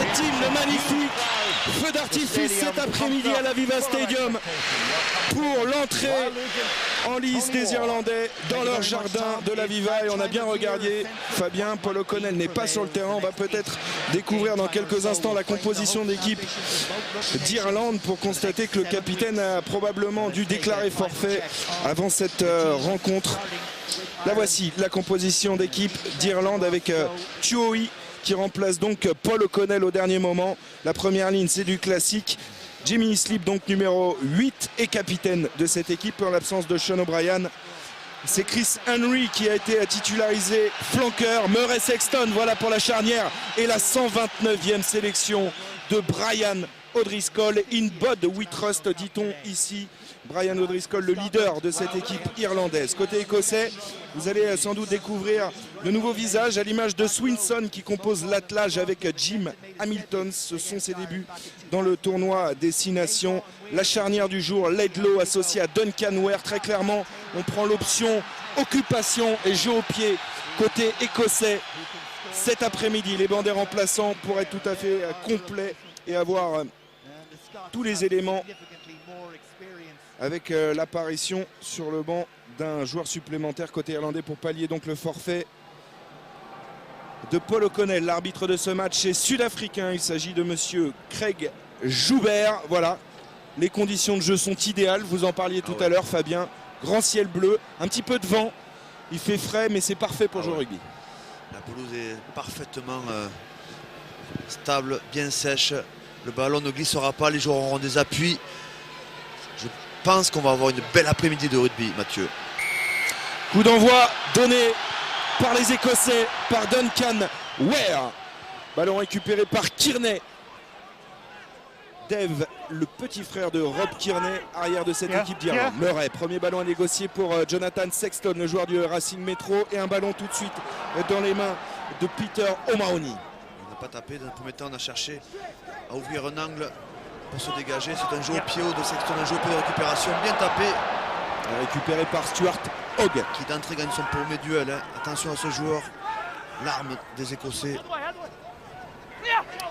ultime, magnifique feu d'artifice cet après-midi à l'Aviva Stadium pour l'entrée en lice des Irlandais dans leur jardin de l'Aviva. Et on a bien regardé Fabien, Paul O'Connell n'est pas sur le terrain. On va peut-être découvrir dans quelques instants la composition d'équipe d'Irlande pour constater que le capitaine a probablement dû déclarer forfait avant cette rencontre. La voici, la composition d'équipe d'Irlande avec Tuohy qui remplace donc Paul O'Connell au dernier moment. La première ligne, c'est du classique. Jimmy Islip, donc numéro 8 et capitaine de cette équipe en l'absence de Sean O'Brien. C'est Chris Henry qui a été titularisé flanqueur. Murray Sexton, voilà pour la charnière. Et la 129e sélection de Brian O'Driscoll. In Bod We Trust, dit-on ici. Brian O'Driscoll, le leader de cette équipe irlandaise. Côté écossais, vous allez sans doute découvrir le nouveau visage à l'image de Swinson qui compose l'attelage avec Jim Hamilton. Ce sont ses débuts dans le tournoi des 6 nations. La charnière du jour, Laidlaw associé à Duncan Ware. Très clairement, on prend l'option occupation et jeu au pied côté écossais. Cet après-midi, les bancs des remplaçants pour être tout à fait complets et avoir tous les éléments avec l'apparition sur le banc d'un joueur supplémentaire côté irlandais pour pallier donc le forfait de Paul O'Connell. L'arbitre de ce match est sud-africain, il s'agit de monsieur Craig Joubert. Voilà, les conditions de jeu sont idéales, vous en parliez tout à l'heure Fabien. Grand ciel bleu, un petit peu de vent, il fait frais mais c'est parfait pour jouer au rugby. La pelouse est parfaitement stable, bien sèche, le ballon ne glissera pas, les joueurs auront des appuis. Je pense qu'on va avoir une belle après-midi de rugby, Mathieu. Coup d'envoi donné par les Écossais, par Duncan Ware. Ballon récupéré par Kearney. Dave, le petit frère de Rob Kearney, arrière de cette équipe d'Irlande. Murray, premier ballon à négocier pour Jonathan Sexton, le joueur du Racing Metro. Et un ballon tout de suite dans les mains de Peter O'Mahony. On n'a pas tapé, dans le premier temps on a cherché à ouvrir un angle pour se dégager. C'est un jeu au pied haut de Sexton, un jeu au pied de récupération bien tapé. Récupéré par Stuart Hogg. Qui d'entrée gagne son premier duel. Hein. Attention à ce joueur, l'arme des Écossais.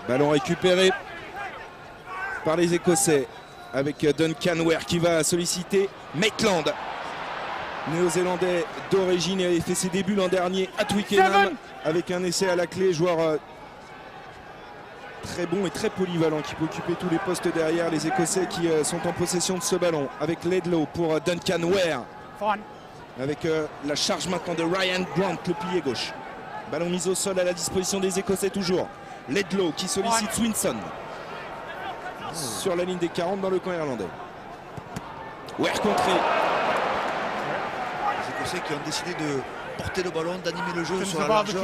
Ballon récupéré par les Écossais avec Duncan Ware qui va solliciter Maitland. Néo-zélandais d'origine, il avait fait ses débuts l'an dernier à Twickenham avec un essai à la clé, joueur très bon et très polyvalent qui peut occuper tous les postes derrière. Les Écossais qui sont en possession de ce ballon avec Laidlaw pour Duncan Ware. Avec la charge maintenant de Ryan Grant, le pilier gauche. Ballon mis au sol à la disposition des Écossais toujours. Laidlaw qui sollicite Swinson. Sur la ligne des 40 dans le camp irlandais. Ware contré. Les Écossais qui ont décidé de porter le ballon, d'animer le jeu sur la largeur.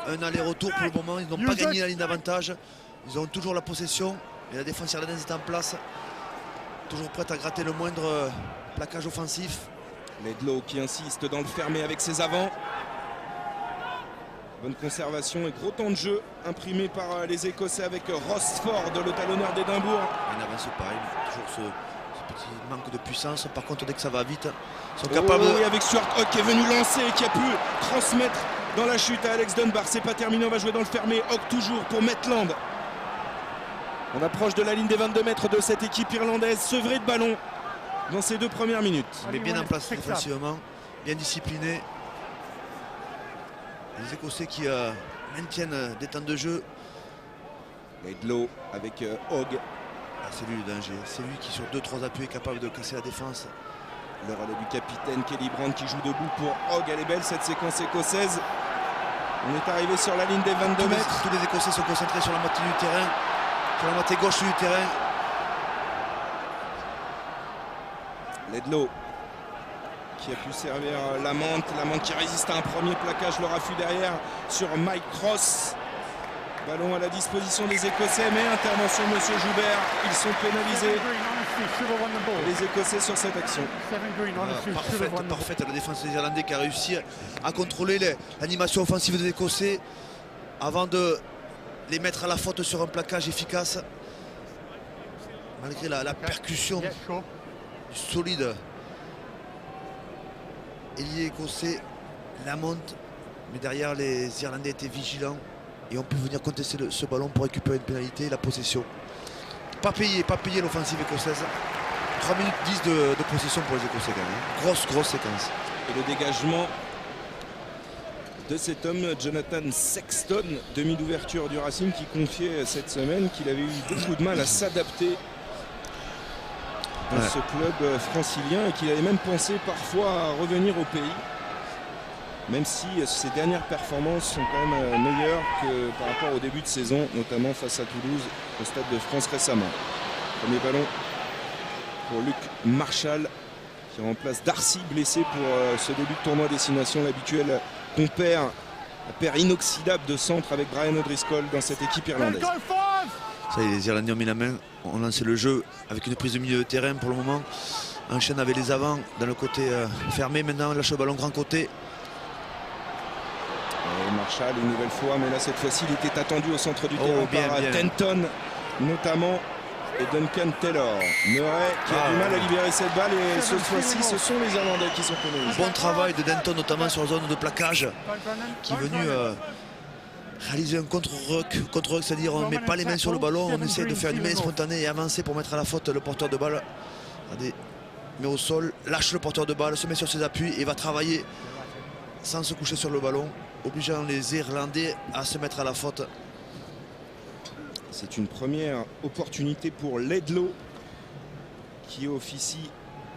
Un aller-retour pour le moment, ils n'ont pas gagné la ligne d'avantage. Ils ont toujours la possession et la défense irlandaise est en place. Toujours prête à gratter le moindre plaquage offensif. Laidlaw qui insiste dans le fermé avec ses avants. Bonne conservation et gros temps de jeu imprimé par les Écossais avec Ross Ford, le talonneur d'Édimbourg. Il n'avance pas, il a toujours ce petit manque de puissance. Par contre, dès que ça va vite, ils sont capables. Oui, avec Stuart Hogg qui est venu lancer et qui a pu transmettre dans la chute à Alex Dunbar. C'est pas terminé, on va jouer dans le fermé. Hogg toujours pour Maitland. On approche de la ligne des 22 mètres de cette équipe irlandaise, sevrée de ballon dans ces 2 premières minutes. Mais bien en place défensivement, bien discipliné. Les Écossais qui maintiennent des temps de jeu. Laidlaw avec Hogg. Ah, c'est lui le danger, c'est lui qui sur 2-3 appuis est capable de casser la défense. Le relais du capitaine Kelly Brandt qui joue debout pour Hogg. Elle est belle cette séquence écossaise. On est arrivé sur la ligne des 22 mètres. Tous les Écossais sont concentrés sur la moitié du terrain, sur la moitié gauche du terrain. Laidlaw qui a pu servir Lamante qui résiste à un premier plaquage, le raffut derrière sur Mike Cross. Ballon à la disposition des Écossais, mais intervention de M. Joubert, ils sont pénalisés. Les Écossais sur cette action. Parfaite la défense des Irlandais qui a réussi à contrôler l'animation offensive des Écossais avant de les mettre à la faute sur un plaquage efficace. Malgré la percussion du solide ailier écossais, Lamont, mais derrière les Irlandais étaient vigilants. et on peut venir contester ce ballon pour récupérer une pénalité, la possession. Pas payé l'offensive écossaise. 3 minutes 10 de possession pour les Écossais quand même. Grosse séquence. Et le dégagement de cet homme, Jonathan Sexton, demi d'ouverture du Racing, qui confiait cette semaine qu'il avait eu beaucoup de mal à s'adapter dans ce club francilien et qu'il avait même pensé parfois à revenir au pays, même si ses dernières performances sont quand même meilleures que par rapport au début de saison, notamment face à Toulouse au Stade de France récemment. Premier ballon pour Luc Marshall qui remplace Darcy, blessé pour ce début de tournoi destination, l'habituel compère, la paire inoxydable de centre avec Brian O'Driscoll dans cette équipe irlandaise. Ça y est, les Irlandais ont mis la main, ont lancé le jeu avec une prise de milieu de terrain pour le moment. Enchaîne avec les avants dans le côté fermé, maintenant lâche le ballon grand côté. Et Marshall une nouvelle fois, mais là cette fois-ci il était attendu au centre du terrain par Denton notamment et Duncan Taylor. Murray qui a du mal à libérer cette balle et cette fois-ci ce sont les Irlandais qui sont pénalisés. Bon travail de Denton notamment sur la zone de plaquage qui est venu réaliser un contre-rock, c'est-à-dire on ne met pas les mains sur le ballon, on essaie de faire une main spontanée et avancer pour mettre à la faute le porteur de balle. Regardez, met au sol, lâche le porteur de balle, se met sur ses appuis et va travailler sans se coucher sur le ballon, obligeant les Irlandais à se mettre à la faute. C'est une première opportunité pour Laidlaw qui officie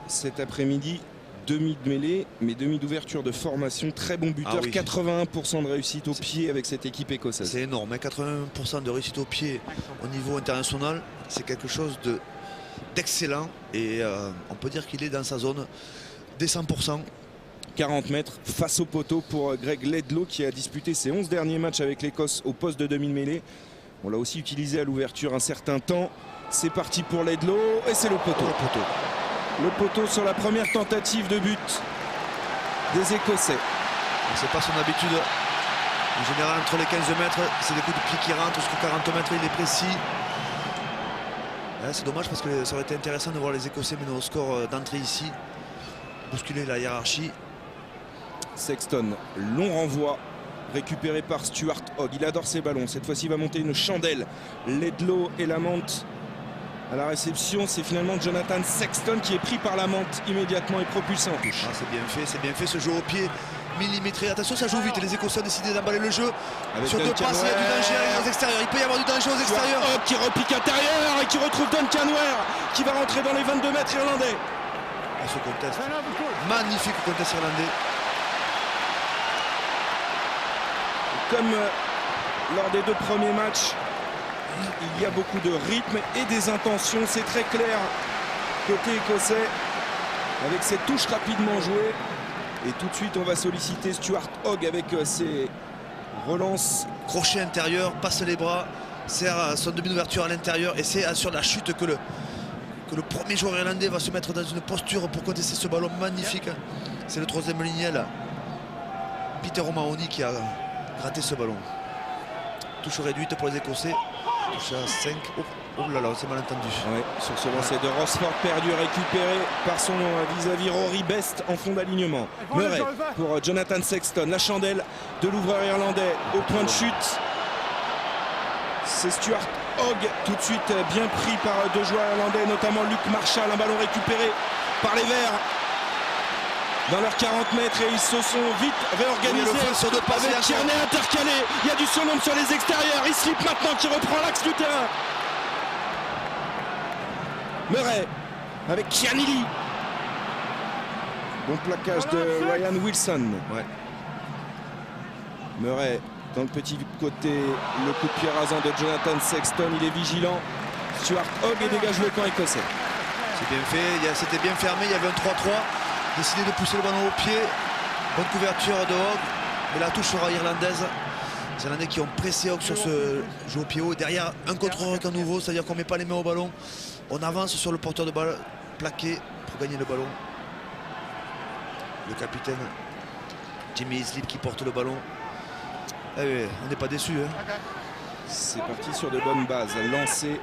cet après-midi. Demi de mêlée, mais demi d'ouverture de formation, très bon buteur, 81% de réussite au pied avec cette équipe écossaise. C'est énorme, 81% de réussite au pied au niveau international, c'est quelque chose d'excellent et on peut dire qu'il est dans sa zone des 100%. 40 mètres face au poteau pour Greg Laidlaw qui a disputé ses 11 derniers matchs avec l'Écosse au poste de demi de mêlée. On l'a aussi utilisé à l'ouverture un certain temps. C'est parti pour Laidlaw et c'est le poteau. Le poteau sur la première tentative de but des Écossais. C'est pas son habitude. En général, entre les 15 mètres, c'est des coups de pied qui rentrent. Jusqu'aux 40 mètres, il est précis. C'est dommage parce que ça aurait été intéressant de voir les Écossais mener au score d'entrée ici. Bousculer la hiérarchie. Sexton, long renvoi. Récupéré par Stuart Hogg. Il adore ses ballons. Cette fois-ci, il va monter une chandelle. Laidlaw et la menthe. À la réception, c'est finalement Jonathan Sexton qui est pris par la menthe immédiatement et propulsé en touche. C'est bien fait ce jeu au pied millimétré. Attention, ça joue vite. Les Écossais ont décidé d'emballer le jeu. Avec sur deux passes, il y a du danger aux extérieurs. Il peut y avoir du danger aux extérieurs. Hogg qui repique intérieur et qui retrouve Duncan Ware qui va rentrer dans les 22 mètres irlandais. Ce contest, magnifique contest irlandais. Comme lors des deux premiers matchs, il y a beaucoup de rythme et des intentions, c'est très clair côté écossais avec cette touche rapidement jouée. Et tout de suite on va solliciter Stuart Hogg avec ses relances. Crochet intérieur, passe les bras, sert son demi d'ouverture à l'intérieur et c'est sur la chute que le premier joueur irlandais va se mettre dans une posture pour contester ce ballon magnifique. C'est le troisième lignel, Peter O'Mahony, qui a raté ce ballon. Touche réduite pour les Écossais. Touche à 5. Oh là là, c'est mal entendu. Ouais, sur ce lancer de Rosford perdu, récupéré par son vis-à-vis Rory Best en fond d'alignement. Murray pour Jonathan Sexton. La chandelle de l'ouvreur irlandais au point de chute. C'est Stuart Hogg tout de suite bien pris par deux joueurs irlandais, notamment Luc Marshall. Un ballon récupéré par les Verts dans leurs 40 mètres et ils se sont vite réorganisés avec Tierney intercalé. Il y a du surnombre sur les extérieurs. Il slip maintenant qui reprend l'axe du terrain. Murray avec Kianili. Bon plaquage de Ryan Wilson. Murray dans le petit côté, le coup de pied rasant de Jonathan Sexton. Il est vigilant. Stuart Hogg et dégage le camp écossais. C'est bien fait, c'était bien fermé, il y avait un 3-3. Décidé de pousser le ballon au pied. Bonne couverture de Hogg. Mais la touche sera irlandaise. Les Irlandais qui ont pressé Hogg sur ce jeu au pied haut. Et derrière, un contre-rock à nouveau. C'est-à-dire qu'on ne met pas les mains au ballon. On avance sur le porteur de balle plaqué pour gagner le ballon. Le capitaine Jimmy Islip qui porte le ballon. Eh, on n'est pas déçu. C'est parti sur de bonnes bases. Lancé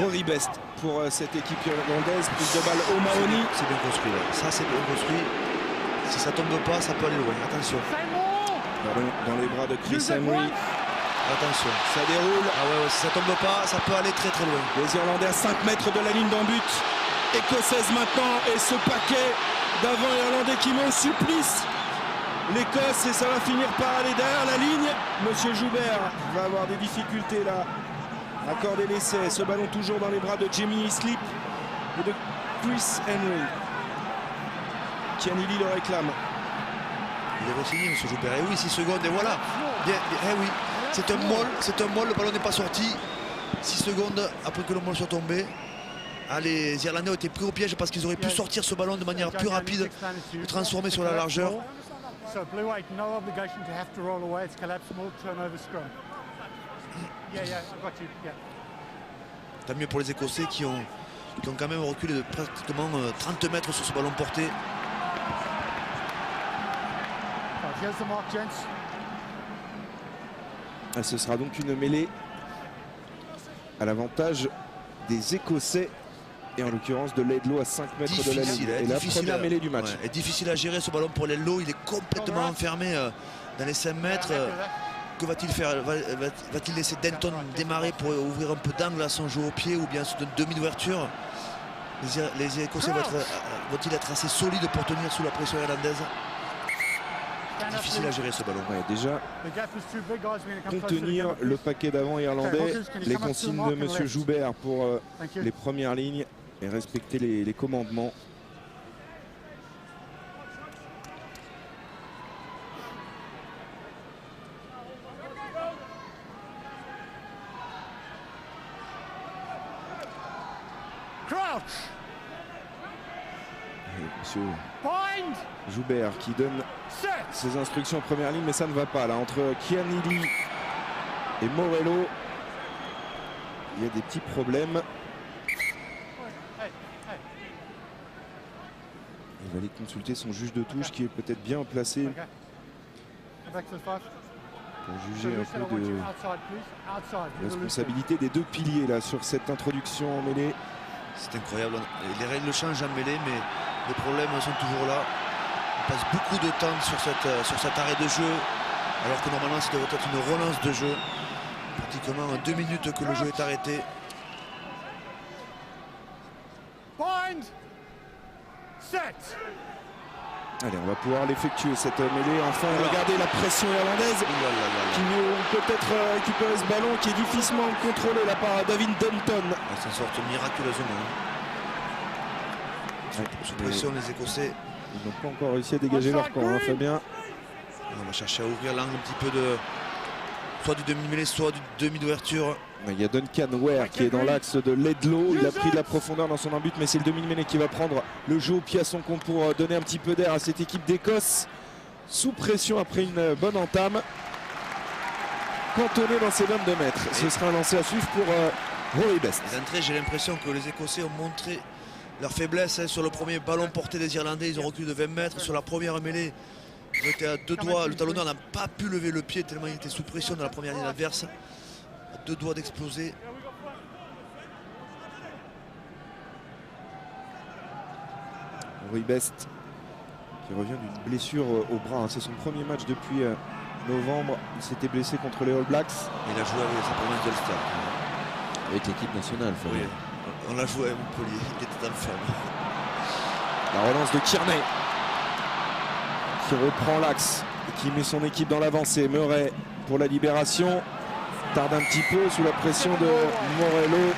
Rory Best pour cette équipe irlandaise. Prise de balle O'Mahony. C'est bien construit là. Ça c'est bien construit. Si ça tombe pas, ça peut aller loin. Attention. Ballon dans les bras de Chris Emery. Attention. Ça déroule. Ah ouais, si ça tombe pas, ça peut aller très très loin. Les Irlandais à 5 mètres de la ligne d'en but. Écossaise maintenant et ce paquet d'avant Irlandais qui met au supplice l'Écosse et ça va finir par aller derrière la ligne. Monsieur Joubert va avoir des difficultés là. Accorder l'essai. Ce ballon toujours dans les bras de Jamie Islip et de Chris Henry. Kianili le réclame. Il est re-signé, monsieur Joubert. Et oui, 6 secondes, et voilà. Bien, eh oui, c'est un molle, le ballon n'est pas sorti. 6 secondes après que le molle soit tombé. Ah, les Irlandais ont été pris au piège parce qu'ils auraient pu sortir ce ballon de manière plus rapide, le transformer sur la largeur. Tant mieux pour les Écossais qui ont quand même reculé de pratiquement 30 mètres sur ce ballon porté. Ce sera donc une mêlée à l'avantage des Écossais et en l'occurrence de Laidlaw à 5 mètres de la ligne. Et la première mêlée du match. Ouais, est difficile à gérer ce ballon pour Laidlaw, il est complètement enfermé dans les 5 mètres. Que va-t-il faire? Va-t-il laisser Denton démarrer pour ouvrir un peu d'angle à son jeu au pied ou bien sur une demi d'ouverture? Les Écossais vont-ils être assez solides pour tenir sous la pression irlandaise? Difficile à gérer ce ballon. Ouais, déjà, contenir le paquet d'avant irlandais, les consignes de monsieur Joubert pour les premières lignes et respecter les commandements. Et monsieur Joubert qui donne ses instructions en première ligne, mais ça ne va pas là entre Kianili et Morello. Il y a des petits problèmes. Il va aller consulter son juge de touche qui est peut-être bien placé pour juger un peu de responsabilité des deux piliers là sur cette introduction en mêlée. C'est incroyable, les règles changent en mêlée, mais les problèmes sont toujours là. On passe beaucoup de temps sur cet arrêt de jeu, alors que normalement ça devrait être une relance de jeu. Pratiquement en 2 minutes que le jeu est arrêté. Allez, on va pouvoir l'effectuer cette mêlée. Enfin, regardez la pression irlandaise qui veut peut-être récupérer ce ballon qui est difficilement contrôlé là par David Denton. Ils s'en sortent miraculeusement. Sous pression, les Écossais. Ils n'ont pas encore réussi à dégager leur camp, hein, Fabien. On va chercher à ouvrir l'angle un petit peu de soit du demi-mêlée, soit du demi d'ouverture. Il y a Duncan Ware qui est dans l'axe de Laidlaw. Il a pris de la profondeur dans son embut, mais c'est le demi-mêlée qui va prendre le jeu au pied à son compte pour donner un petit peu d'air à cette équipe d'Écosse. Sous pression après une bonne entame. Cantonné dans ses 22 mètres. Ce sera un lancer à suivre pour Rory Best. D'entrée, j'ai l'impression que les Écossais ont montré leur faiblesse sur le premier ballon porté des Irlandais. Ils ont reculé de 20 mètres sur la première mêlée. Ils étaient à 2 doigts. Le talonneur n'a pas pu lever le pied tellement il était sous pression dans la première ligne adverse. À 2 doigts d'exploser. Rory Best qui revient d'une blessure au bras. C'est son premier match depuis novembre. Il s'était blessé contre les All Blacks. Il a joué avec sa province d'Ulster. Avec l'équipe nationale. Oui. On l'a joué à Montpellier. Il était en forme. La relance de Kearney qui reprend l'axe et qui met son équipe dans l'avancée. Murray pour la libération. Tarde un petit peu sous la pression de Morello.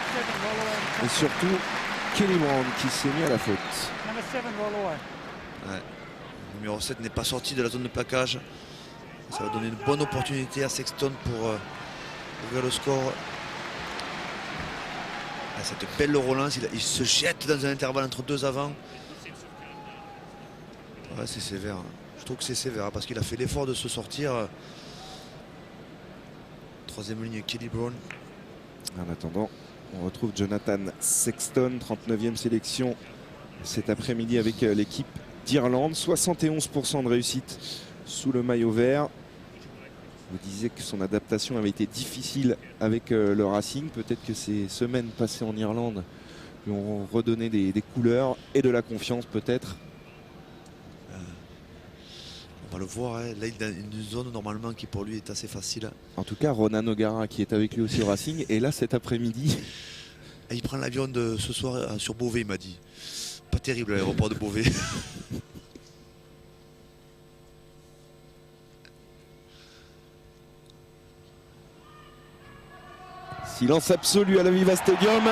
Et surtout Kelly Brown qui s'est mis à la faute. Ouais. Le numéro 7 n'est pas sorti de la zone de plaquage. Ça va donner une bonne opportunité à Sexton pour ouvrir le score. Ah, cette belle relance, il se jette dans un intervalle entre 2 avants. Ouais, c'est sévère. Je trouve que c'est sévère parce qu'il a fait l'effort de se sortir. 3e ligne, Kelly Brown. En attendant, on retrouve Jonathan Sexton, 39e sélection cet après-midi avec l'équipe d'Irlande. 71% de réussite sous le maillot vert. Vous disiez que son adaptation avait été difficile avec le Racing. Peut-être que ces semaines passées en Irlande lui ont redonné des couleurs et de la confiance peut-être. On va le voir, hein. Là il a une zone normalement qui pour lui est assez facile. En tout cas, Ronan O'Gara qui est avec lui aussi au Racing est là cet après-midi. Et il prend l'avion de ce soir sur Beauvais, il m'a dit. Pas terrible l'aéroport de Beauvais. Silence absolu à l'Aviva Stadium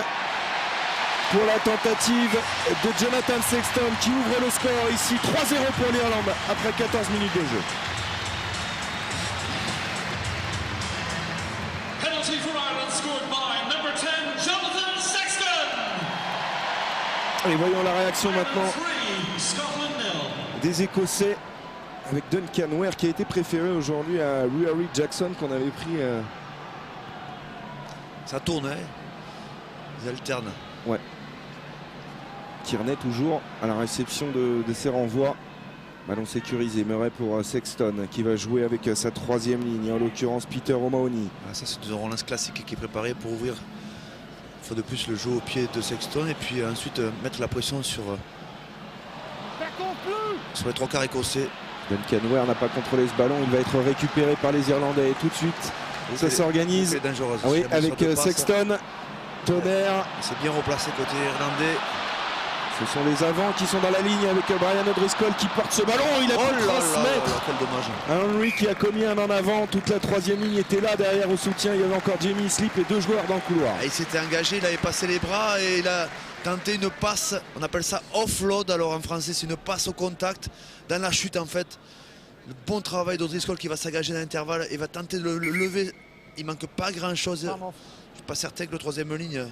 pour la tentative de Jonathan Sexton qui ouvre le score ici. 3-0 pour l'Irlande après 14 minutes de jeu. Penalty for Ireland scored by number 10, Jonathan Sexton. Et voyons la réaction maintenant Scotland 0. des Écossais avec Duncan Ware qui a été préféré aujourd'hui à Ruairi Jackson qu'on avait pris. Ça tourne, hein. Ils alternent. Ouais. Tierney toujours à la réception de ses renvois. Ballon sécurisé. Murray pour Sexton qui va jouer avec sa troisième ligne, en l'occurrence Peter O'Mahony. Ah, ça c'est une relance classique qui est préparée pour ouvrir une fois de plus le jeu au pied de Sexton et puis ensuite mettre la pression sur les trois quarts écossais. Duncan Ware n'a pas contrôlé ce ballon. Il va être récupéré par les Irlandais tout de suite. Ça s'organise. Ah oui, avec Sexton, Tonnerre. C'est bien replacé côté irlandais. Ce sont les avants qui sont dans la ligne avec Brian O'Driscoll qui porte ce ballon. Il a pu transmettre. Quel dommage. Henry qui a commis un en avant. Toute la troisième ligne était là. Derrière au soutien, il y avait encore Jamie Slip et deux joueurs dans le couloir. Il s'était engagé, il avait passé les bras et il a tenté une passe. On appelle ça offload. Alors en français, c'est une passe au contact dans la chute en fait. Le bon travail d'Odriscoll qui va s'engager dans l'intervalle et va tenter de le lever. Il manque pas grand chose. Je ne suis pas certain que le troisième ligne,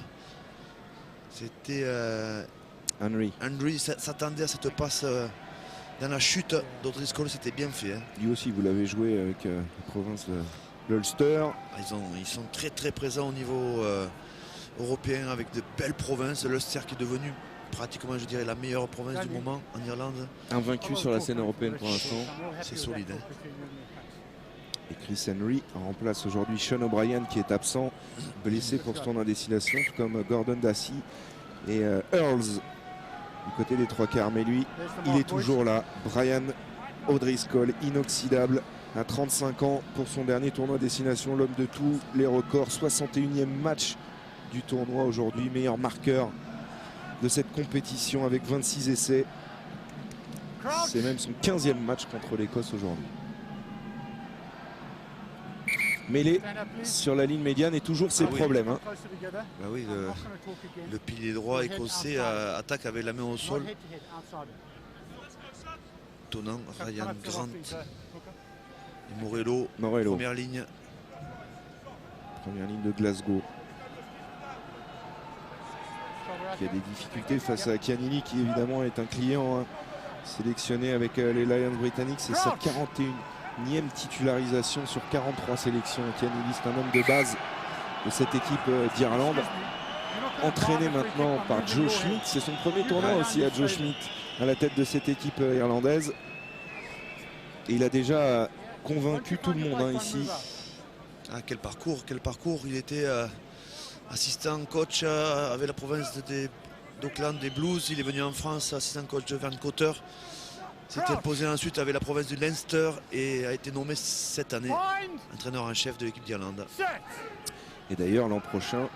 c'était Henry s'attendait à cette passe dans la chute d'Odriscoll. C'était bien fait. Hein. Lui aussi, vous l'avez joué avec la province de l'Ulster. Ils sont très très présents au niveau européen avec de belles provinces. L'Ulster qui est devenu pratiquement, je dirais, la meilleure province du moment en Irlande. Invaincu sur la scène européenne pour l'instant. C'est solide. Hein. Et Chris Henry remplace aujourd'hui Sean O'Brien qui est absent, blessé pour ce tournoi à destination, tout comme Gordon Dassey et Earls du côté des trois quarts. Mais lui, il est toujours là. Brian O'Driscoll, inoxydable, à 35 ans pour son dernier tournoi à destination, l'homme de tous les records. 61e match du tournoi aujourd'hui, meilleur marqueur de cette compétition avec 26 essais. C'est même son 15e match contre l'Écosse aujourd'hui. Mêlé sur la ligne médiane et toujours ses problèmes. Hein. Bah oui, le pilier droit écossais attaque avec la main au sol. Tonnant, Ryan Grant et Morello. Première ligne. Première ligne de Glasgow. Qui a des difficultés face à Chianini qui évidemment est un client sélectionné avec les Lions britanniques. C'est sa 41e titularisation sur 43 sélections. Chianini, c'est un homme de base de cette équipe d'Irlande. Entraîné maintenant par Joe Schmidt. C'est son premier tournoi aussi à Joe Schmidt à la tête de cette équipe irlandaise. Et il a déjà convaincu tout le monde ici. Ah, quel parcours. Il était assistant coach avec la province d'Auckland des Blues. Il est venu en France, assistant coach de Vern Cotter. S'est imposé ensuite avec la province du Leinster et a été nommé cette année entraîneur en chef de l'équipe d'Irlande. Et d'ailleurs l'an prochain,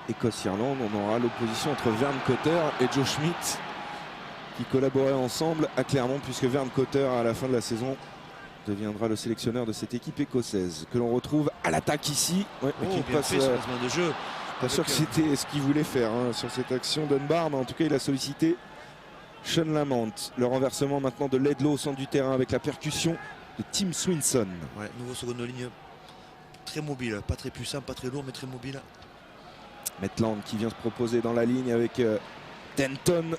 Écosse-Irlande, on aura l'opposition entre Vern Cotter et Joe Schmidt qui collaboraient ensemble à Clermont, puisque Vern Cotter à la fin de la saison deviendra le sélectionneur de cette équipe écossaise que l'on retrouve à l'attaque ici. Qui passe de jeu. Pas sûr que c'était ce qu'il voulait faire sur cette action Dunbar, mais en tout cas il a sollicité Sean Lamont. Le renversement maintenant de Laidlaw au centre du terrain avec la percussion de Tim Swinson. Ouais, nouveau seconde ligne, très mobile, pas très puissant, pas très lourd, mais très mobile. Maitland qui vient se proposer dans la ligne avec Denton.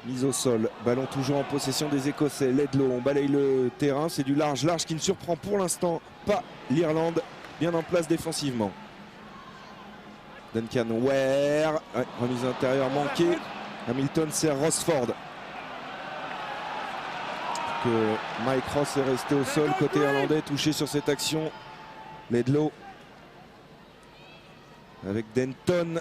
Mise au sol, ballon toujours en possession des Écossais. Laidlaw, on balaye le terrain, c'est du large qui ne surprend pour l'instant pas l'Irlande, bien en place défensivement. Duncan Ware, remise intérieure manquée. Hamilton sert Rosford. Que Mike Ross est resté au sol côté irlandais, touché sur cette action. Laidlaw avec Denton.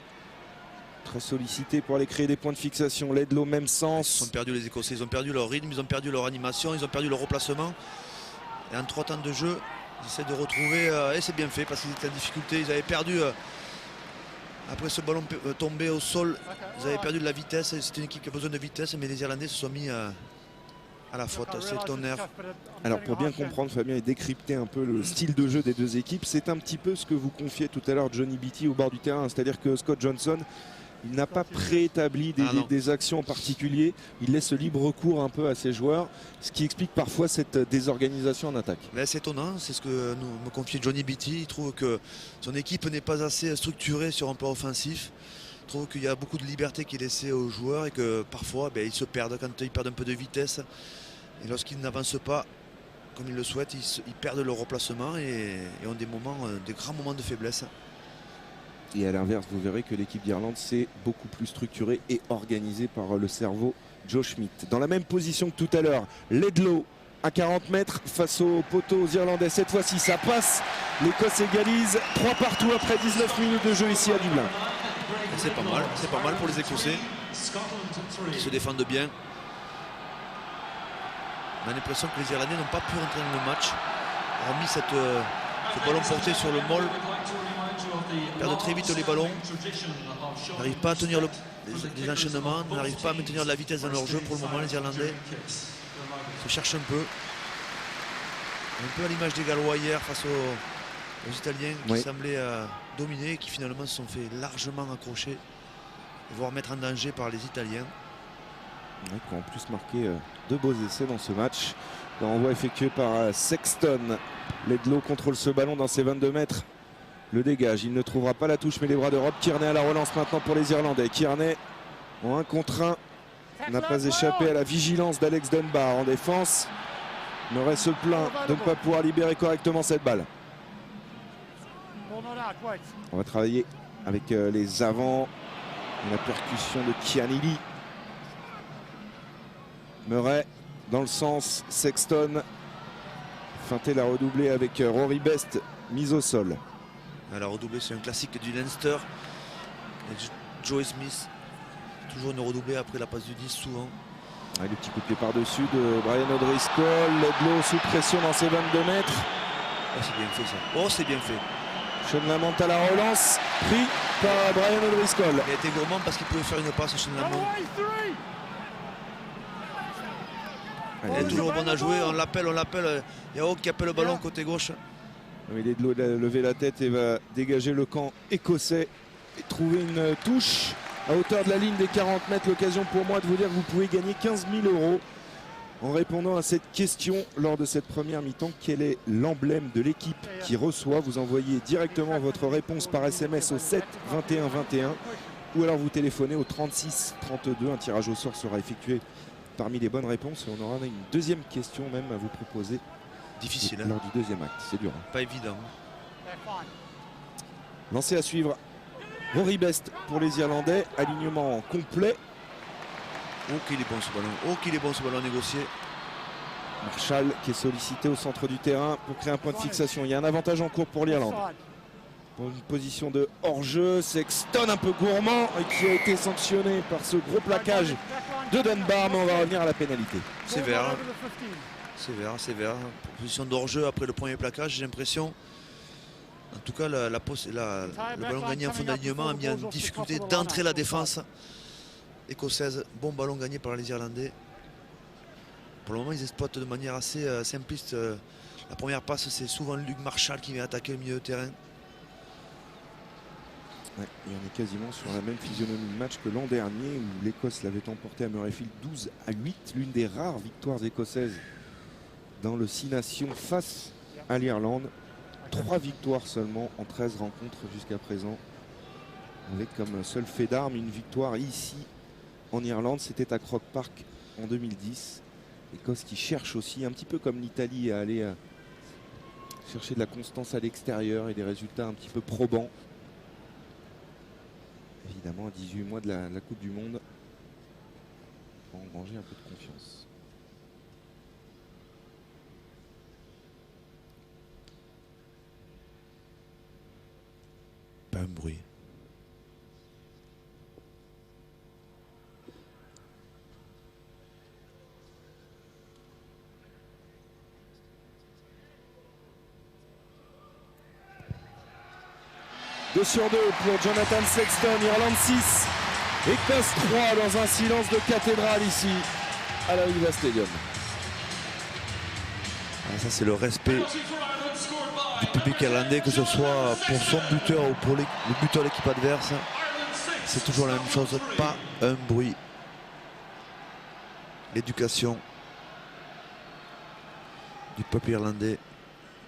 très sollicités pour aller créer des points de fixation. Ledlow, même sens. Ils ont perdu les Écossais, ils ont perdu leur rythme, ils ont perdu leur animation, ils ont perdu leur replacement. Et en 3 temps de jeu, ils essaient de retrouver, et c'est bien fait parce qu'ils étaient en difficulté. Ils avaient perdu, après ce ballon tombé au sol, ils avaient perdu de la vitesse. C'était une équipe qui a besoin de vitesse, mais les Irlandais se sont mis à la faute. C'est tonnerre. Alors pour bien comprendre, Fabien, et décrypter un peu le style de jeu des deux équipes, c'est un petit peu ce que vous confiez tout à l'heure Johnny Beattie au bord du terrain. C'est-à-dire que Scott Johnson, il n'a pas préétabli des actions en particulier. Il laisse libre cours un peu à ses joueurs, ce qui explique parfois cette désorganisation en attaque. C'est étonnant, c'est ce que me confiait Johnny Beattie. Il trouve que son équipe n'est pas assez structurée sur un plan offensif. Il trouve qu'il y a beaucoup de liberté qui est laissée aux joueurs et que parfois ils se perdent quand ils perdent un peu de vitesse. Et lorsqu'ils n'avancent pas comme ils le souhaitent, ils perdent leur replacement et ont des grands moments de faiblesse. Et à l'inverse, vous verrez que l'équipe d'Irlande, c'est beaucoup plus structurée et organisée par le cerveau Joe Schmidt. Dans la même position que tout à l'heure, Ledlow à 40 mètres face aux poteaux Irlandais. Cette fois-ci, ça passe. L'Écosse égalise 3 partout après 19 minutes de jeu ici à Dublin. C'est pas mal pour les Écossais qui se défendent bien. On a l'impression que les Irlandais n'ont pas pu rentrer dans le match, hormis ce ballon porté sur le molle. Ils perdent très vite les ballons, n'arrivent pas à tenir les enchaînements, n'arrivent pas à maintenir de la vitesse dans leur jeu pour le moment. Les Irlandais se cherchent un peu à l'image des Gallois hier face aux Italiens qui semblaient dominer et qui finalement se sont fait largement accrocher, voire mettre en danger par les Italiens. Qui ont en plus marqué 2 beaux essais dans ce match. Le renvoi effectué par Sexton. Ledlow contrôle ce ballon dans ses 22 mètres. Le dégage, il ne trouvera pas la touche, mais les bras de Rob Kearney à la relance maintenant pour les Irlandais. Kearney en 1 contre 1 n'a pas échappé à la vigilance d'Alex Dunbar en défense. Murray se plaint de ne pas pouvoir libérer correctement cette balle. On va travailler avec les avants. La percussion de Kianili. Murray dans le sens, Sexton feinté la redoublée avec Rory Best mise au sol. La redoublée, c'est un classique du Leinster. Et Joey Smith, toujours une redoublée après la passe du 10 souvent. Le petit coup de pied par-dessus de Brian O'Driscoll. Ledlow sous pression dans ses 22 mètres. Oh, c'est bien fait ça. Oh, c'est bien fait. Sean Lamont à la relance, pris par Brian O'Driscoll. Il a été gourmand parce qu'il pouvait faire une passe, Sean Lamont. Il est toujours bon à jouer, on l'appelle. Il y a Hawk qui appelle le ballon côté gauche. Ledlow a levé la tête et va dégager le camp écossais et trouver une touche à hauteur de la ligne des 40 mètres. L'occasion pour moi de vous dire que vous pouvez gagner 15 000 € en répondant à cette question lors de cette première mi-temps. Quel est l'emblème de l'équipe qui reçoit? Vous envoyez directement votre réponse par SMS au 7 21 21 ou alors vous téléphonez au 36 32. Un tirage au sort sera effectué parmi les bonnes réponses et on aura une deuxième question même à vous proposer. Difficile lors du deuxième acte, c'est dur. Pas évident. Lancé à suivre. Rory Best pour les Irlandais, alignement complet. Oh qu'il est bon ce ballon, oh qu'il est bon ce ballon négocié. Marshall qui est sollicité au centre du terrain pour créer un point de fixation. Il y a un avantage en cours pour l'Irlande. Pour une position de hors-jeu, Sexton un peu gourmand et qui a été sanctionné par ce gros plaquage de Dunbar, mais on va revenir à la pénalité. Sévère. Sévère. Position d'hors-jeu après le premier plaquage, j'ai l'impression. En tout cas, le ballon gagné en fin d'alignement a mis en difficulté d'entrer la défense écossaise. Bon ballon gagné par les Irlandais. Pour le moment, ils exploitent de manière assez simpliste. La première passe, c'est souvent Luke Marshall qui vient attaquer le milieu de terrain. Ouais, et on est quasiment sur la même physionomie de match que l'an dernier où l'Écosse l'avait emporté à Murrayfield 12-8. L'une des rares victoires écossaises dans le 6 Nations face à l'Irlande. 3 victoires seulement en 13 rencontres jusqu'à présent. Avec comme seul fait d'armes une victoire ici en Irlande. C'était à Croke Park en 2010. L'Écosse qui cherche aussi, un petit peu comme l'Italie, à aller chercher de la constance à l'extérieur et des résultats un petit peu probants. Évidemment, à 18 mois de la Coupe du Monde, pour engranger un peu de confiance. Pas un bruit. 2 sur 2 pour Jonathan Sexton. Irlande 6, Écosse 3 dans un silence de cathédrale ici à l'Aviva Stadium. Ah, ça c'est le respect du public irlandais, que ce soit pour son buteur ou pour le buteur de l'équipe adverse. C'est toujours la même chose, pas un bruit. L'éducation du peuple irlandais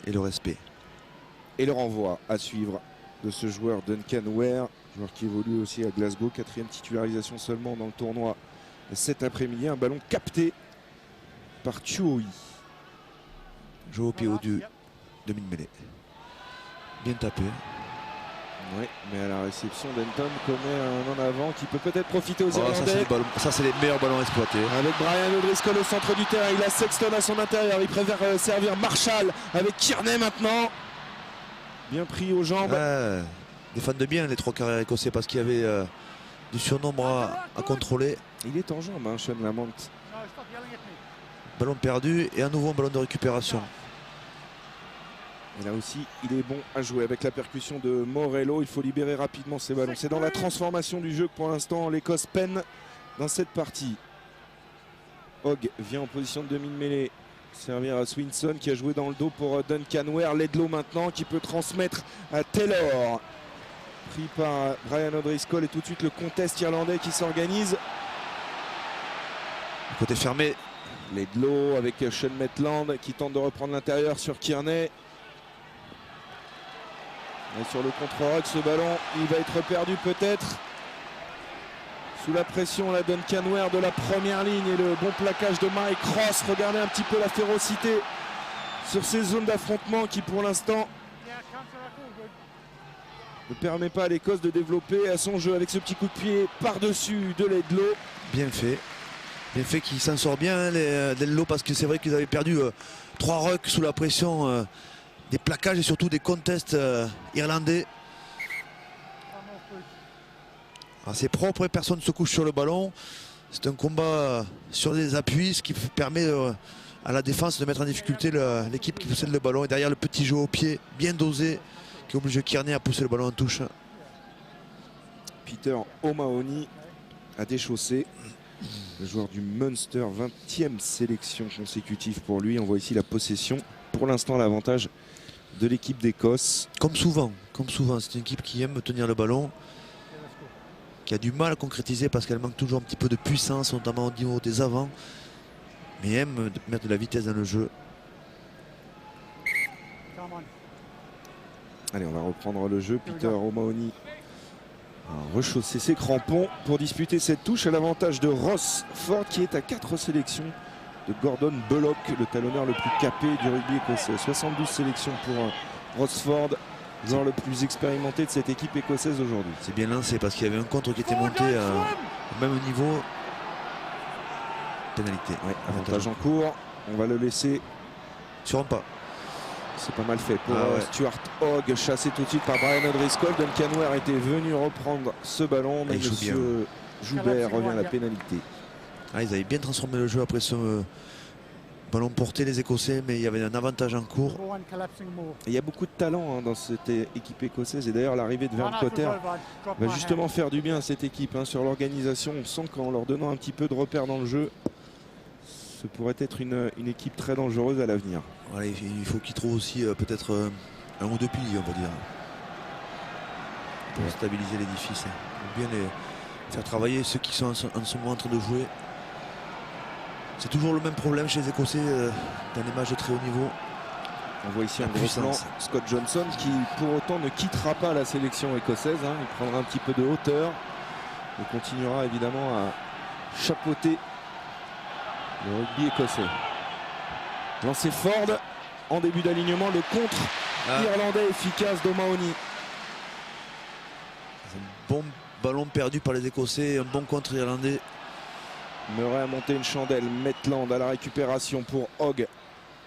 et le respect. Et le renvoi à suivre de ce joueur Duncan Ware, joueur qui évolue aussi à Glasgow, 4e titularisation seulement dans le tournoi cet après-midi. Un ballon capté par Chuoi. Joue au pied au du demi-mêlée. Bien tapé. Oui, mais à la réception, Denton commet un en avant qui peut peut-être profiter aux Irlandais. Ça, c'est les meilleurs ballons exploités. Avec Brian O'Driscoll au centre du terrain, il a Sexton à son intérieur. Il préfère servir Marshall avec Kearney maintenant. Bien pris aux jambes. Défendent bien les 3 quarts écossais parce qu'il y avait du surnombre à contrôler. Il est en jambes, hein, Sean Lamont. Ballon perdu et à nouveau un ballon de récupération. Et là aussi, il est bon à jouer avec la percussion de Morello. Il faut libérer rapidement ces ballons. C'est dans la transformation du jeu que pour l'instant l'Écosse peine dans cette partie. Hogg vient en position de demi-mêlée. Servir à Swinson qui a joué dans le dos pour Duncan Ware. Ledlow maintenant qui peut transmettre à Taylor. Pris par Brian O'Driscoll et tout de suite le contest irlandais qui s'organise. Côté fermé. Ledlow avec Sean Maitland qui tente de reprendre l'intérieur sur Kearney. Et sur le contre-rock, ce ballon, il va être perdu peut-être. Sous la pression, la Duncan Ware de la première ligne et le bon plaquage de Mike Ross. Regardez un petit peu la férocité sur ces zones d'affrontement qui pour l'instant ne permet pas à l'Écosse de développer à son jeu avec ce petit coup de pied par-dessus de Ledlow. Bien fait. Bien fait qu'il s'en sort bien, hein, Ledlow, parce que c'est vrai qu'ils avaient perdu 3 rucks sous la pression des plaquages et surtout des contests irlandais. C'est propre et personne ne se couche sur le ballon. C'est un combat sur des appuis, ce qui permet à la défense de mettre en difficulté l'équipe qui possède le ballon. Et derrière le petit jeu au pied, bien dosé, qui oblige Kearney à pousser le ballon en touche. Peter O'Mahony a déchaussé. Le joueur du Munster, 20e sélection consécutive pour lui. On voit ici la possession. Pour l'instant, l'avantage de l'équipe d'Écosse. Comme souvent, c'est une équipe qui aime tenir le ballon, qui a du mal à concrétiser parce qu'elle manque toujours un petit peu de puissance, notamment au niveau des avants, mais aime mettre de la vitesse dans le jeu. Allez, on va reprendre le jeu. Peter O'Mahony a rechaussé ses crampons pour disputer cette touche à l'avantage de Ross Ford qui est à 4 sélections de Gordon Bullock, le talonneur le plus capé du rugby écossais. 72 sélections pour Ross Ford, joueur le plus expérimenté de cette équipe écossaise aujourd'hui. C'est bien lancé parce qu'il y avait un contre qui était monté au même niveau. Pénalité. Ouais, avantage en cours. On va le laisser sur un pas. C'est pas mal fait pour Stuart Hogg, chassé tout de suite par Brian O'Driscoll. Duncan Ware était venu reprendre ce ballon, mais M. Joubert revient à la pénalité. Ils avaient bien transformé le jeu après ce ballon porté, les Écossais, mais il y avait un avantage en cours. Il y a beaucoup de talent dans cette équipe écossaise et d'ailleurs l'arrivée de Vern Cotter va justement faire du bien à cette équipe sur l'organisation. On sent qu'en leur donnant un petit peu de repères dans le jeu, ce pourrait être une équipe très dangereuse à l'avenir. Il faut qu'ils trouvent aussi peut-être un ou deux piliers, on va dire, pour stabiliser l'édifice. Bien les faire travailler ceux qui sont en ce moment en train de jouer. C'est toujours le même problème chez les Écossais dans les matchs de très haut niveau. On voit ici un gros plan, Scott Johnson, qui pour autant ne quittera pas la sélection écossaise. Il prendra un petit peu de hauteur et continuera évidemment à chapeauter le rugby écossais. Lancé Ford en début d'alignement, le contre irlandais efficace d'O'Mahony. Un bon ballon perdu par les Écossais, un bon contre irlandais. Murray a monté une chandelle. Maitland à la récupération pour Hogg.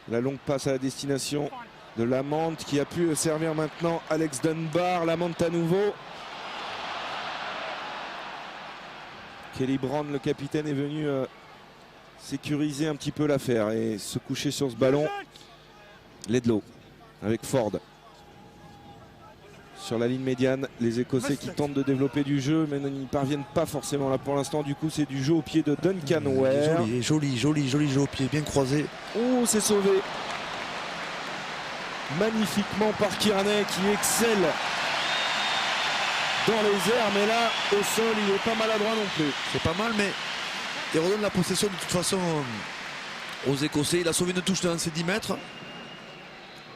La longue passe à la destination de Lamont qui a pu servir maintenant Alex Dunbar. Lamont à nouveau. Kelly Brown, le capitaine, est venu sécuriser un petit peu l'affaire et se coucher sur ce ballon. Ledlow avec Ford. sur la ligne médiane. Les Écossais qui tentent de développer du jeu, mais n'y parviennent pas forcément là pour l'instant. Du coup, c'est du jeu au pied de Duncan Ware. Joli jeu au pied, bien croisé. Oh, c'est sauvé magnifiquement par Kearney qui excelle dans les airs, mais là, au sol, il n'est pas maladroit non plus. C'est pas mal, mais il redonne la possession de toute façon aux Écossais. Il a sauvé une touche dans ses 10 mètres,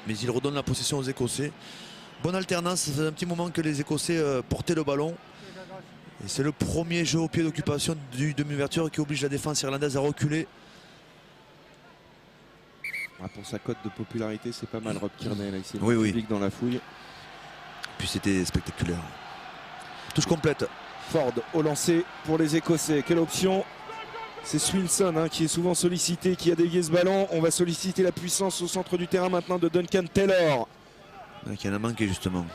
mais il redonne la possession aux Écossais. Bonne alternance, ça fait un petit moment que les Écossais portaient le ballon. Et c'est le premier jeu au pied d'occupation du demi-ouverture qui oblige la défense irlandaise à reculer. Ah, pour sa cote de popularité, c'est pas mal Rob Kearney là, ici. Oui, Public dans la fouille. Puis c'était spectaculaire. Touche complète. Ford au lancer pour les Écossais. Quelle option? C'est Swinson hein, qui est souvent sollicité, qui a dévié ce ballon. On va solliciter la puissance au centre du terrain maintenant de Duncan Taylor. Qui en a manqué justement.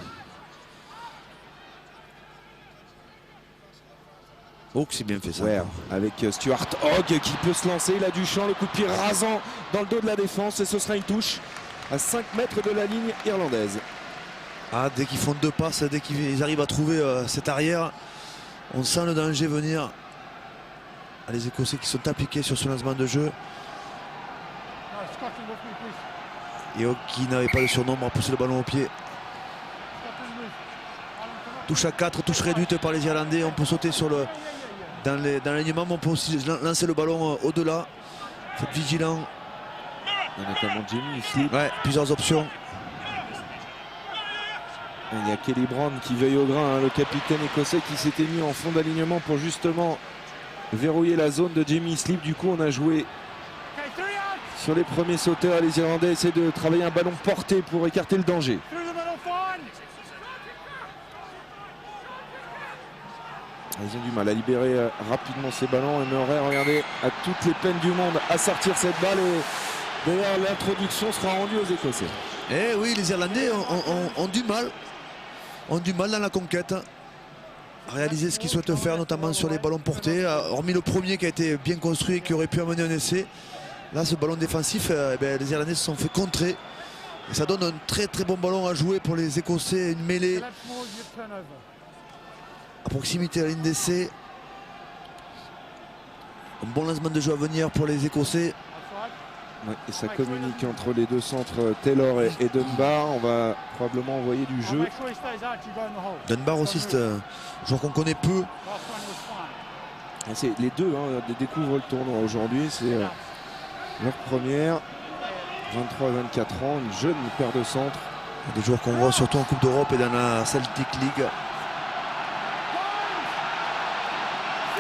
Oh, que c'est bien fait ça. Ouais, avec Stuart Hogg qui peut se lancer. Il a du champ, le coup de pied rasant dans le dos de la défense. Et ce sera une touche à 5 mètres de la ligne irlandaise. Ah, dès qu'ils font 2 passes, dès qu'ils arrivent à trouver cet arrière, on sent le danger venir. Ah, les Écossais qui sont appliqués sur ce lancement de jeu. Et Hogg qui n'avait pas le surnombre à pousser le ballon au pied. Touche à 4, touche réduite par les Irlandais. On peut sauter sur le... Dans l'alignement, on peut aussi lancer le ballon au-delà. Faites vigilant. Il y a notamment Jimmy ici. Ouais, plusieurs options. Il y a Kelly Brown qui veille au grain, hein, le capitaine écossais qui s'était mis en fond d'alignement pour justement verrouiller la zone de Jamie Sleep. Du coup, on a joué sur les premiers sauteurs. Les Irlandais essaient de travailler un ballon porté pour écarter le danger. Ils ont du mal à libérer rapidement ces ballons. Et Murray, regardez, à toutes les peines du monde à sortir cette balle. Et d'ailleurs, l'introduction sera rendue aux Écossais. Eh oui, les Irlandais ont du mal. Ont du mal dans la conquête. À réaliser ce qu'ils souhaitent faire, notamment sur les ballons portés. Hormis le premier qui a été bien construit et qui aurait pu amener un essai. Là, ce ballon défensif, les Irlandais se sont fait contrer. Et ça donne un très très bon ballon à jouer pour les Écossais. Une mêlée à proximité de la ligne d'essai. Un bon lancement de jeu à venir pour les Écossais. Ouais, et ça communique entre les deux centres Taylor et Dunbar. On va probablement envoyer du jeu. Dunbar aussi, c'est un joueur qu'on connaît peu. Les deux hein, découvrent le tournoi aujourd'hui. C'est leur première. 23-24 ans, une jeune paire de centres. Des joueurs qu'on voit surtout en Coupe d'Europe et dans la Celtic League.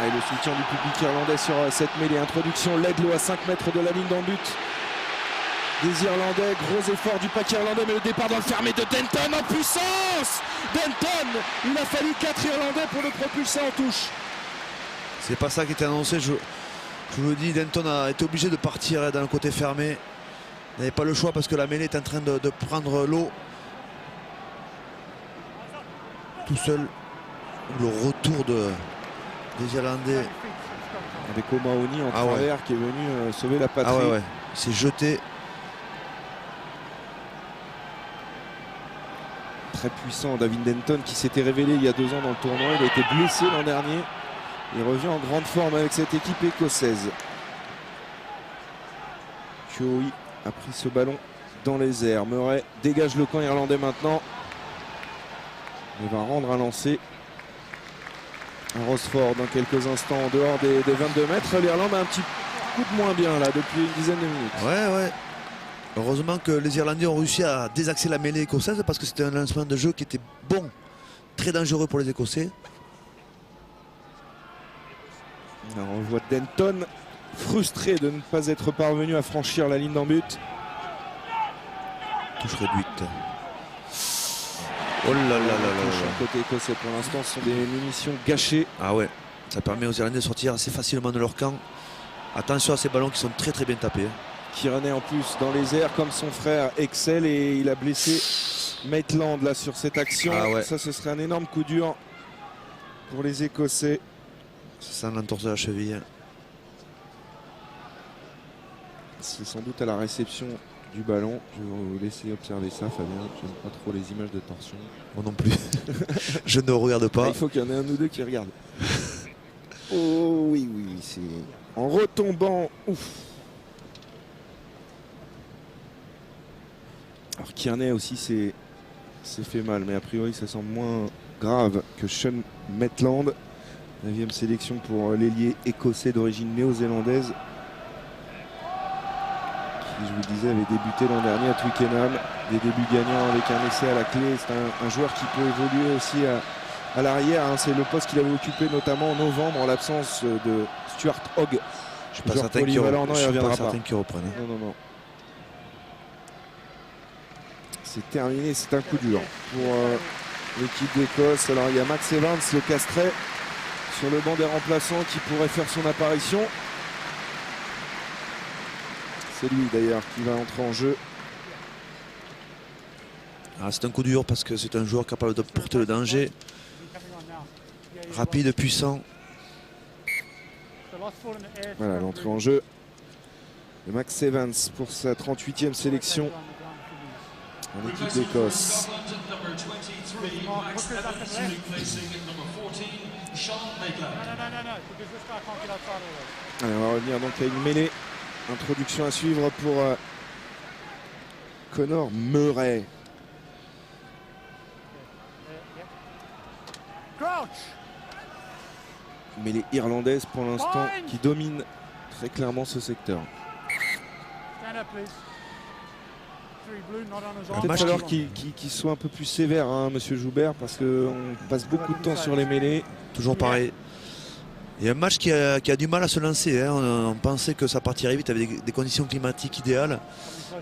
Et le soutien du public irlandais sur cette mêlée. Introduction Ledlow à 5 mètres de la ligne d'en but des Irlandais. Gros effort du pack irlandais, mais le départ dans le fermé de Denton en puissance. Denton, il a fallu 4 Irlandais pour le propulser en touche. C'est pas ça qui était annoncé. Je vous le dis, Denton a été obligé de partir dans le côté fermé. Il n'avait pas le choix parce que la mêlée est en train de prendre l'eau. Tout seul. Le retour des Irlandais. Avec O'Mahony en travers qui est venu sauver la patrie. Ah ouais. Il s'est jeté. Très puissant David Denton qui s'était révélé il y a 2 ans dans le tournoi. Il a été blessé l'an dernier. Il revient en grande forme avec cette équipe écossaise. Kyoe a pris ce ballon dans les airs. Murray dégage le camp irlandais maintenant. Il va rendre un lancer à Rosford dans quelques instants en dehors des 22 mètres. L'Irlande a un petit coup de moins bien là depuis une dizaine de minutes. Ouais. Heureusement que les Irlandais ont réussi à désaxer la mêlée écossaise parce que c'était un lancement de jeu qui était bon, très dangereux pour les Écossais. Alors on voit Denton frustré de ne pas être parvenu à franchir la ligne d'en but. Touche réduite. Oh là là là là. Côté écossais pour l'instant, ce sont des munitions gâchées. Ah ouais, ça permet aux Irlandais de sortir assez facilement de leur camp. Attention à ces ballons qui sont très très bien tapés. Kearney en plus dans les airs comme son frère excelle et il a blessé Maitland là sur cette action. Ah ouais. Ça ce serait un énorme coup dur pour les Écossais. C'est ça l'entorse de la cheville. C'est sans doute à la réception du ballon. Je vais vous laisser observer ça, Fabien. J'aime pas trop les images de torsion. Moi non plus. Je ne regarde pas. Il faut qu'il y en ait un ou deux qui regardent. Oh oui, oui, c'est en retombant. Ouf. Alors Kearney aussi c'est fait mal, mais a priori ça semble moins grave que Sean Maitland. 9e sélection pour l'ailier écossais d'origine néo-zélandaise, qui, je vous le disais, avait débuté l'an dernier à Twickenham. Des débuts gagnants avec un essai à la clé. C'est un joueur qui peut évoluer aussi à l'arrière. Hein. C'est le poste qu'il avait occupé notamment en novembre en l'absence de Stuart Hogg. Je suis pas certain qu'il reprenne. Non, non, non. C'est terminé, c'est un coup dur pour l'équipe d'Écosse. Alors il y a Max Evans, le castré, sur le banc des remplaçants, qui pourrait faire son apparition. C'est lui d'ailleurs qui va entrer en jeu. C'est un coup dur parce que c'est un joueur capable de porter le danger. Rapide, puissant. Voilà l'entrée en jeu de Max Evans pour sa 38e sélection en équipe d'Écosse. Allez, on va revenir donc à une mêlée. Introduction à suivre pour Conor Murray. Mêlée irlandaise pour l'instant qui domine très clairement ce secteur. Peut-être alors qu'il soit un peu plus sévère, hein, Monsieur Joubert, parce qu'on passe beaucoup de temps sur les mêlées. Toujours pareil. Il y a un match qui a du mal à se lancer. Hein. On pensait que ça partirait vite avec des conditions climatiques idéales.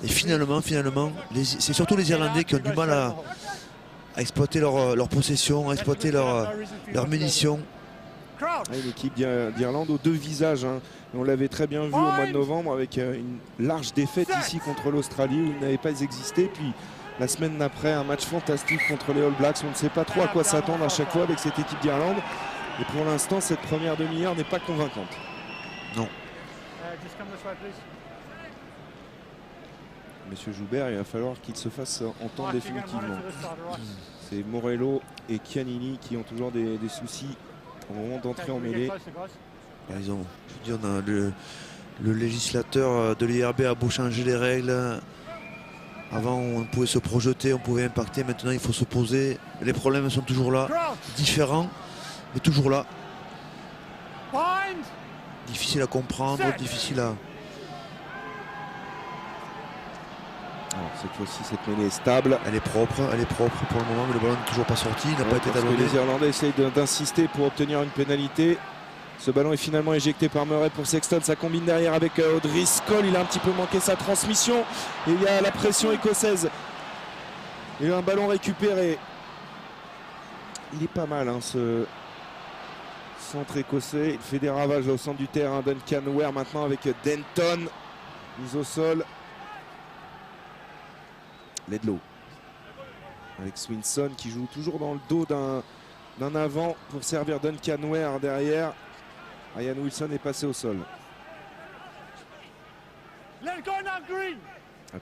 Et finalement, c'est surtout les Irlandais qui ont du mal à exploiter leur possession, à exploiter leurs munitions. Une équipe d'Irlande aux deux visages. Hein. On l'avait très bien vu au mois de novembre avec une large défaite ici contre l'Australie où il n'avait pas existé. Puis la semaine d'après, un match fantastique contre les All Blacks. On ne sait pas trop à quoi s'attendre à chaque fois avec cette équipe d'Irlande. Et pour l'instant, cette première demi-heure n'est pas convaincante. Non. Monsieur Joubert, il va falloir qu'il se fasse entendre définitivement. C'est Morello et Chianini qui ont toujours des soucis au moment d'entrer en mêlée. Ils ont, je veux dire, le législateur de l'IRB a beau changer les règles. Avant, on pouvait se projeter, on pouvait impacter. Maintenant, il faut se poser. Les problèmes sont toujours là, différents, mais toujours là. Difficile à comprendre, difficile à... Alors, cette fois-ci, cette mêlée est stable. Elle est propre pour le moment, mais le ballon n'est toujours pas sorti. Il n'a pas été talonné. Les Irlandais essayent d'insister pour obtenir une pénalité. Ce ballon est finalement éjecté par Murray pour Sexton. Ça combine derrière avec O'Driscoll. Il a un petit peu manqué sa transmission. Et il y a la pression écossaise. Et un ballon récupéré. Il est pas mal, hein, ce centre écossais. Il fait des ravages là, au centre du terrain. Duncan Ware maintenant avec Denton. Mise au sol. Ledlow. Avec Swinson qui joue toujours dans le dos d'un avant pour servir Duncan Ware derrière. Ryan Wilson est passé au sol.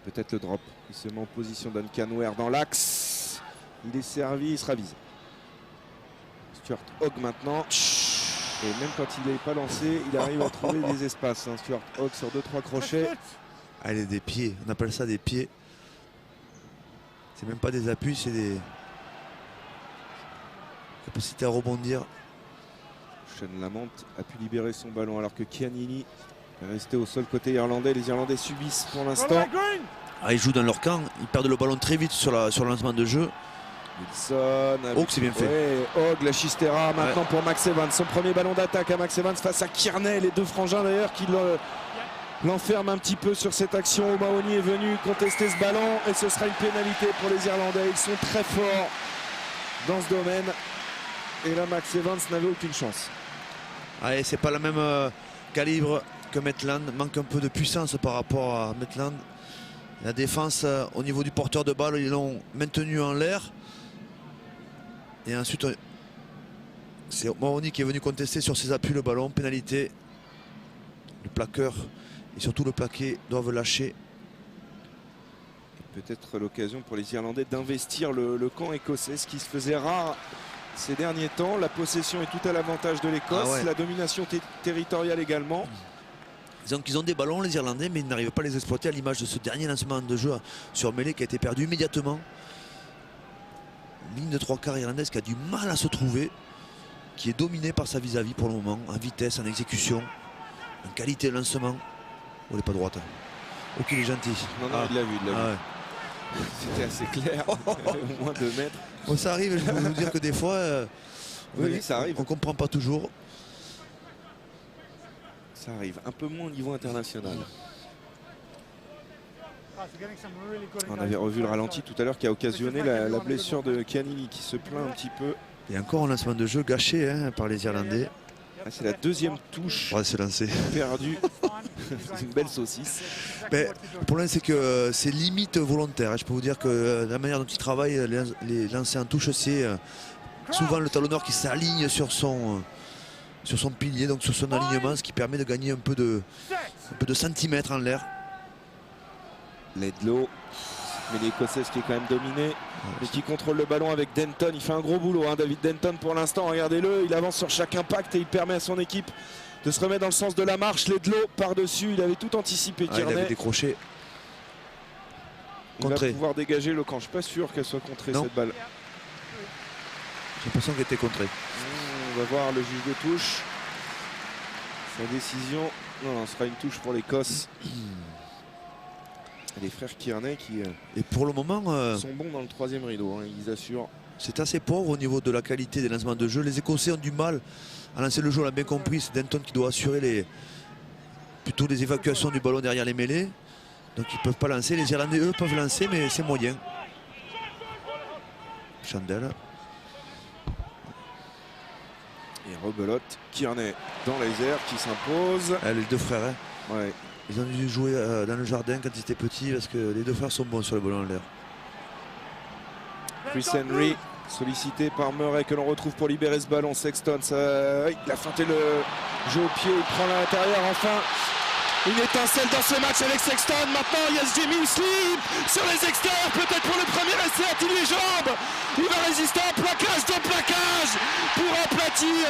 Peut-être le drop. Il se met en position. Duncan Ware dans l'axe. Il est servi, il se ravise. Stuart Hogg maintenant. Et même quand il n'est pas lancé, il arrive à trouver des espaces. Hein. Stuart Hogg sur 2-3 crochets. Elle est des pieds. On appelle ça des pieds. C'est même pas des appuis, c'est des capacités à rebondir. Sean Lamont a pu libérer son ballon alors que Chianini est resté au sol côté irlandais. Les Irlandais subissent pour l'instant. Ils jouent dans leur camp, ils perdent le ballon très vite sur le lancement de jeu. Wilson. Hogg, c'est bien fait. Ouais, Hogg, la Chistera maintenant pour Max Evans. Son premier ballon d'attaque à Max Evans face à Kearney. Les deux frangins d'ailleurs qui l'enferment un petit peu sur cette action. O'Mahony est venu contester ce ballon et ce sera une pénalité pour les Irlandais. Ils sont très forts dans ce domaine. Et là, Max Evans n'avait aucune chance. C'est pas le même calibre que Maitland. Manque un peu de puissance par rapport à Maitland. La défense au niveau du porteur de balle, ils l'ont maintenu en l'air. Et ensuite, c'est O'Mahony qui est venu contester sur ses appuis le ballon. Pénalité. Le plaqueur et surtout le plaqué doivent lâcher. Peut-être l'occasion pour les Irlandais d'investir le camp écossais, ce qui se faisait rare ces derniers temps. La possession est tout à l'avantage de l'Écosse, la domination territoriale également. Donc ils ont des ballons les Irlandais, mais ils n'arrivent pas à les exploiter, à l'image de ce dernier lancement de jeu sur mêlée qui a été perdu immédiatement. Une ligne de 3/4 irlandaise qui a du mal à se trouver, qui est dominée par sa vis-à-vis pour le moment, en vitesse, en exécution, en qualité de lancement. Oh, elle n'est pas droite. Ok, il est gentil. Non, il l'a vu, C'était assez clair, au moins 2 mètres. Bon, ça arrive, je peux vous dire que des fois, oui, ça arrive. On ne comprend pas toujours. Ça arrive, un peu moins au niveau international. On avait revu le ralenti tout à l'heure qui a occasionné la blessure de Canini qui se plaint un petit peu. Et encore un lancement de jeu gâché par les Irlandais. C'est la 2e touche perdue. C'est une belle saucisse. Mais le problème c'est que c'est limite volontaire. Je peux vous dire que la manière dont ils travaillent, les lancers en touche, c'est souvent le talonneur qui s'aligne sur son pilier, donc sur son alignement, ce qui permet de gagner un peu de centimètres en l'air. Ledlow, mais l'Écossaise qui est quand même dominée, mais qui contrôle le ballon avec Denton. Il fait un gros boulot, David Denton pour l'instant, regardez-le, il avance sur chaque impact et il permet à son équipe de se remettre dans le sens de la marche. Ledlow par-dessus, il avait tout anticipé. Il avait décroché. Il va pouvoir dégager le camp. Je ne suis pas sûr qu'elle soit contrée, cette balle. J'ai l'impression qu'elle était contrée. On va voir le juge de touche. Sa décision, non, ce sera une touche pour l'Écosse. Les frères Kearney qui et pour le moment sont bons dans le 3e rideau, ils assurent. C'est assez pauvre au niveau de la qualité des lancements de jeu. Les Écossais ont du mal à lancer le jeu, on l'a bien compris. C'est Denton qui doit assurer plutôt les évacuations du ballon derrière les mêlées. Donc ils ne peuvent pas lancer. Les Irlandais, eux, peuvent lancer, mais c'est moyen. Chandel. Et rebelote Kearney dans les airs qui s'impose. Les 2 frères. Ouais. Ils ont dû jouer dans le jardin quand ils étaient petits parce que les 2 frères sont bons sur le ballon en l'air. Chris Henry sollicité par Murray que l'on retrouve pour libérer ce ballon. Sexton, il a feinté le jeu au pied, il prend l'intérieur enfin. Une étincelle dans ce match avec Sexton. Maintenant il y a Jamie Sleep sur les extérieurs, peut-être pour le premier essai. A-t-il les jambes? Il va résister à un plaquage de plaquage pour aplatir.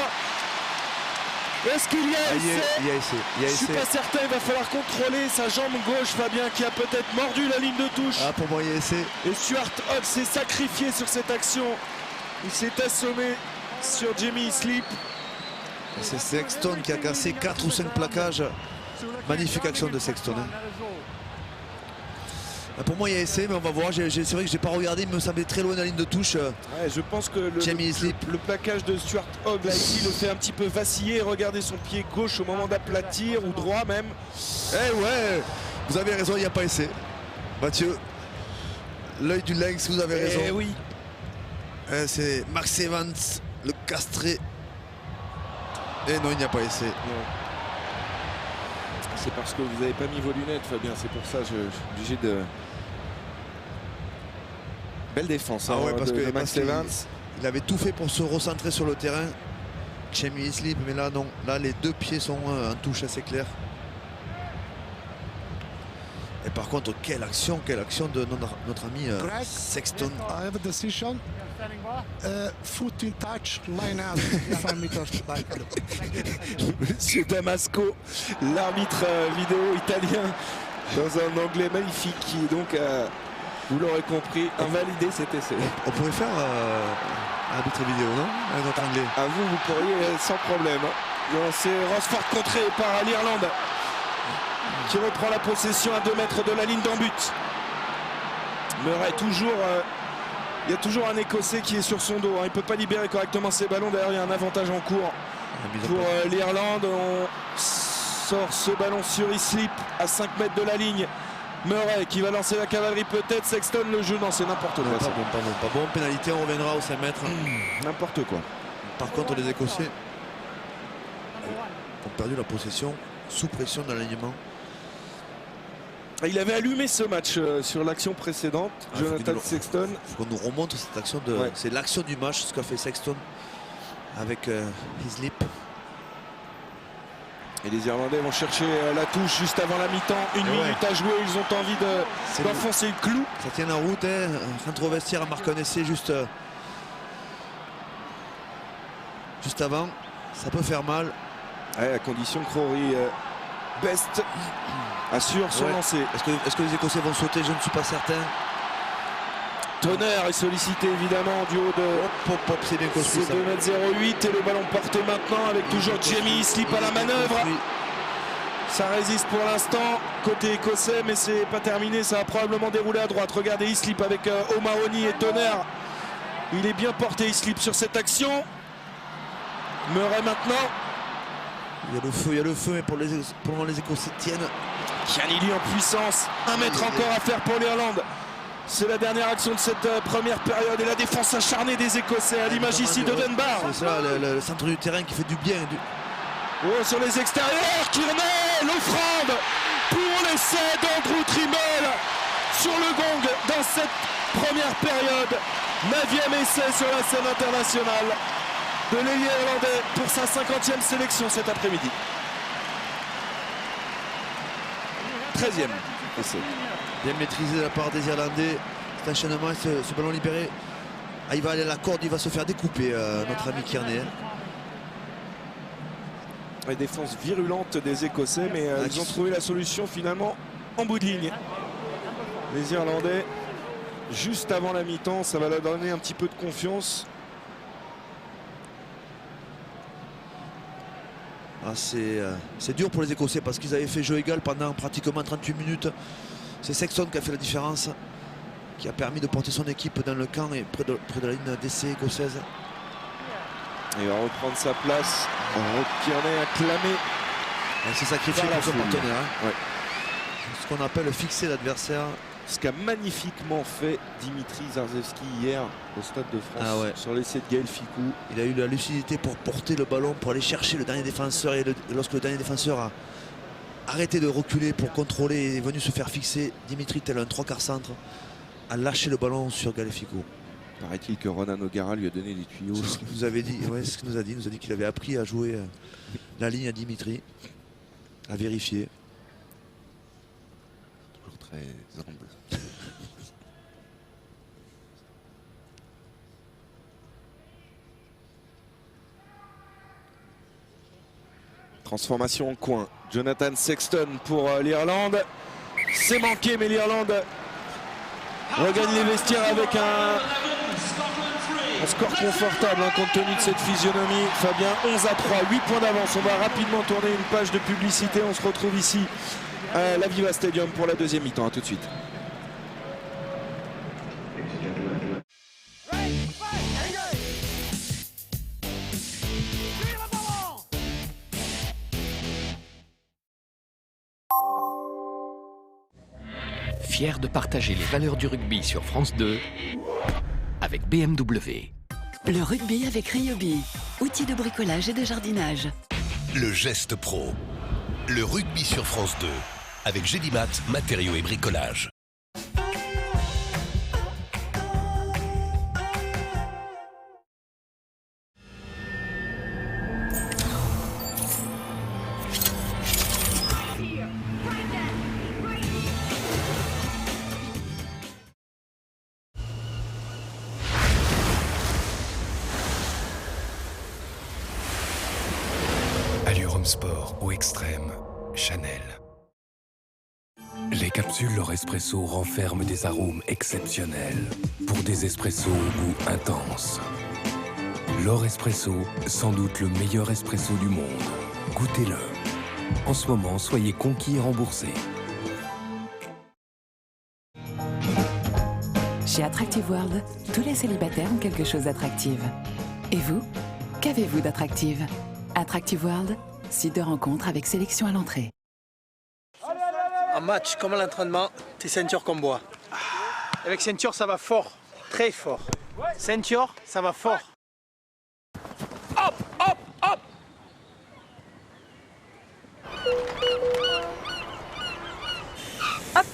Est-ce qu'il y a essai? Il y a essai. Je suis pas certain, il va falloir contrôler sa jambe gauche, Fabien, qui a peut-être mordu la ligne de touche. Pour moi il y a essai. Et Stuart Hogg s'est sacrifié sur cette action. Il s'est assommé sur Jamie Sleep. C'est Sexton qui a cassé 4 ou 5 plaquages. Magnifique action de Sexton. Pour moi il y a essai, mais on va voir. C'est vrai que je n'ai pas regardé, il me semblait très loin de la ligne de touche. Ouais, je pense que le plaquage de Stuart Hogg là ici le fait un petit peu vaciller. Regardez son pied gauche au moment d'aplatir, ou droit même. Ouais, vous avez raison, il n'y a pas essai. Mathieu, l'œil du lynx, vous avez raison. Oui. C'est Max Evans, le castré. Et non, il n'y a pas essai. C'est parce que vous n'avez pas mis vos lunettes, Fabien, c'est pour ça que je suis obligé de... Belle défense parce que Max Evans. Il avait tout fait pour se recentrer sur le terrain. Jamie Sleep, mais là non. Là les 2 pieds sont en touche assez claire. Et par contre, quelle action de notre ami Sexton. I have a decision. Foot in touch, line out 5 meters. Monsieur Damasco, l'arbitre vidéo italien, dans un anglais magnifique qui donc a, vous l'aurez compris, invalidé cet essai. On pourrait faire arbitre vidéo, non? Avec notre anglais. À vous pourriez sans problème. C'est Rosford contré par l'Irlande qui reprend la possession à 2 mètres de la ligne d'en but. Murray toujours... il y a toujours un Écossais qui est sur son dos. Il ne peut pas libérer correctement ses ballons. D'ailleurs, il y a un avantage en cours pour l'Irlande. On sort ce ballon sur Islip à 5 mètres de la ligne. Murray qui va lancer la cavalerie peut-être. Sexton le jeu. Non, c'est n'importe quoi. Pas bon. Pénalité, on reviendra aux 5 mètres. N'importe quoi. Par contre, les Écossais ont perdu la possession sous pression de l'alignement. Il avait allumé ce match sur l'action précédente, Jonathan Sexton. Il faut qu'on nous remonte cette action. C'est l'action du match, ce qu'a fait Sexton avec Hislip. Et les Irlandais vont chercher la touche juste avant la mi-temps. Une minute à jouer, ils ont envie d'enfoncer le clou. Ça tient la route, hein. Rentre au vestiaire, marque un essai juste avant. Ça peut faire mal. Ouais, à condition que Rory Best assure son lancer. Est-ce que les Écossais vont sauter? Je ne suis pas certain. Tonnerre est sollicité évidemment du haut de c'est bien construit, ça. 2,08 m et le ballon porté maintenant avec toujours Jamie Islip à la manœuvre. Ça résiste pour l'instant côté écossais, mais c'est pas terminé, ça va probablement dérouler à droite. Regardez Islip avec O'Mahony et Tonnerre. Il est bien porté Islip sur cette action. Murray maintenant. Il y a le feu, mais pour le moment les Écossais tiennent. Kianili en puissance, 1 mètre encore à faire pour l'Irlande. C'est la dernière action de cette première période et la défense acharnée des Écossais à l'image ici de Dunbar. C'est ça, le centre du terrain qui fait du bien. Oh, sur les extérieurs, Kearney, l'offrande pour l'essai d'Andrew Trimble sur le gong dans cette première période. 9e essai sur la scène internationale de l'ailier irlandais pour sa 50e sélection cet après-midi. 13e essai. Bien maîtrisé de la part des Irlandais. Cet enchaînement, ce ballon libéré. Ah, il va aller à la corde, il va se faire découper, notre ami Kearney. La défense virulente des Écossais, mais ils ont trouvé la solution finalement en bout de ligne. Les Irlandais, juste avant la mi-temps, ça va leur donner un petit peu de confiance. Ah, c'est dur pour les Écossais parce qu'ils avaient fait jeu égal pendant pratiquement 38 minutes. C'est Sexton qui a fait la différence, qui a permis de porter son équipe dans le camp et près de la ligne d'essai écossaise. Il va reprendre sa place. Kearney acclamé. Il s'est sacrifié pour son partenaire. Hein. Ouais. Ce qu'on appelle fixer l'adversaire. Ce qu'a magnifiquement fait Dimitri Zarzewski hier au Stade de France sur l'essai de Gaël Fickou. Il a eu la lucidité pour porter le ballon, pour aller chercher le dernier défenseur. Et lorsque le dernier défenseur a arrêté de reculer pour contrôler et est venu se faire fixer, Dimitri, tel un 3/4 centre, a lâché le ballon sur Gaël Fickou. Paraît-il que Ronan O'Gara lui a donné des tuyaux. C'est ce qu'il nous avait dit. Ouais, c'est ce qu'il nous a dit. Il nous a dit qu'il avait appris à jouer la ligne à Dimitri, à vérifier. Toujours très humble. Transformation en coin. Jonathan Sexton pour l'Irlande. C'est manqué, mais l'Irlande regagne les vestiaires avec un score confortable compte tenu de cette physionomie. Fabien, 11-3, 8 points d'avance. On va rapidement tourner une page de publicité. On se retrouve ici à l'Aviva Stadium pour la deuxième mi-temps. A tout de suite. Fier de partager les valeurs du rugby sur France 2 avec BMW. Le rugby avec Ryobi, outils de bricolage et de jardinage. Le geste pro. Le rugby sur France 2 avec Gélimat, matériaux et bricolage. Sport au extrême, Chanel. Les capsules L'Or Espresso renferment des arômes exceptionnels pour des espressos au goût intense. L'Or Espresso, sans doute le meilleur espresso du monde. Goûtez-le. En ce moment, soyez conquis et remboursés. Chez Attractive World, tous les célibataires ont quelque chose d'attractif. Et vous, qu'avez-vous d'attractif? Attractive World, site de rencontre avec sélection à l'entrée. En match, comme à l'entraînement, tes ceintures qu'on boit. Avec ceinture, ça va fort, très fort. Ceinture, ça va fort. Hop, hop, hop. Hop.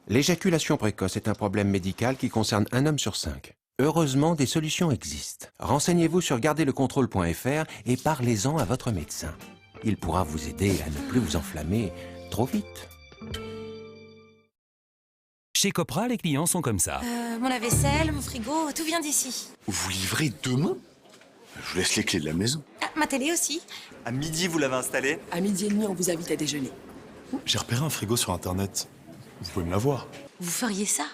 L'éjaculation précoce est un problème médical qui concerne 1 homme sur 5. Heureusement, des solutions existent. Renseignez-vous sur garderlecontrôle.fr et parlez-en à votre médecin. Il pourra vous aider à ne plus vous enflammer trop vite. Chez Copra, les clients sont comme ça. Mon lave-vaisselle, mon frigo, tout vient d'ici. Vous livrez demain? Je vous laisse les clés de la maison. Ah, ma télé aussi. À midi, vous l'avez installée? À 12h30, on vous invite à déjeuner. J'ai repéré un frigo sur Internet. Vous pouvez me l'avoir. Vous feriez ça?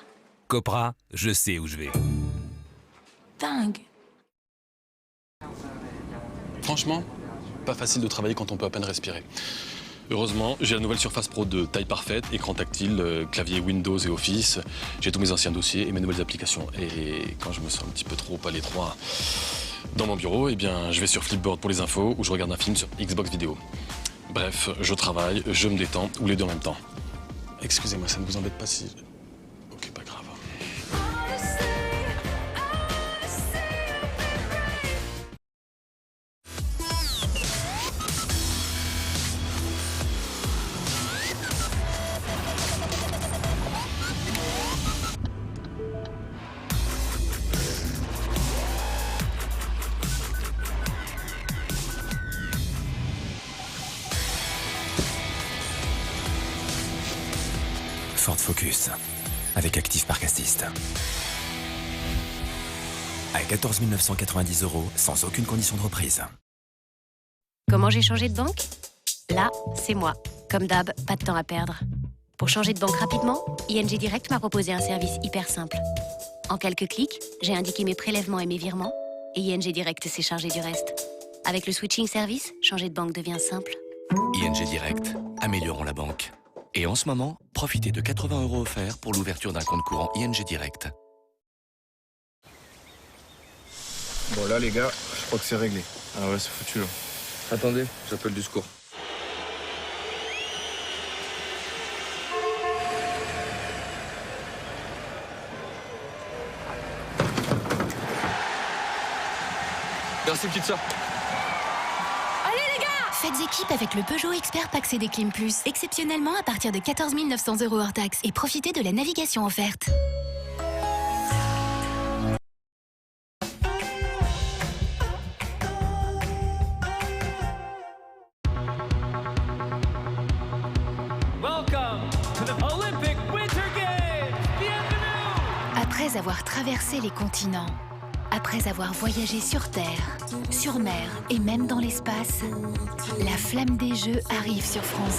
Copra, je sais où je vais. Dingue. Franchement, pas facile de travailler quand on peut à peine respirer. Heureusement, j'ai la nouvelle Surface Pro 2, taille parfaite, écran tactile, clavier Windows et Office. J'ai tous mes anciens dossiers et mes nouvelles applications. Et quand je me sens un petit peu trop à l'étroit dans mon bureau, eh bien, je vais sur Flipboard pour les infos ou je regarde un film sur Xbox Vidéo. Bref, je travaille, je me détends, ou les deux en même temps. Excusez-moi, ça ne vous embête pas si... Ok, pas grave. Ford Focus, avec Active Park Assist. À 14 990 €, sans aucune condition de reprise. Comment j'ai changé de banque? Là, c'est moi. Comme d'hab, pas de temps à perdre. Pour changer de banque rapidement, ING Direct m'a proposé un service hyper simple. En quelques clics, j'ai indiqué mes prélèvements et mes virements, et ING Direct s'est chargé du reste. Avec le switching service, changer de banque devient simple. ING Direct, améliorons la banque. Et en ce moment, profitez de 80 € offerts pour l'ouverture d'un compte courant ING Direct. Bon là les gars, je crois que c'est réglé. Ah ouais, c'est foutu là. Attendez, j'appelle du secours. Merci petite sœur. Faites équipe avec le Peugeot Expert Paxé des Clim Plus, exceptionnellement à partir de 14 900 € hors taxe, et profitez de la navigation offerte. Après avoir traversé les continents, après avoir voyagé sur Terre, sur mer et même dans l'espace, la flamme des Jeux arrive sur France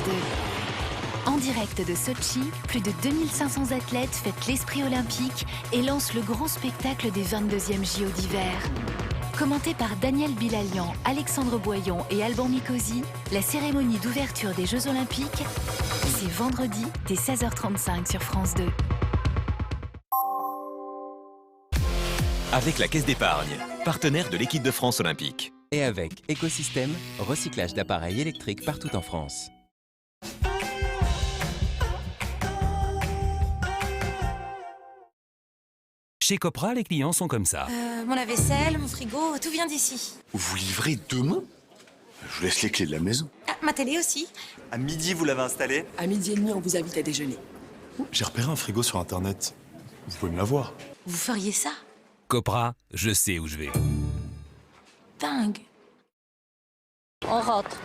2. En direct de Sotchi, plus de 2500 athlètes fêtent l'esprit olympique et lancent le grand spectacle des 22e JO d'hiver. Commenté par Daniel Bilalian, Alexandre Boyon et Alban Mikosi, la cérémonie d'ouverture des Jeux Olympiques, c'est vendredi dès 16h35 sur France 2. Avec la Caisse d'épargne, partenaire de l'équipe de France olympique. Et avec Écosystème, recyclage d'appareils électriques partout en France. Chez Copra, les clients sont comme ça. Mon lave-vaisselle, mon frigo, tout vient d'ici. Vous livrez demain? Je vous laisse les clés de la maison. Ah, ma télé aussi. À midi, vous l'avez installée? À 12h30, on vous invite à déjeuner. J'ai repéré un frigo sur Internet. Vous pouvez me l'avoir. Vous feriez ça? Copra, je sais où je vais. Dingue. On rentre.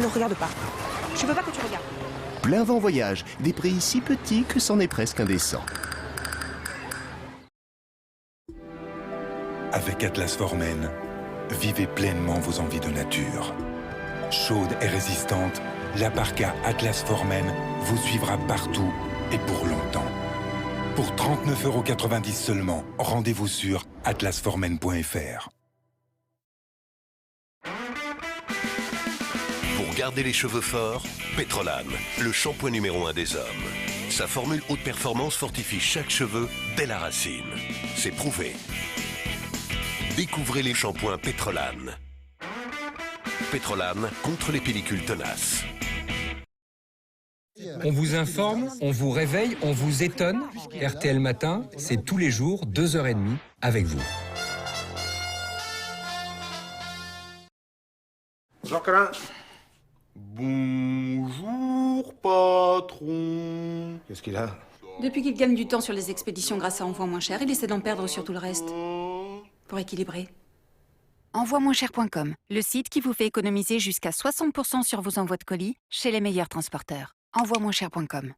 Ne regarde pas. Je veux pas que tu regardes. Plein vent voyage, des prix si petits que c'en est presque indécent. Avec Atlas Formen, vivez pleinement vos envies de nature. Chaude et résistante, la parka Atlas Formen vous suivra partout et pour longtemps. Pour 39,90 € seulement, rendez-vous sur atlasformen.fr. Pour garder les cheveux forts, Petrolane, le shampoing numéro 1 des hommes. Sa formule haute performance fortifie chaque cheveu dès la racine. C'est prouvé. Découvrez les shampoings Petrolane. Petrolane contre les pellicules tenaces. On vous informe, on vous réveille, on vous étonne. RTL Matin, c'est tous les jours, 2h30 avec vous. Bonjour Colin. Bonjour, patron. Qu'est-ce qu'il a? Depuis qu'il gagne du temps sur les expéditions grâce à Envoi moins cher, il essaie d'en perdre sur tout le reste. Pour équilibrer. Envoimoincher.com, le site qui vous fait économiser jusqu'à 60% sur vos envois de colis chez les meilleurs transporteurs. Envoimoincher.com.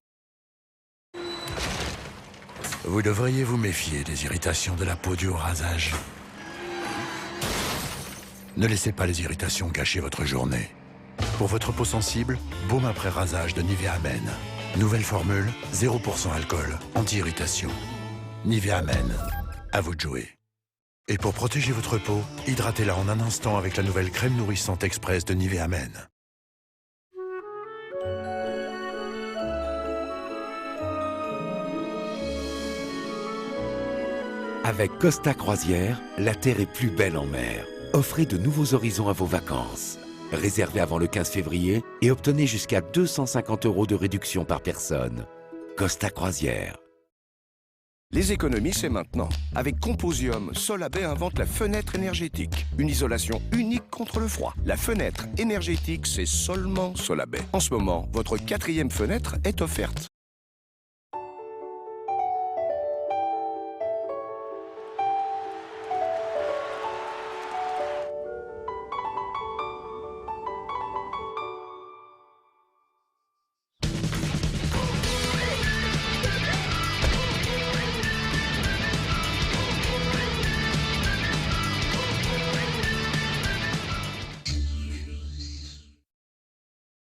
Vous devriez vous méfier des irritations de la peau due au rasage. Ne laissez pas les irritations gâcher votre journée. Pour votre peau sensible, baume après rasage de Nivea Men. Nouvelle formule, 0% alcool, anti-irritation. Nivea Men, à vous de jouer. Et pour protéger votre peau, hydratez-la en un instant avec la nouvelle crème nourrissante express de Nivea Men. Avec Costa Croisière, la terre est plus belle en mer. Offrez de nouveaux horizons à vos vacances. Réservez avant le 15 février et obtenez jusqu'à 250 € de réduction par personne. Costa Croisière. Les économies, c'est maintenant. Avec Composium, Solabay invente la fenêtre énergétique. Une isolation unique contre le froid. La fenêtre énergétique, c'est seulement Solabay. En ce moment, votre 4e fenêtre est offerte.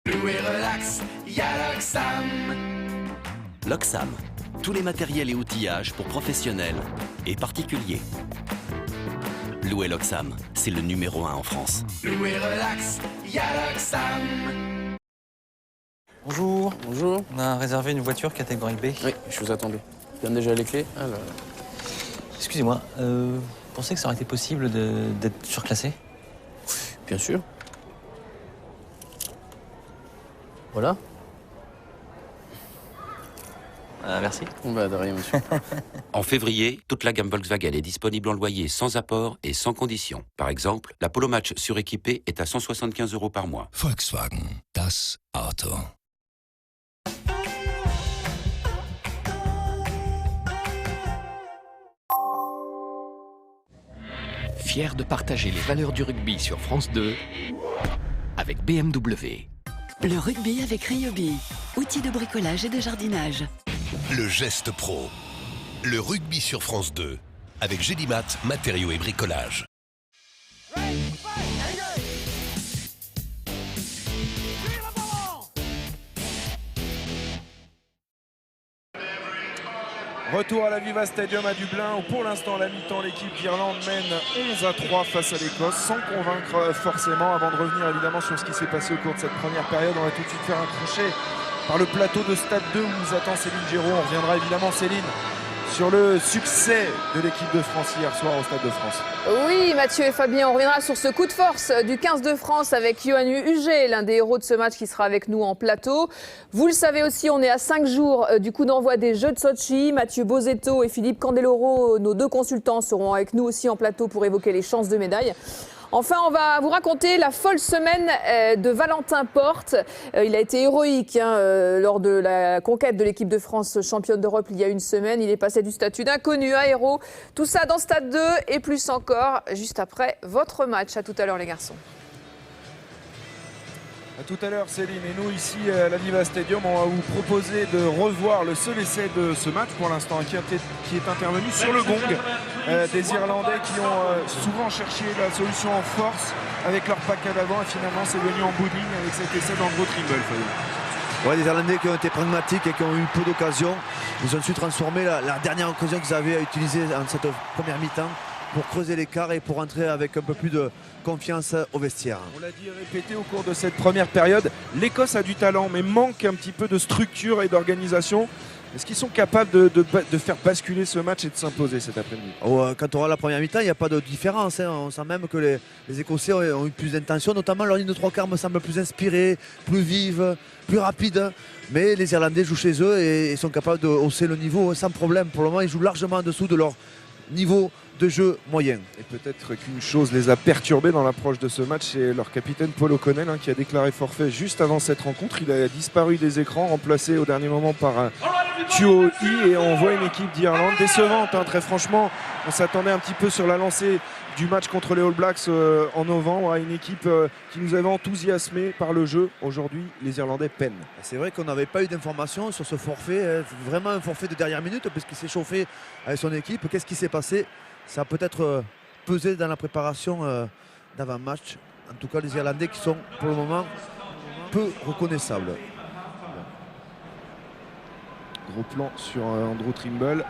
Louer relax, y'a l'Oxam. L'Oxam, tous les matériels et outillages pour professionnels et particuliers. Louer l'Oxam, c'est le numéro 1 en France. Louer relax, y'a l'Oxam. Bonjour. Bonjour. On a réservé une voiture catégorie B. Oui, je vous attendais. Tu donnes déjà les clés? Alors... Excusez-moi, vous pensez que ça aurait été possible d'être surclassé? Bien sûr. Voilà. Merci. Bah, de rien, monsieur. En février, toute la gamme Volkswagen est disponible en loyer sans apport et sans condition. Par exemple, la Polo Match suréquipée est à 175 € par mois. Volkswagen, das Auto. Fier de partager les valeurs du rugby sur France 2 avec BMW. Le rugby avec Ryobi, outil de bricolage et de jardinage. Le geste pro. Le rugby sur France 2 avec Gélimat, matériaux et bricolage. Retour à la Viva Stadium à Dublin où pour l'instant à la mi-temps l'équipe d'Irlande mène 11-3 face à l'Écosse sans convaincre forcément. Avant de revenir évidemment sur ce qui s'est passé au cours de cette première période, on va tout de suite faire un crochet par le plateau de Stade 2 où nous attend Céline Géraud. On reviendra évidemment Céline sur le succès de l'équipe de France hier soir au Stade de France. Oui, Mathieu et Fabien, on reviendra sur ce coup de force du 15 de France avec Yohann Huget, l'un des héros de ce match qui sera avec nous en plateau. Vous le savez aussi, on est à 5 jours du coup d'envoi des Jeux de Sotchi. Mathieu Bozetto et Philippe Candeloro, nos 2 consultants, seront avec nous aussi en plateau pour évoquer les chances de médaille. Enfin, on va vous raconter la folle semaine de Valentin Porte. Il a été héroïque lors de la conquête de l'équipe de France championne d'Europe il y a une semaine. Il est passé du statut d'inconnu à héros. Tout ça dans Stade 2 et plus encore juste après votre match. À tout à l'heure les garçons. À tout à l'heure Céline, et nous ici à la Viva Stadium, on va vous proposer de revoir le seul essai de ce match pour l'instant qui est intervenu sur le gong des Irlandais qui ont souvent cherché la solution en force avec leur pack à l'avant et finalement c'est venu en bout de ligne avec cet essai dans le gros trimble. Ouais, des Irlandais qui ont été pragmatiques et qui ont eu peu d'occasions. Ils ont su transformer la dernière occasion qu'ils avaient à utiliser en cette première mi-temps pour creuser l'écart et pour entrer avec un peu plus de confiance au vestiaire. On l'a dit et répété au cours de cette première période, l'Écosse a du talent mais manque un petit peu de structure et d'organisation. Est-ce qu'ils sont capables de faire basculer ce match et de s'imposer cet après-midi? Quand on aura la première mi-temps, il n'y a pas de différence. On sent même que les Écossais ont eu plus d'intention, notamment leur ligne de 3 quarts me semble plus inspirée, plus vive, plus rapide. Mais les Irlandais jouent chez eux et sont capables de hausser le niveau sans problème. Pour le moment, ils jouent largement en dessous de leur niveau de jeu moyen. Et peut-être qu'une chose les a perturbés dans l'approche de ce match, c'est leur capitaine Paul O'Connell qui a déclaré forfait juste avant cette rencontre. Il a disparu des écrans, remplacé au dernier moment par Tuo I, et on voit une équipe d'Irlande décevante. Très franchement, on s'attendait un petit peu sur la lancée du match contre les All Blacks en novembre à une équipe qui nous avait enthousiasmé par le jeu. Aujourd'hui, les Irlandais peinent. C'est vrai qu'on n'avait pas eu d'informations sur ce forfait, vraiment un forfait de dernière minute, parce qu'il s'est chauffé avec son équipe. Qu'est-ce qui s'est passé? Ça a peut-être pesé dans la préparation d'avant-match. En tout cas, les Irlandais qui sont pour le moment peu reconnaissables. Gros plan sur Andrew Trimble,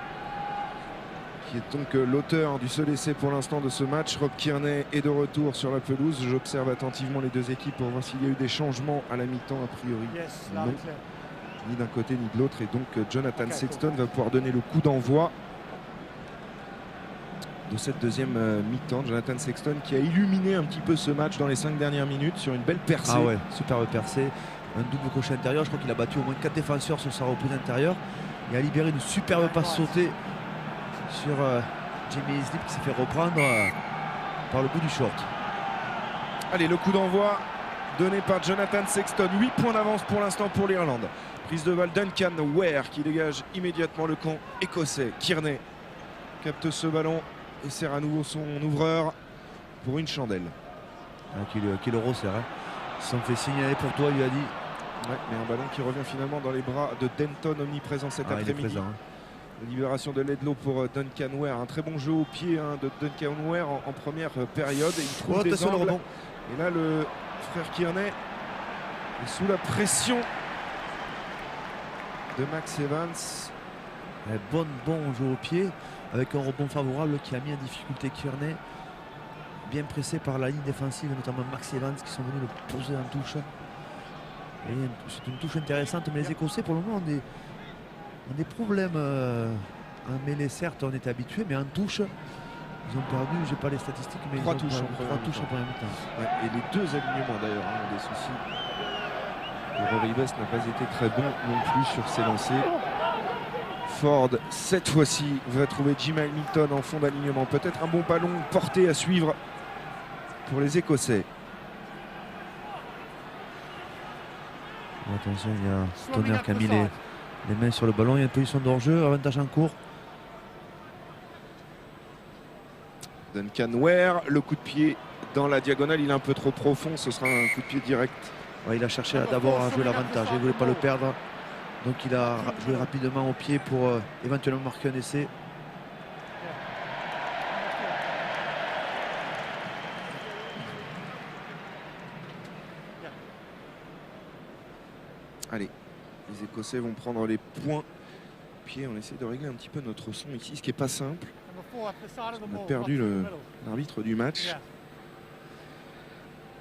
qui est donc l'auteur du seul essai pour l'instant de ce match. Rob Kearney est de retour sur la pelouse. J'observe attentivement les deux équipes pour voir s'il y a eu des changements à la mi-temps. A priori, non, ni d'un côté ni de l'autre. Et donc Jonathan Sexton va pouvoir donner le coup d'envoi de cette deuxième mi-temps. Jonathan Sexton qui a illuminé un petit peu ce match dans les 5 dernières minutes sur une belle percée. Ah ouais, superbe percée. Un double crochet intérieur. Je crois qu'il a battu au moins 4 défenseurs sur sa reprise intérieure. Il a libéré une superbe passe sautée sur Jamie Islip qui s'est fait reprendre par le bout du short. Allez, le coup d'envoi donné par Jonathan Sexton. 8 points d'avance pour l'instant pour l'Irlande. Prise de balle Duncan Ware qui dégage immédiatement le camp écossais. Kearney capte ce ballon et sert à nouveau son ouvreur pour une chandelle. Qui le resserre. Ils sont fait signaler pour toi, il lui a dit. Ouais, mais un ballon qui revient finalement dans les bras de Denton, omniprésent cet après-midi. La libération de Laidlaw pour Duncan Ware. Un très bon jeu au pied de Duncan Ware en première période. Et il trouve des angles. Et là, le frère Kearney est sous la pression de Max Evans. Bon jeu au pied avec un rebond favorable qui a mis en difficulté Kearney. Bien pressé par la ligne défensive, notamment Max Evans qui sont venus le poser en touche. C'est une touche intéressante, mais les Écossais pour le moment ont des problèmes en mêlée. Certes, on était habitué, mais en touche, ils ont perdu, j'ai pas les statistiques, mais 3 ils ont touches en première mi-temps. Ouais, et les deux alignements d'ailleurs ont des soucis. Et Rory West n'a pas été très bon non plus sur ses lancers. Ford, cette fois-ci, va trouver Jim Hamilton en fond d'alignement. Peut-être un bon ballon porté à suivre pour les Écossais. Attention, il y a Tonnerre qui a mis les mains sur le ballon. Il y a une position de hors-jeu, avantage en cours. Duncan Ware, le coup de pied dans la diagonale, il est un peu trop profond, ce sera un coup de pied direct. Ouais, il a cherché d'abord à jouer l'avantage, il ne voulait pas le perdre. Donc il a joué rapidement au pied pour éventuellement marquer un essai. Allez, les Écossais vont prendre les points. Pied, on essaie de régler un petit peu notre son ici, ce qui n'est pas simple. On a perdu l'arbitre du match.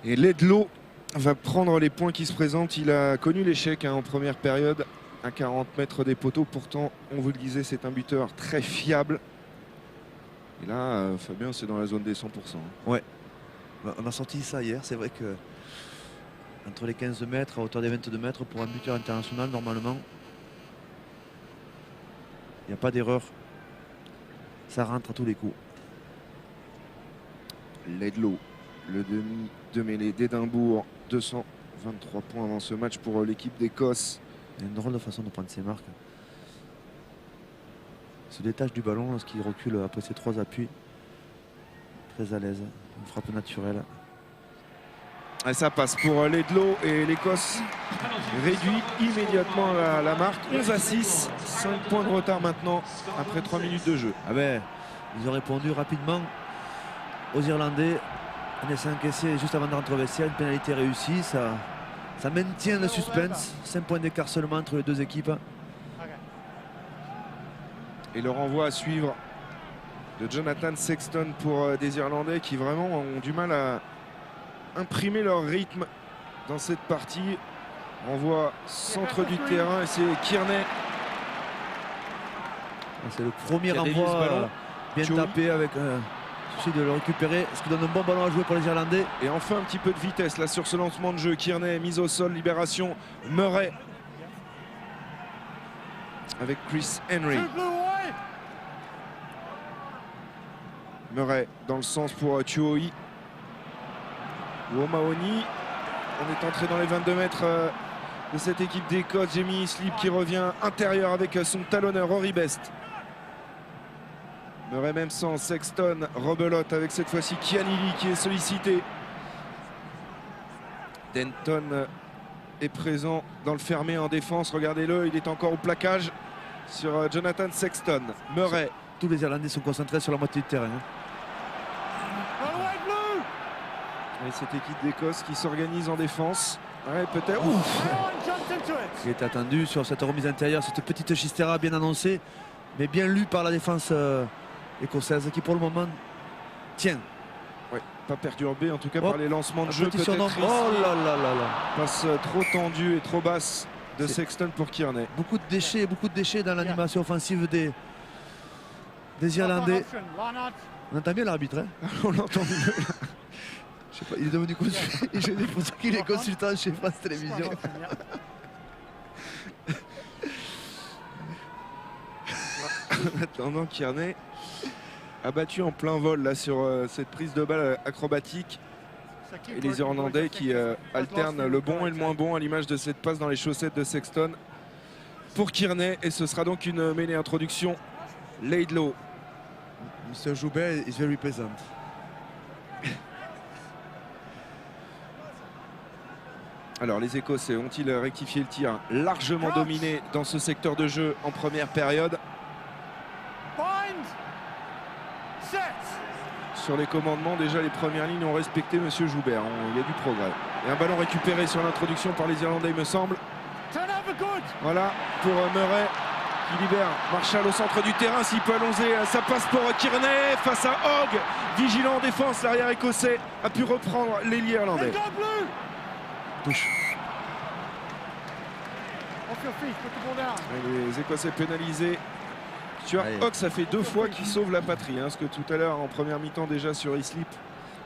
Et Laidlaw va prendre les points qui se présentent. Il a connu l'échec en première période à 40 mètres des poteaux. Pourtant, on vous le disait, c'est un buteur très fiable. Et là, Fabien, c'est dans la zone des 100%. Ouais, on a sorti ça hier. C'est vrai que entre les 15 mètres à hauteur des 22 mètres pour un buteur international, normalement, il n'y a pas d'erreur. Ça rentre à tous les coups. Laidlaw, le demi de mêlée d'Édimbourg, 223 points avant ce match pour l'équipe d'Écosse. Il y a une drôle de façon de prendre ses marques. Il se détache du ballon lorsqu'il recule après ses 3 appuis. Très à l'aise, une frappe naturelle. Et ça passe pour Laidlaw et l'Écosse réduit immédiatement la marque. 11-6, 5 points de retard maintenant après 3 minutes de jeu. Ah ben, ils ont répondu rapidement aux Irlandais. Un essai encaissé juste avant de rentrer au vestiaire, une pénalité réussie. Ça maintient le suspense. 5 points d'écart seulement entre les deux équipes. Et le renvoi à suivre de Jonathan Sexton pour des Irlandais qui vraiment ont du mal à imprimer leur rythme dans cette partie. Renvoi centre du terrain et c'est Kearney. C'est le premier renvoi bien tapé avec souci de le récupérer, ce qui donne un bon ballon à jouer pour les Irlandais. Et enfin un petit peu de vitesse là sur ce lancement de jeu. Kearney mise au sol, libération Murray avec Chris Henry. Murray dans le sens pour Tuoi. O'Mahony. On est entré dans les 22 mètres de cette équipe d'Écosse. Jamie Islip qui revient intérieur avec son talonneur Rory Best. Murray même sans Sexton, rebelote avec cette fois-ci Kianili qui est sollicité. Denton est présent dans le fermé en défense. Regardez-le, il est encore au plaquage sur Jonathan Sexton. Murray. Tous les Irlandais sont concentrés sur la moitié du terrain. Et cette équipe d'Écosse qui s'organise en défense. Ouais, peut-être. Il est attendu sur cette remise intérieure, cette petite chistera bien annoncée, mais bien lue par la défense écossaise qui pour le moment tient. Ouais, pas perturbé en tout cas par les lancements de jeu. Oh là là là là. Passe trop tendue et trop basse de Sexton pour Kearney. Beaucoup de déchets dans l'animation offensive des Irlandais. On entend bien l'arbitre, hein. On l'entend mieux. Je sais pas, il est devenu consultant. Je dis pour qu'il est consultant chez France Télévisions. Attendant, Kearney a battu en plein vol là sur cette prise de balle acrobatique. Et les Irlandais qui alternent le bon et le moins bon à l'image de cette passe dans les chaussettes de Sexton pour Kearney. Et ce sera donc une mêlée introduction. Laidlaw. Mr. Joubert is very present. Alors les Écossais ont-ils rectifié le tir? Largement dominé dans ce secteur de jeu en première période. Sur les commandements, déjà les premières lignes ont respecté Monsieur Joubert. Il y a du progrès. Et un ballon récupéré sur l'introduction par les Irlandais, il me semble. Voilà pour Murray qui libère Marshall au centre du terrain. S'il peut allonger, ça passe pour Kearney face à Hogg. Vigilant en défense, l'arrière écossais a pu reprendre l'ailier irlandais. Touche. Les Écossais pénalisés. Stuart Hogg, ça fait 2 fois qu'il sauve la patrie. Parce que tout à l'heure, en première mi-temps, déjà sur Islip,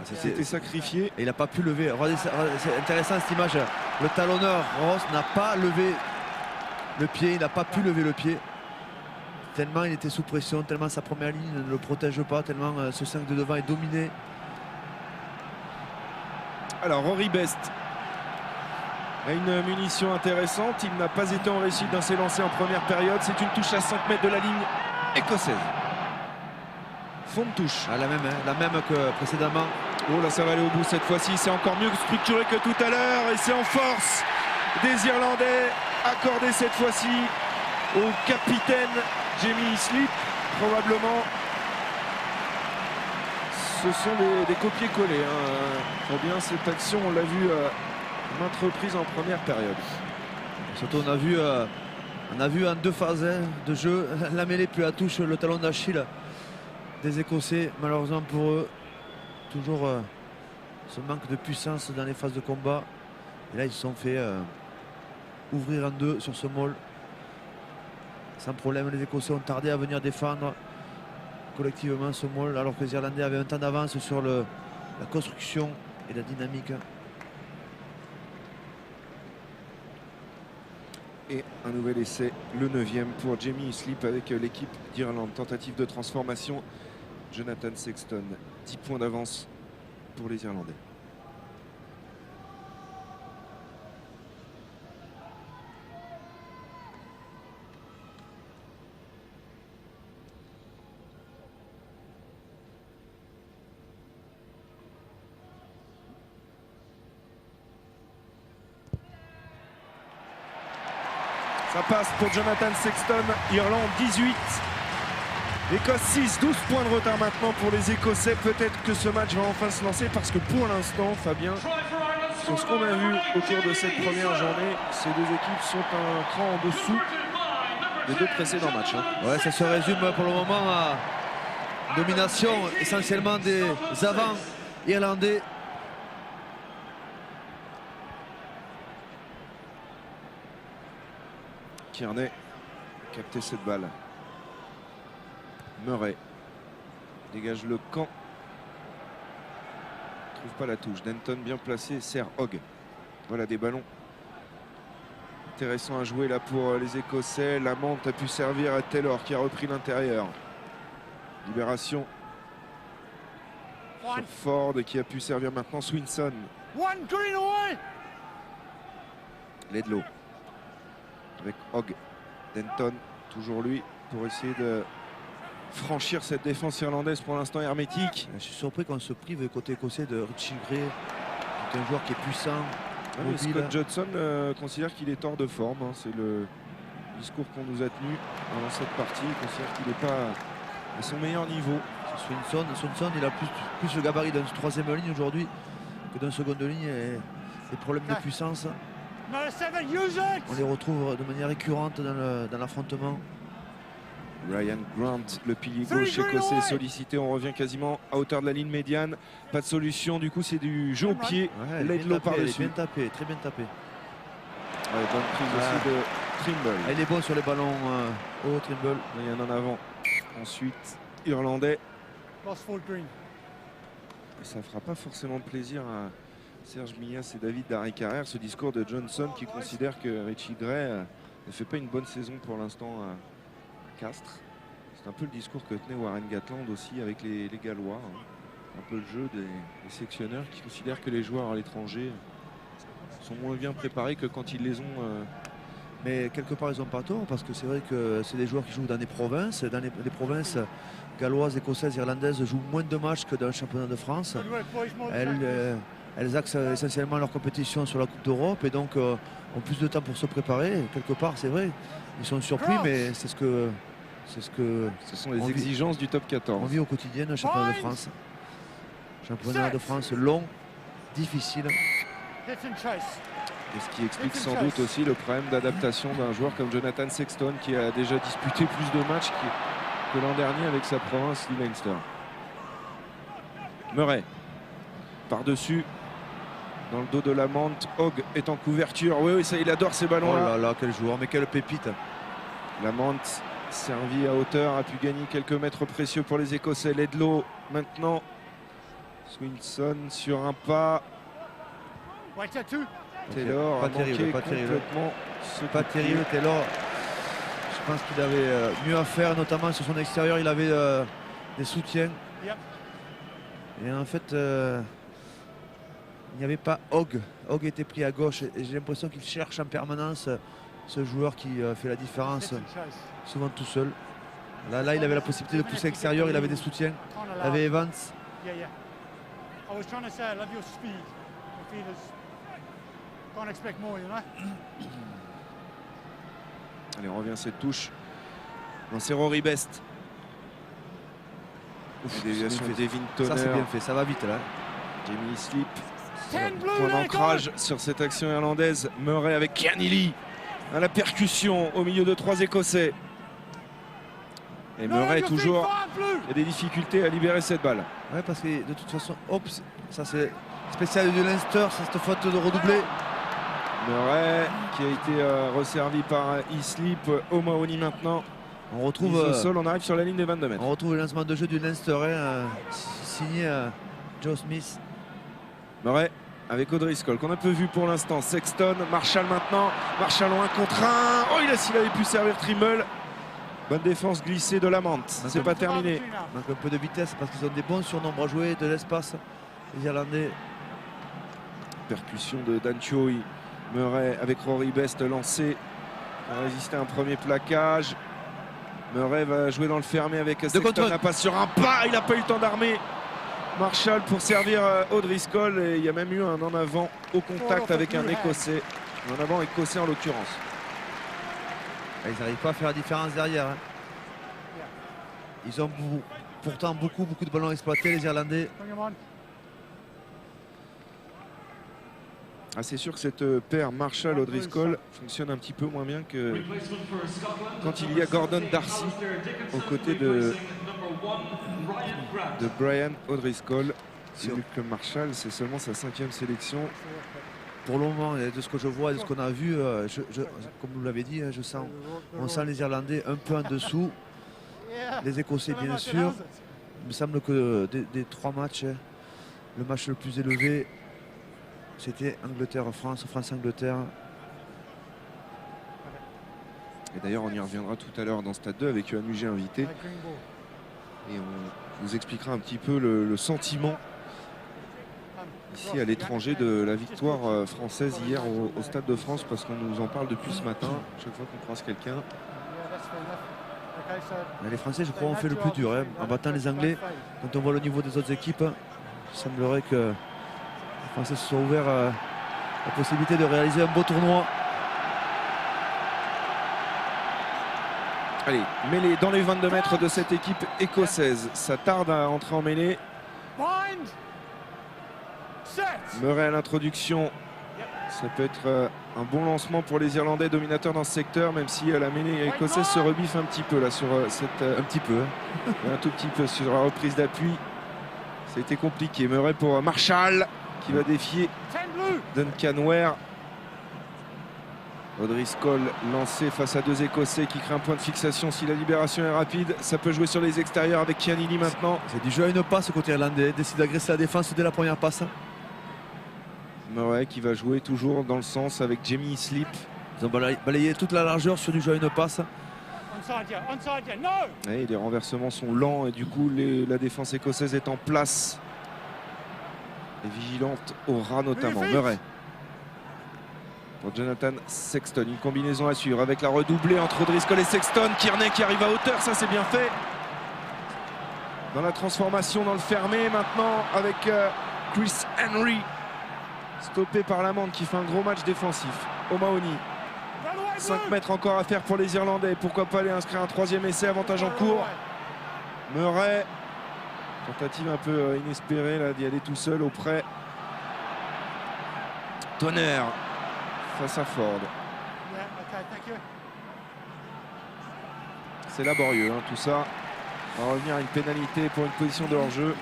c'était sacrifié. Et il n'a pas pu lever. C'est intéressant cette image. Le talonneur Ross n'a pas levé le pied. Il n'a pas pu lever le pied. Tellement il était sous pression, tellement sa première ligne ne le protège pas, tellement ce 5 de devant est dominé. Alors Rory Best a une munition intéressante. Il n'a pas été en réussite dans ses lancers en première période. C'est une touche à 5 mètres de la ligne écossaise. Fond de touche. Ah, la même que précédemment. Oh là, ça va aller au bout cette fois-ci. C'est encore mieux structuré que tout à l'heure. Et c'est en force des Irlandais. Accordé cette fois-ci au capitaine Jamie Islip. Probablement. Ce sont des copier-coller. Très bien cette action. On l'a vu maintes reprises en première période. Surtout on a vu en 2 phases de jeu la mêlée puis la touche, le talon d'Achille des Écossais. Malheureusement pour eux, toujours ce manque de puissance dans les phases de combat. Et là ils se sont fait ouvrir en 2 sur ce maul. Sans problème, les Écossais ont tardé à venir défendre collectivement ce maul alors que les Irlandais avaient un temps d'avance sur la construction et la dynamique. Et un nouvel essai, le 9e pour Jamie Islip avec l'équipe d'Irlande. Tentative de transformation, Jonathan Sexton. 10 points d'avance pour les Irlandais. Ça passe pour Jonathan Sexton. Irlande 18. Écosse 6. 12 points de retard maintenant pour les Écossais. Peut-être que ce match va enfin se lancer parce que pour l'instant, Fabien, sur ce qu'on a vu au cours de cette première journée, ces 2 équipes sont un cran en dessous des 2 précédents matchs. Ouais, ça se résume pour le moment à domination essentiellement des avants irlandais. Kearney capté cette balle. Murray dégage le camp. Trouve pas la touche. Denton bien placé, sert Hogg. Voilà des ballons intéressants à jouer là pour les Écossais. La monte a pu servir à Taylor qui a repris l'intérieur. Libération sur Ford qui a pu servir maintenant Swinson. Ledlow avec Hogg, Denton, toujours lui, pour essayer de franchir cette défense irlandaise pour l'instant hermétique. Je suis surpris qu'on se prive côté écossais de Richie Gray, qui est un joueur qui est puissant. Scott Judson considère qu'il est hors de forme. Hein. C'est le discours qu'on nous a tenu dans cette partie. Il considère qu'il n'est pas à son meilleur niveau. Swinson, il a plus le gabarit d'une troisième ligne aujourd'hui que d'une seconde ligne. Et les problèmes de puissance, on les retrouve de manière récurrente dans l'affrontement. Ryan Grant, le pilier gauche écossais, est sollicité. On revient quasiment à hauteur de la ligne médiane. Pas de solution, du coup c'est du jeu au pied. Ledlow par-dessus. Bien tapé, très bien tapé. Ouais, bonne prise aussi de Trimble. Il est bon sur les ballons haut, Trimble. Il y en a en avant. Ensuite, Irlandais. Et ça ne fera pas forcément plaisir à Serge Mias et David Darry-Carrère, ce discours de Johnson qui considère que Richie Gray ne fait pas une bonne saison pour l'instant à Castres. C'est un peu le discours que tenait Warren Gatland aussi avec les Gallois. Un peu le jeu des sélectionneurs qui considèrent que les joueurs à l'étranger sont moins bien préparés que quand ils les ont. Mais quelque part, ils n'ont pas tort, parce que c'est vrai que c'est des joueurs qui jouent dans des provinces. Dans les provinces galloises, écossaises, irlandaises jouent moins de matchs que dans le championnat de France. Elles axent essentiellement leur compétition sur la Coupe d'Europe et donc ont plus de temps pour se préparer. Quelque part, c'est vrai, ils sont surpris, mais c'est ce sont les exigences du top 14. On vit au quotidien le championnat de France. Championnat de France long, difficile. Et ce qui explique sans doute aussi le problème d'adaptation d'un joueur comme Jonathan Sexton qui a déjà disputé plus de matchs que l'an dernier avec sa province Leinster. Murray par-dessus dans le dos de la menthe. Hogg est en couverture. Oui, ça, il adore ces ballons-là. Oh là là, quel joueur, mais quelle pépite. La menthe servie à hauteur, a pu gagner quelques mètres précieux pour les Écossais. Ledlow maintenant. Swinson sur un pas. Taylor pas a terrible, pas terrible. Pas terrible, Taylor. Je pense qu'il avait mieux à faire, notamment sur son extérieur. Il avait des soutiens. Et en fait, il n'y avait pas Hogg. Hogg était pris à gauche. Et j'ai l'impression qu'il cherche en permanence ce joueur qui fait la différence, souvent tout seul. Là, il avait la possibilité de pousser à l'extérieur. Il avait des soutiens. Il avait Evans. Allez, on revient à cette touche. C'est Rory Best. Déviation de Devin Toner. Ça, c'est bien fait. Ça va vite, là. Jamie Slip. Point d'ancrage sur cette action irlandaise. Murray avec Kearney à la percussion au milieu de trois Écossais. Et Murray toujours. Il y a des difficultés à libérer cette balle. Ouais, parce que de toute façon, hop, ça c'est spécial de Leinster, c'est cette faute de redoubler. Murray qui a été resservi par Islip. O'Mahony maintenant. On retrouve au sol, on arrive sur la ligne des 22 mètres. On retrouve le lancement de jeu du Leinster signé Joe Smith. Murray avec O'Driscoll qu'on a peu vu pour l'instant. Sexton, Marshall maintenant. Marshall en 1 contre 1. Oh, s'il avait pu servir Trimble. Bonne défense glissée de la menthe. C'est pas terminé. Donc un peu de vitesse parce qu'ils ont des bons surnombres à jouer, de l'espace. Les Irlandais. Percussion de Dan Choi. Murray avec Rory Best lancé. A résisté à un premier plaquage. Murray va jouer dans le fermé avec Sexton. La passe sur un pas. Il n'a pas eu le temps d'armer. Marshall pour servir O'Driscoll. Et il y a même eu un en avant au contact avec un Écossais. Un en avant écossais en l'occurrence. Ils n'arrivent pas à faire la différence derrière. Ils ont pourtant beaucoup de ballons exploités, les Irlandais. C'est sûr que cette paire Marshall-O'Driscoll fonctionne un petit peu moins bien que quand il y a Gordon Darcy aux côtés de Brian O'Driscoll. Luke Marshall, c'est seulement sa 5e sélection. Pour le moment, de ce que je vois, de ce qu'on a vu, comme vous l'avez dit, on sent les Irlandais un peu en dessous. Les Écossais, bien sûr. Il me semble que des 3 matchs, le match le plus élevé, c'était Angleterre-France, France-Angleterre. Et d'ailleurs, on y reviendra tout à l'heure dans Stade 2 avec Yoann Huget invité. Et on vous expliquera un petit peu le sentiment ici à l'étranger de la victoire française hier au Stade de France, parce qu'on nous en parle depuis ce matin, chaque fois qu'on croise quelqu'un. Les Français, je crois, ont fait le plus dur, hein, en battant les Anglais. Quand on voit le niveau des autres équipes, il semblerait que les Français se soient ouverts la possibilité de réaliser un beau tournoi. Allez, mêlée dans les 22 mètres de cette équipe écossaise. Ça tarde à entrer en mêlée. Murray à l'introduction. Ça peut être un bon lancement pour les Irlandais dominateurs dans ce secteur, même si la mêlée écossaise se rebiffe un petit peu là sur cette... Un petit peu. Un tout petit peu sur la reprise d'appui. Ça a été compliqué. Murray pour Marshall qui va défier Duncan Ware. O'Driscoll lancé face à deux Écossais qui créent un point de fixation. Si la libération est rapide, ça peut jouer sur les extérieurs avec Kianini maintenant. C'est du jeu à une passe côté irlandais. Décide d'agresser la défense dès la première passe. Murray qui va jouer toujours dans le sens avec Jamie Sleep. Ils ont balayé toute la largeur sur du jeu à une passe. Et les renversements sont lents et du coup la défense écossaise est en place et vigilante au ras notamment. Murray pour Jonathan Sexton, une combinaison à suivre avec la redoublée entre O'Driscoll et Sexton. Kearney qui arrive à hauteur, ça c'est bien fait. Dans la transformation dans le fermé maintenant avec Chris Henry. Stoppé par l'amende qui fait un gros match défensif. O'Mahony. 5 mètres encore à faire pour les Irlandais. Pourquoi pas aller inscrire un troisième essai, avantage en cours. Murray. Tentative un peu inespérée là d'y aller tout seul auprès. Tonnerre face à Ford. C'est laborieux hein, tout ça. On va revenir à une pénalité pour une position de hors-jeu.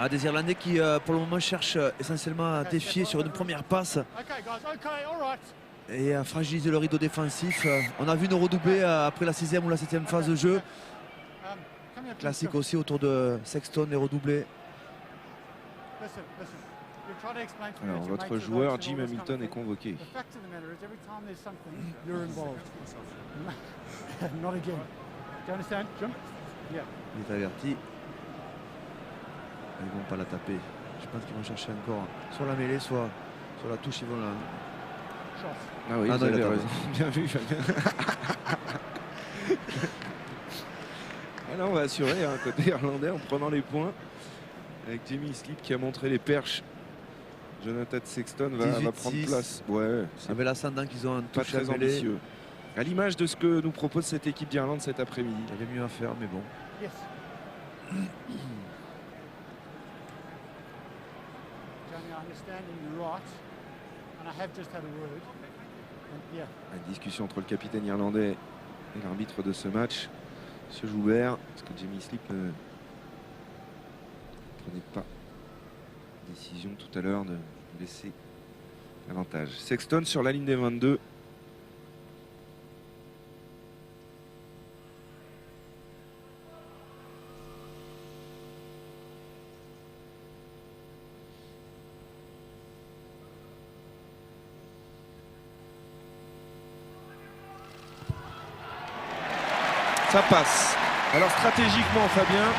Des Irlandais qui pour le moment cherchent essentiellement à défier sur une première passe et à fragiliser le rideau défensif. On a vu nos redoublés après la 6e ou la 7e phase de jeu. Classique aussi autour de Sexton, les redoublés. Alors votre joueur Jim Hamilton est convoqué. Il est averti. Ils vont pas la taper. Je pense qu'ils vont chercher encore soit la mêlée, soit sur la touche. Ils vont la... Ah oui, vous avez raison. Bien vu. Alors on va assurer un côté irlandais en prenant les points. Avec Jamie Sleep qui a montré les perches. Jonathan Sexton va prendre place. Ouais, avec l'ascendant qu'ils ont un pas touche très ambitieux. À l'image de ce que nous propose cette équipe d'Irlande cet après-midi. Il y avait mieux à faire, mais bon. Une discussion entre le capitaine irlandais et l'arbitre de ce match, M. Joubert, parce que Jamie Sleep ne prenait pas décision tout à l'heure de laisser l'avantage. Sexton sur la ligne des 22. Ça passe. Alors stratégiquement, Fabien,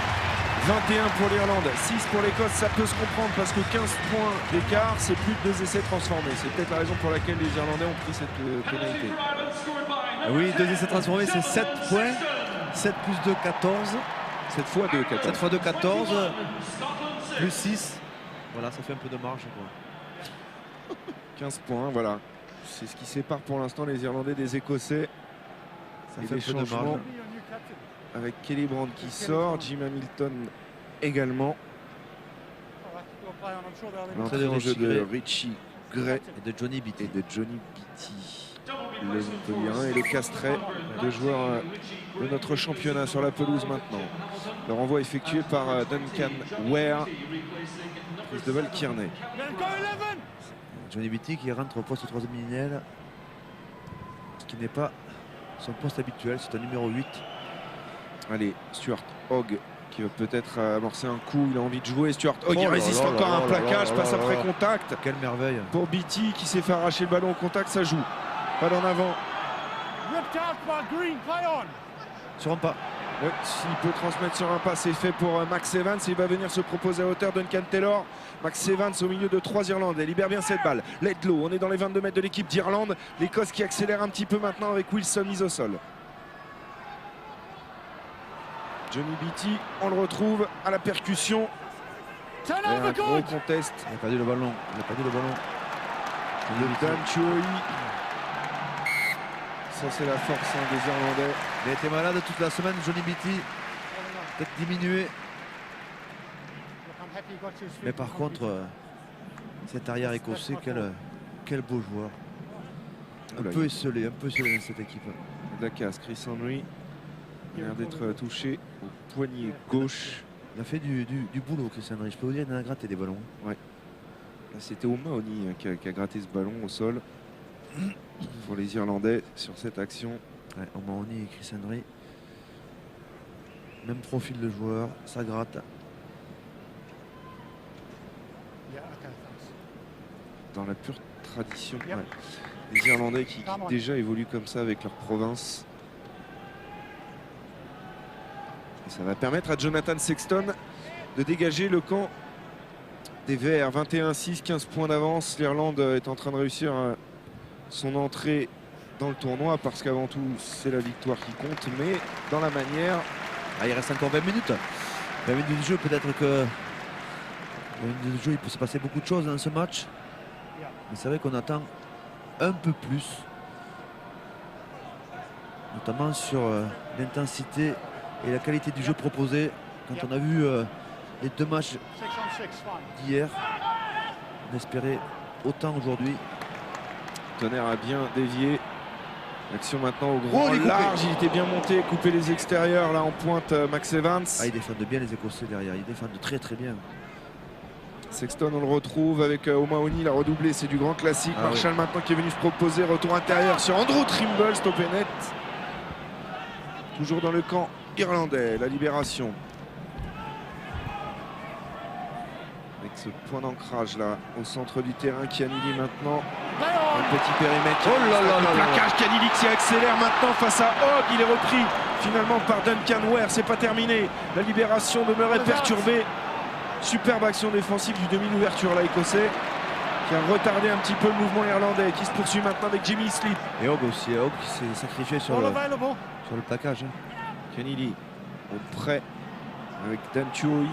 21 pour l'Irlande, 6 pour l'Écosse, ça peut se comprendre parce que 15 points d'écart, c'est plus de 2 essais transformés. C'est peut-être la raison pour laquelle les Irlandais ont pris cette pénalité. Oui, 2 essais transformés, c'est 7 points. 7 plus 2, 14. 7 fois 2, 14. 7 fois 2, 14. Plus 6. Voilà, ça fait un peu de marge. Quoi. 15 points, voilà. C'est ce qui sépare pour l'instant les Irlandais des Écossais. Ça et fait des un peu de changements. marge. Avec Kelly Brand qui sort, Jim Hamilton également. L'entrée en jeu de Richie Gray et de Johnny Beattie. Le Montpellierin et le Castret, deux joueurs de notre championnat sur la pelouse maintenant. Le renvoi effectué par Duncan Ware. Prise de balle Kearney. Johnny Beattie qui rentre au poste 3e lignel, ce qui n'est pas son poste habituel, c'est un numéro 8. Allez, Stuart Hogg qui va peut-être amorcer un coup, il a envie de jouer. Stuart Hogg il résiste encore à un plaquage, passe après contact. Quelle merveille. Pour Beattie qui s'est fait arracher le ballon au contact, ça joue. Pas en avant. Sur un pas. Oui, s'il peut transmettre sur un pas, c'est fait pour Max Evans. Il va venir se proposer à hauteur. Duncan Taylor. Max Evans au milieu de 3 Irlandais. Libère bien cette balle. Laidlaw, on est dans les 22 mètres de l'équipe d'Irlande. L'Écosse qui accélère un petit peu maintenant avec Wilson mis au sol. Johnny Beattie, on le retrouve à la percussion. Et un gros contest. Il a perdu le ballon. Dan Chuoi. Ça c'est la force des Irlandais. Il a été malade toute la semaine, Johnny Beattie. Peut-être diminué. Mais par contre, cet arrière écossais, quel beau joueur. Un peu esselé dans cette équipe. La casse, Chris Henry. Il a l'air d'être touché au poignet gauche. Il a fait du boulot, Chris Henry. Je peux vous dire, il en a gratté des ballons. Ouais. Là, c'était O'Mahony qui a gratté ce ballon au sol. Pour les Irlandais sur cette action. Ouais, O'Mahony et Chris Henry. Même profil de joueur, ça gratte. Dans la pure tradition. Ouais. Les Irlandais qui déjà évoluent comme ça avec leur province. Et ça va permettre à Jonathan Sexton de dégager le camp des Verts. 21-6, 15 points d'avance. L'Irlande est en train de réussir son entrée dans le tournoi parce qu'avant tout c'est la victoire qui compte, mais dans la manière. Il reste encore 20 minutes. 20 minutes de jeu, peut-être que 20 minutes de jeu, il peut se passer beaucoup de choses dans ce match. Mais c'est vrai qu'on attend un peu plus, notamment sur l'intensité et la qualité du jeu proposé. Quand on a vu les 2 matchs d'hier, on espérait autant aujourd'hui. Tonnerre a bien dévié. Action maintenant au grand large. Il était bien monté, coupé les extérieurs. Là en pointe Max Evans. Ils défendent bien les Écossais derrière. Ils défendent très très bien. Sexton, on le retrouve avec O'Mahony, la redoublée, c'est du grand classique. Marshall maintenant qui est venu se proposer. Retour intérieur sur Andrew Trimble, stoppé net. Toujours dans le camp irlandais, la libération. Avec ce point d'ancrage là au centre du terrain, Kianili maintenant. Un petit périmètre. Oh là là là, plaquage, Kianili qui accélère maintenant face à Hogg. Il est repris finalement par Duncan Ware. C'est pas terminé. La libération demeurait perturbée. Superbe action défensive du demi-ouverture là écossais qui a retardé un petit peu le mouvement irlandais qui se poursuit maintenant avec Jimmy Sleep. Et Hogg aussi, Hogg qui s'est sacrifié sur le plaquage. Kianili au prêt avec Dan Chuoi.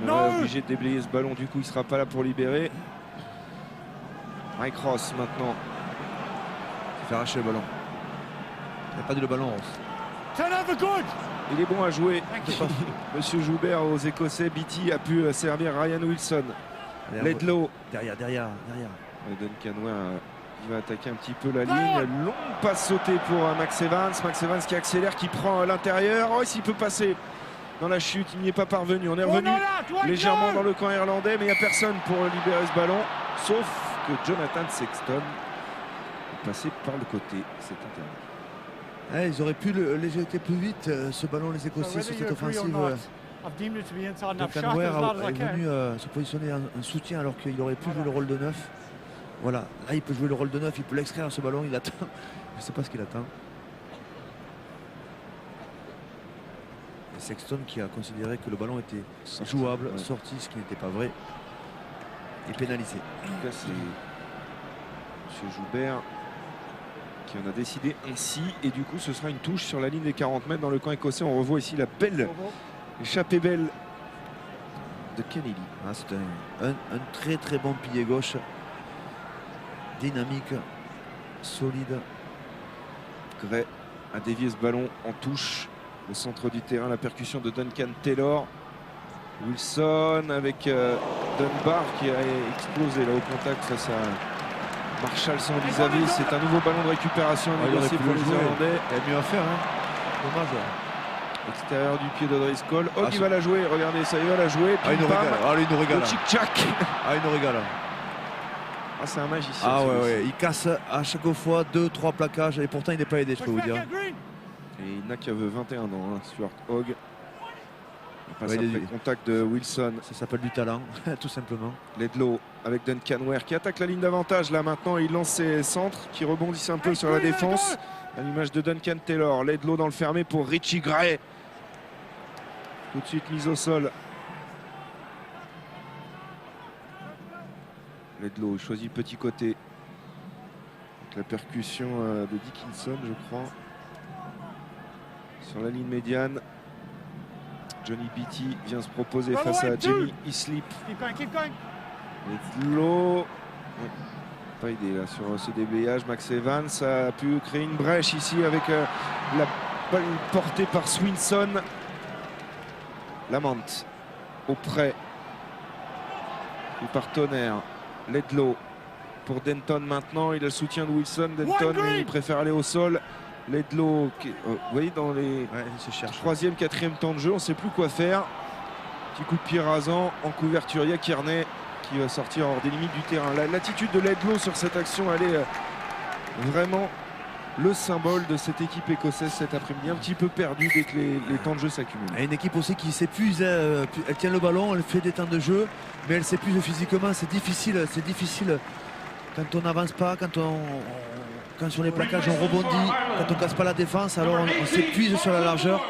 Obligé de déblayer ce ballon, du coup il sera pas là pour libérer. Mike Ross maintenant. Il fait arracher le ballon. Il n'a pas dit le ballon, Ross. Il est bon à jouer. Monsieur Joubert aux Écossais. Beattie a pu servir Ryan Wilson. Laidlaw. Derrière. Duncan Ware il va attaquer un petit peu la ligne. Longue passe sautée pour Max Evans. Max Evans qui accélère, qui prend l'intérieur. Oh, s'il peut passer dans la chute, il n'y est pas parvenu. On est revenu légèrement dans le camp irlandais, mais il n'y a personne pour libérer ce ballon. Sauf que Jonathan Sexton est passé par le côté. C'est interdit. Ils auraient pu l'éjecter plus vite, ce ballon, les Écossais, sur cette offensive. Duncan Ware est venu se positionner en soutien alors qu'il aurait pu jouer le rôle de 9. Voilà, là il peut jouer le rôle de 9, il peut l'extraire ce ballon, il attend. Je ne sais pas ce qu'il attend. Et Sexton qui a considéré que le ballon était jouable, sorti, ce qui n'était pas vrai, et pénalisé. En tout cas, c'est M. Joubert qui en a décidé ainsi. Et du coup, ce sera une touche sur la ligne des 40 mètres dans le camp écossais. On revoit ici la belle échappée belle de Kennedy. C'est un très très bon pilier gauche. Dynamique, solide. Gray a dévié ce ballon en touche au centre du terrain. La percussion de Duncan Taylor. Wilson avec Dunbar qui a explosé là au contact face à Marshall son vis-à-vis. C'est un nouveau ballon de récupération négocié pour les Irlandais. Il y a mieux à faire. Dommage. Extérieur du pied d'Odriscoll. Hogg il va la jouer. Regardez ça, il va la jouer. Il nous régale. Le chic-chac. Il nous régale. C'est un magicien. Ouais. Il casse à chaque fois 2-3 plaquages et pourtant il n'est pas aidé, je peux vous dire. Et il n'a qu'à 21 ans, Stuart Hogg. Il passe après contact de Wilson. Ça s'appelle du talent, tout simplement. Laidlaw avec Duncan Ware qui attaque la ligne d'avantage. Là maintenant, il lance ses centres qui rebondissent un peu sur la défense. À l'image de Duncan Taylor. Laidlaw dans le fermé pour Richie Gray. Tout de suite mise au sol. Laidlaw choisit le petit côté. Avec la percussion de Dickinson, je crois. Sur la ligne médiane. Johnny Beattie vient se proposer face à Jamie Islip. Laidlaw. Pas aidé là sur ce déblayage. Max Evans a pu créer une brèche ici avec la balle portée par Swinson. Lamont auprès et par Tonnerre. Laidlaw pour Denton maintenant. Il a le soutien de Wilson. Denton mais il préfère aller au sol. Laidlaw, vous voyez dans les troisième, quatrième temps de jeu, on ne sait plus quoi faire. Petit coup de pied rasant en couverture. Il y a Kearney qui va sortir hors des limites du terrain. L'attitude de Laidlaw sur cette action, elle est vraiment le symbole de cette équipe écossaise cet après-midi. Un petit peu perdue dès que les temps de jeu s'accumulent. Et une équipe aussi qui s'épuise. Elle tient le ballon, elle fait des temps de jeu, mais elle s'épuise physiquement. C'est difficile quand on n'avance pas, quand sur les plaquages on rebondit, quand on ne casse pas la défense, alors on s'épuise sur la largeur.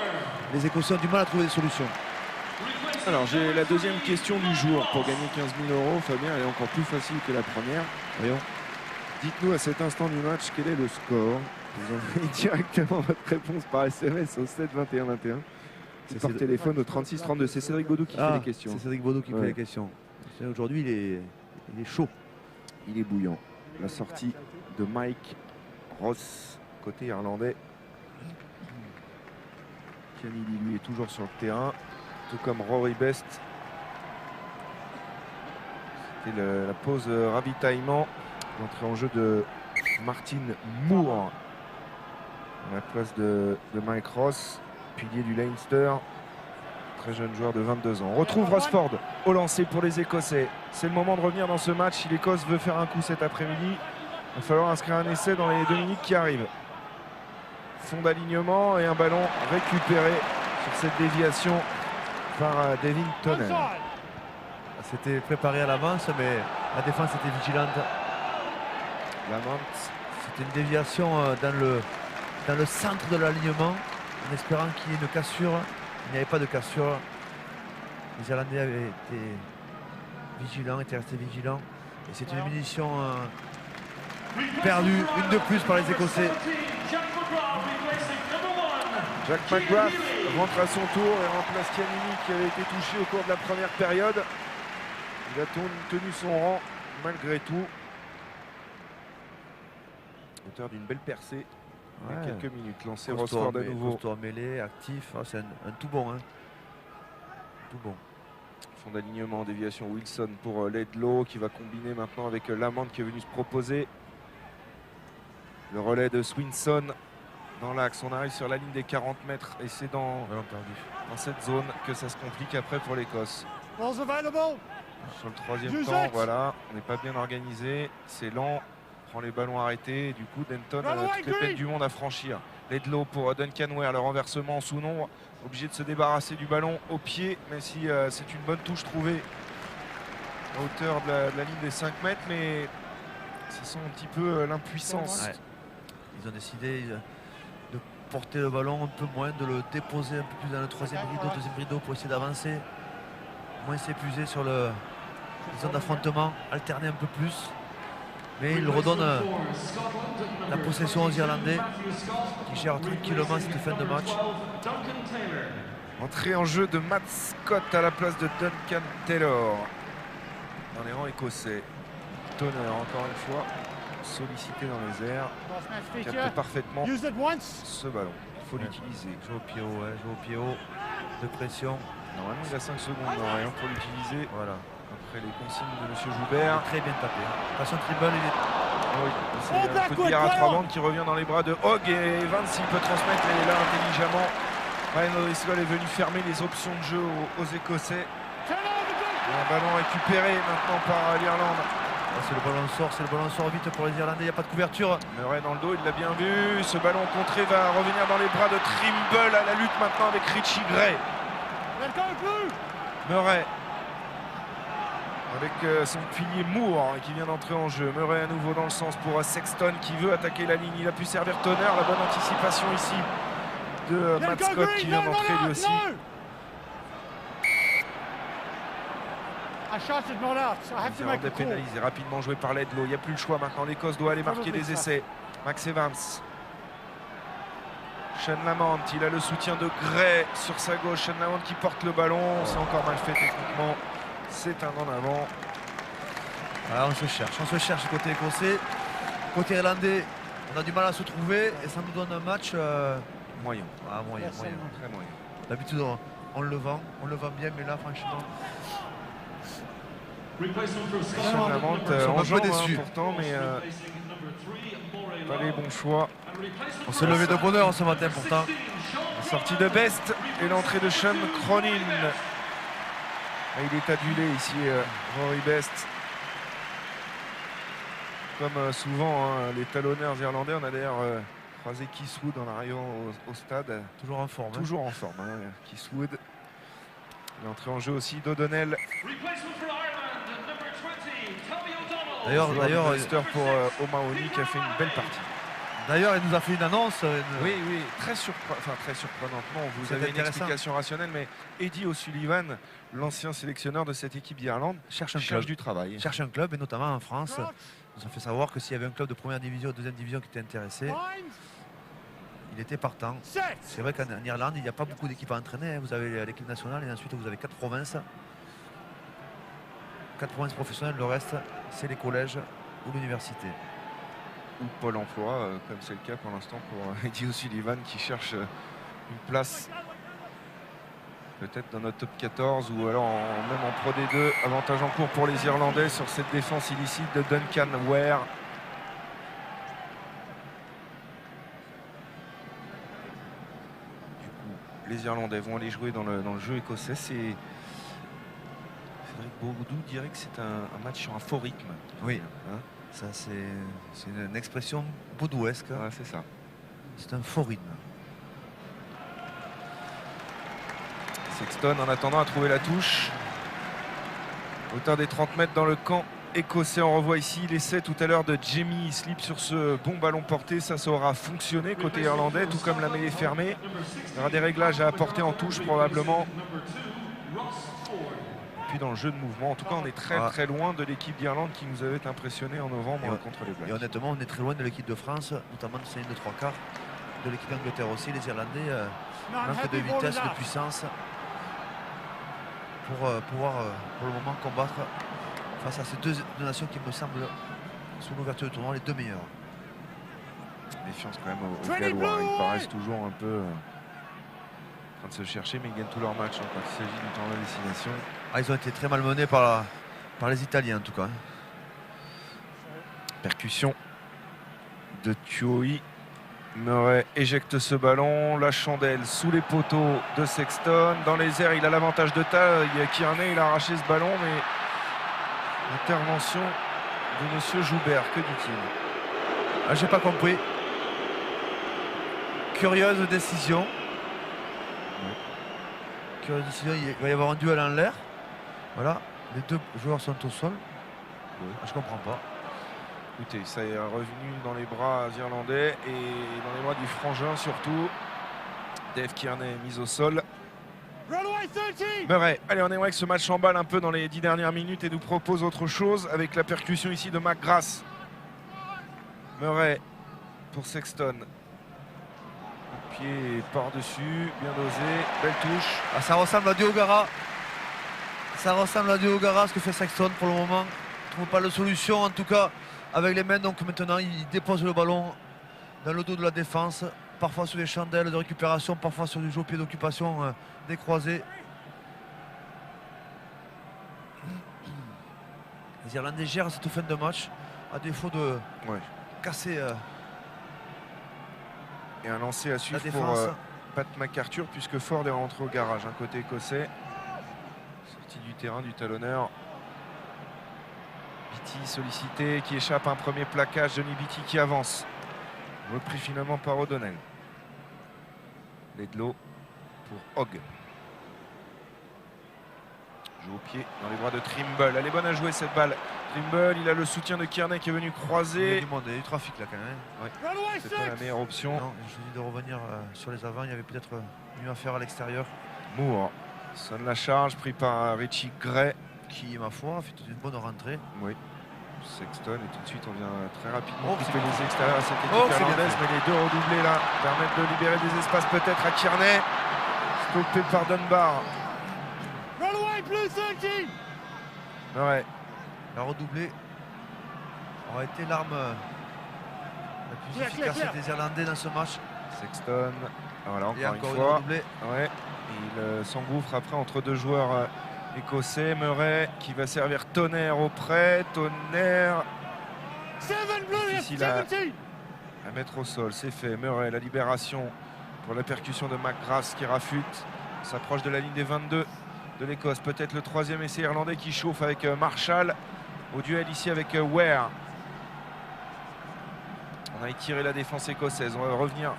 Les Écossais ont du mal à trouver des solutions. Alors j'ai la deuxième question du jour pour gagner 15 000 €. Fabien, elle est encore plus facile que la première. Voyons. Dites-nous à cet instant du match quel est le score. Vous envoyez directement votre réponse par SMS au 7 21 21. C'est par téléphone au 36 32. C'est Cédric Baudou qui fait les questions. C'est Cédric Baudou qui fait les questions. Aujourd'hui il est chaud. Il est bouillant. La sortie de Mike Ross, côté irlandais. Kennedy lui est toujours sur le terrain, tout comme Rory Best. C'était la pause ravitaillement. L'entrée en jeu de Martin Moore à la place de Mike Ross, pilier du Leinster. Très jeune joueur de 22 ans. On retrouve Rosford au lancer pour les Écossais. C'est le moment de revenir dans ce match. Si l'Écosse veut faire un coup cet après-midi, il va falloir inscrire un essai dans les 2 minutes qui arrivent. Fond d'alignement et un ballon récupéré sur cette déviation par Devin Tonnerre. C'était préparé à l'avance, mais la défense était vigilante. C'était une déviation dans le centre de l'alignement, en espérant qu'il y ait une cassure. Il n'y avait pas de cassure. Les Irlandais avaient été vigilants, étaient restés vigilants. Et c'est une munition perdue, une de plus par les Écossais. Jack McGrath rentre à son tour et remplace Chianini qui avait été touché au cours de la première période. Il a tenu son rang malgré tout. Auteur d'une belle percée. Il y a quelques minutes. Lancé Rosford à nouveau. Costaud mêlé, actif. C'est un tout bon. Hein. Tout bon. Fond d'alignement, déviation Wilson pour Laidlaw qui va combiner maintenant avec Lamont qui est venu se proposer. Le relais de Swinson dans l'axe. On arrive sur la ligne des 40 mètres et c'est dans cette zone que ça se complique après pour l'Écosse. Sur le troisième temps, voilà, on n'est pas bien organisé. C'est lent. Prend les ballons arrêtés et du coup Denton a toutes les peines du monde à franchir. Laidlaw pour Duncan Ware, le renversement en sous-nombre, obligé de se débarrasser du ballon au pied, même si c'est une bonne touche trouvée à hauteur de la ligne des 5 mètres, mais ça sent un petit peu l'impuissance. Ouais. Ils ont décidé de porter le ballon un peu moins, de le déposer un peu plus dans le troisième rideau, deuxième rideau pour essayer d'avancer, moins s'épuiser sur les zones d'affrontement, alterner un peu plus. Mais il redonne la possession aux Irlandais qui gèrent tranquillement cette fin de match. Entrée en jeu de Matt Scott à la place de Duncan Taylor. Dans les rangs écossais. Tonnerre encore une fois sollicité dans les airs. Capte parfaitement ce ballon. Il faut l'utiliser. Joue au pied haut, joue au pied haut. De pression. Normalement il a 5 secondes dans rien pour l'utiliser. Voilà. Après les consignes de M. Joubert. Très bien tapé. Passion Tribble, il est... c'est un coup de billard à 3 bandes qui revient dans les bras de Hogg et Evans s'il peut transmettre et là intelligemment. Ryan O'Riscoll est venu fermer les options de jeu aux Écossais. Et un ballon récupéré maintenant par l'Irlande. C'est le ballon sort vite pour les Irlandais, il n'y a pas de couverture. Murray dans le dos, il l'a bien vu. Ce ballon contré va revenir dans les bras de Trimble à la lutte maintenant avec Richie Gray. Murray. avec son pilier Moore qui vient d'entrer en jeu. Murray à nouveau dans le sens pour Sexton qui veut attaquer la ligne. Il a pu servir Turner. La bonne anticipation ici de Matt Scott qui vient d'entrer lui aussi. Irlandais pénalisé, rapidement joué par Ledlow. Il n'y a plus le choix maintenant. L'Écosse doit aller marquer des essais. Max Evans. Sean Lamont, il a le soutien de Gray sur sa gauche. Sean Lamont qui porte le ballon. C'est encore mal fait techniquement. C'est un en avant. Voilà, on se cherche côté écossais. Côté irlandais, on a du mal à se trouver et ça nous donne un match moyen. Ah, moyen. Très moyen. D'habitude, on le vend bien, mais là, franchement. Sean Lamont en jeu pourtant, mais pas les bons choix. On s'est levé de bonne heure ce matin pourtant. La sortie de Best et l'entrée de Sean Cronin. Il est adulé ici, Rory Best. Comme souvent, les talonneurs irlandais, on a d'ailleurs croisé Keith Wood en arrivant au stade. Toujours en forme. Toujours en forme, Keith Wood. L'entrée en jeu aussi d'O'Donnell. D'ailleurs, pour O'Mahony qui a fait une belle partie. D'ailleurs, il nous a fait une annonce. Oui, très surprenante. Vous avez une explication rationnelle, mais Eddie O'Sullivan, l'ancien sélectionneur de cette équipe d'Irlande, cherche du travail. Cherche un club, et notamment en France. Il nous a fait savoir que s'il y avait un club de première division ou deuxième division qui était intéressé, il était partant. C'est vrai qu'en Irlande, il n'y a pas beaucoup d'équipes à entraîner. Vous avez l'équipe nationale et ensuite vous avez 4 provinces. 4 provinces professionnelles, le reste, c'est les collèges ou l'université. Ou Pôle emploi, comme c'est le cas pour l'instant pour Eddie O'Sullivan qui cherche une place peut-être dans notre top 14 ou alors même en Pro D2. Avantage en cours pour les Irlandais sur cette défense illicite de Duncan Ware. Du coup, les Irlandais vont aller jouer dans le jeu écossais. Cédric Bourdou dirait que c'est un match sur un faux rythme. Oui. Ça, c'est une expression baudouesque. Ouais, c'est ça. C'est un faux rythme. Sexton, en attendant, a trouvé la touche. Hauteur des 30 mètres dans le camp écossais. On revoit ici l'essai tout à l'heure de Jamie Slip sur ce bon ballon porté. Ça aura fonctionné côté irlandais, tout comme la mêlée fermée. Il y aura des réglages à apporter en touche probablement. Dans le jeu de mouvement. En tout cas, on est très loin de l'équipe d'Irlande qui nous avait impressionné en novembre contre les Blacks. Et honnêtement, on est très loin de l'équipe de France, notamment de série de 3/4, de l'équipe d'Angleterre aussi. Les Irlandais manquent de vitesse, de puissance pour pouvoir pour le moment combattre face à ces deux nations qui me semblent, sur l'ouverture du tournoi, les deux meilleures. Méfiance quand même aux Gallois. Ils paraissent toujours un peu en train de se chercher, mais ils gagnent tous leurs matchs quand il s'agit du tournoi de destination. Ils ont été très malmenés par les Italiens en tout cas. Percussion de Tuoi. Murray éjecte ce ballon. La chandelle sous les poteaux de Sexton. Dans les airs, il a l'avantage de taille. Kearney, il a arraché ce ballon, mais intervention de Monsieur Joubert. Que dit-il? J'ai pas compris. Curieuse décision. Curieuse décision. Il va y avoir un duel en l'air. Voilà, les deux joueurs sont au sol. Je comprends pas. Écoutez, ça est revenu dans les bras irlandais et dans les bras du frangin surtout. Dave Kearney mis au sol. Murray, allez, on aimerait que ce match s'emballe un peu dans les 10 dernières minutes et nous propose autre chose avec la percussion ici de McGrath. Murray pour Sexton. Pied par-dessus, bien dosé, belle touche. Ça ressemble à Diogara. Ça ressemble à Diogara ce que fait Sexton pour le moment. Il ne trouve pas de solution en tout cas avec les mains. Donc maintenant il dépose le ballon dans le dos de la défense. Parfois sur les chandelles de récupération, parfois sur du jeu au pied d'occupation des croisés. Les Irlandais gèrent cette fin de match à défaut de casser. Et un lancer à suivre pour Pat McArthur puisque Ford est rentré au garage, côté écossais. Sortie du terrain du talonneur. Beattie sollicité qui échappe à un premier plaquage. Johnny Beattie qui avance. Repris finalement par O'Donnell. Ledlow pour Hogg. Joue au pied dans les bras de Trimble. Elle est bonne à jouer cette balle. Trimble, il a le soutien de Kearney qui est venu croiser. Il y a du monde, il y a du trafic là quand même. Ouais. C'est pas la meilleure option. Non, je dis de revenir sur les avants, il y avait peut-être mieux à faire à l'extérieur. Moore sonne la charge, pris par Richie Gray. Qui, ma foi, a fait une bonne rentrée. Oui. Sexton, et tout de suite on vient très rapidement Oh, couper les extérieurs à cette équipe c'est bien irlandaise, mais les deux redoublés là permettent de libérer des espaces peut-être à Kearney. Stoppé par Dunbar. Ouais. La redoublée aurait été l'arme la plus efficace des Irlandais dans ce match. Sexton, voilà, encore une une fois. redoublée. Ouais. Il s'engouffre après entre deux joueurs écossais. Murray qui va servir Tonnerre auprès. Tonnerre. Difficile à mettre au sol, c'est fait. Murray, la libération pour la percussion de McGrath qui rafute. S'approche de la ligne des 22 de l'Écosse. Peut-être le troisième essai irlandais qui chauffe avec Marshall. Au duel ici avec Ware. On a étiré la défense écossaise. On va revenir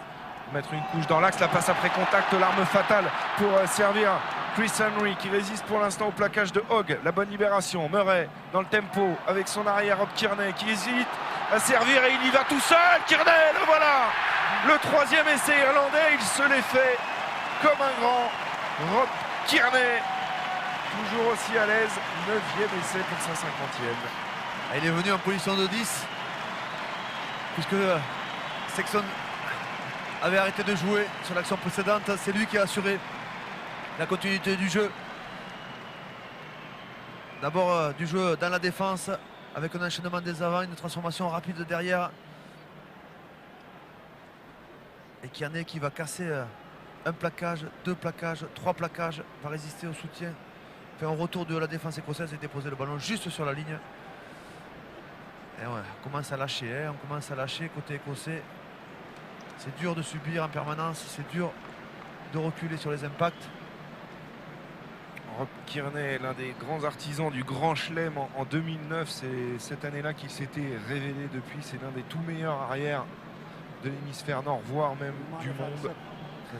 mettre une couche dans l'axe. La passe après contact, l'arme fatale pour servir Chris Henry qui résiste pour l'instant au plaquage de Hogg. La bonne libération. Murray dans le tempo avec son arrière Rob Kearney qui hésite à servir et il y va tout seul. Kearney, le voilà. Le troisième essai irlandais, il se l'est fait comme un grand. Rob Kearney, toujours aussi à l'aise. 9e essai pour sa 50e. Il est venu en position de 10 puisque Sexton avait arrêté de jouer sur l'action précédente. C'est lui qui a assuré la continuité du jeu. D'abord du jeu dans la défense avec un enchaînement des avants, une transformation rapide derrière. Et Kearney qui va casser un plaquage, 2 plaquages, 3 plaquages, va résister au soutien. Fait un retour de la défense écossaise et déposer le ballon juste sur la ligne. Et ouais, on commence à lâcher, on commence à lâcher côté écossais. C'est dur de subir en permanence, c'est dur de reculer sur les impacts. Rob Kearney, l'un des grands artisans du Grand Chelem en 2009, c'est cette année-là qu'il s'était révélé depuis. C'est l'un des tout meilleurs arrières de l'hémisphère nord, voire même du monde.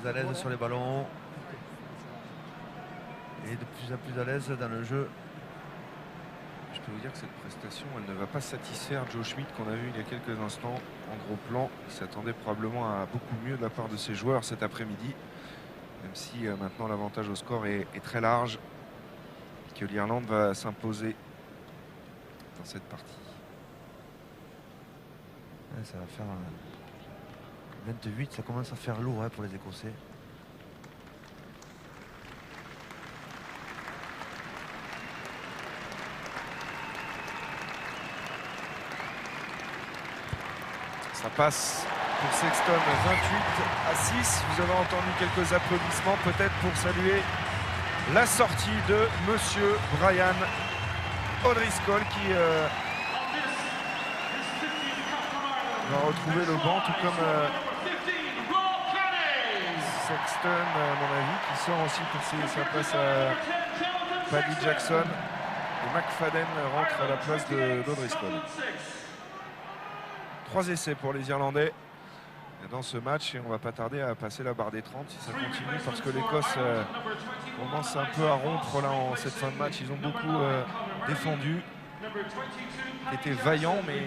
Très à l'aise sur les ballons et de plus en plus à l'aise dans le jeu. Je peux vous dire que cette prestation, elle ne va pas satisfaire Joe Schmidt qu'on a vu il y a quelques instants en gros plan. Il s'attendait probablement à beaucoup mieux de la part de ses joueurs cet après-midi. Même si maintenant l'avantage au score est très large et que l'Irlande va s'imposer dans cette partie. Ouais, ça va faire 28, ça commence à faire lourd pour les Écossais. Ça passe pour Sexton, 28-6. Vous avez entendu quelques applaudissements, peut-être pour saluer la sortie de Monsieur Brian O'Driscoll qui va retrouver le banc, tout comme Sexton, à mon avis, qui sort aussi pour sa place à Paddy Jackson. Et McFadden rentre à la place d'O'Driscoll. 3 essais pour les Irlandais dans ce match et on va pas tarder à passer la barre des 30 si ça continue parce que l'Écosse commence un peu à rompre là en cette fin de match. Ils ont beaucoup défendu, étaient vaillants mais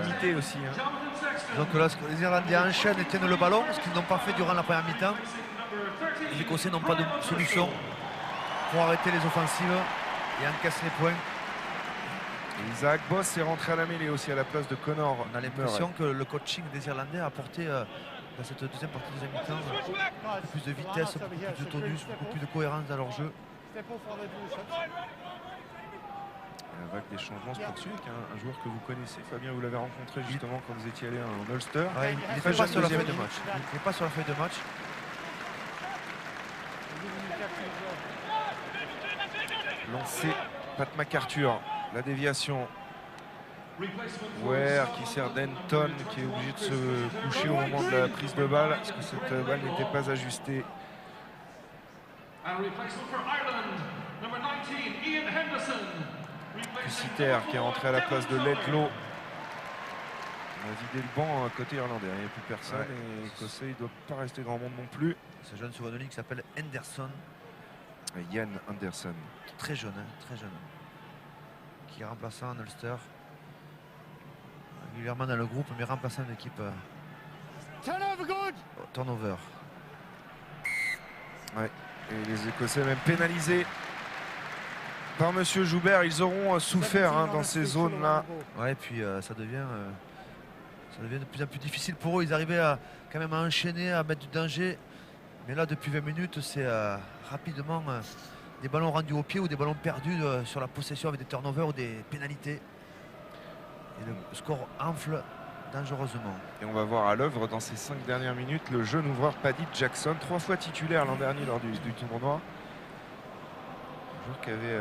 limité aussi. Donc là, les Irlandais enchaînent et tiennent le ballon, ce qu'ils n'ont pas fait durant la première mi-temps. Les Écossais n'ont pas de solution pour arrêter les offensives et encaisser les points. Isaac Boss est rentré à la mêlée aussi à la place de Connor. On a l'impression que le coaching des Irlandais a apporté dans cette deuxième partie de deuxième mi-temps beaucoup plus de vitesse, beaucoup plus de tonus, beaucoup plus de cohérence dans leur jeu. La vague des changements se poursuit avec un joueur que vous connaissez. Fabien, vous l'avez rencontré justement quand vous étiez allé en Ulster. Ouais, il n'est pas sur la feuille de match. Il n'est pas sur la feuille de match. Lancé Pat McArthur. La déviation. Ware qui sert Denton qui est obligé de se coucher au moment de la prise de balle parce que cette balle n'était pas ajustée. Cusiter qui est rentré à la place de Letlow. On a vidé le banc à côté irlandais, il n'y a plus personne et l'Écossais il ne doit pas rester grand monde non plus. Ce jeune sur une ligne qui s'appelle Henderson. Yann Anderson. Très jeune, très jeune. Qui est remplaçant en Ulster. Régulièrement dans le groupe, mais remplaçant une équipe. Turnover. Ouais. Et les Écossais même pénalisés par Monsieur Joubert. Ils auront souffert dans ces zones-là. Ouais, et puis ça devient de plus en plus difficile pour eux. Ils arrivaient quand même à enchaîner, à mettre du danger. Mais là, depuis 20 minutes, c'est rapidement des ballons rendus au pied ou des ballons perdus sur la possession avec des turnovers ou des pénalités. Et le score enfle dangereusement. Et on va voir à l'œuvre dans ces 5 dernières minutes le jeune ouvreur Paddy Jackson, 3 fois titulaire l'an dernier lors du tournoi. Un joueur qui avait...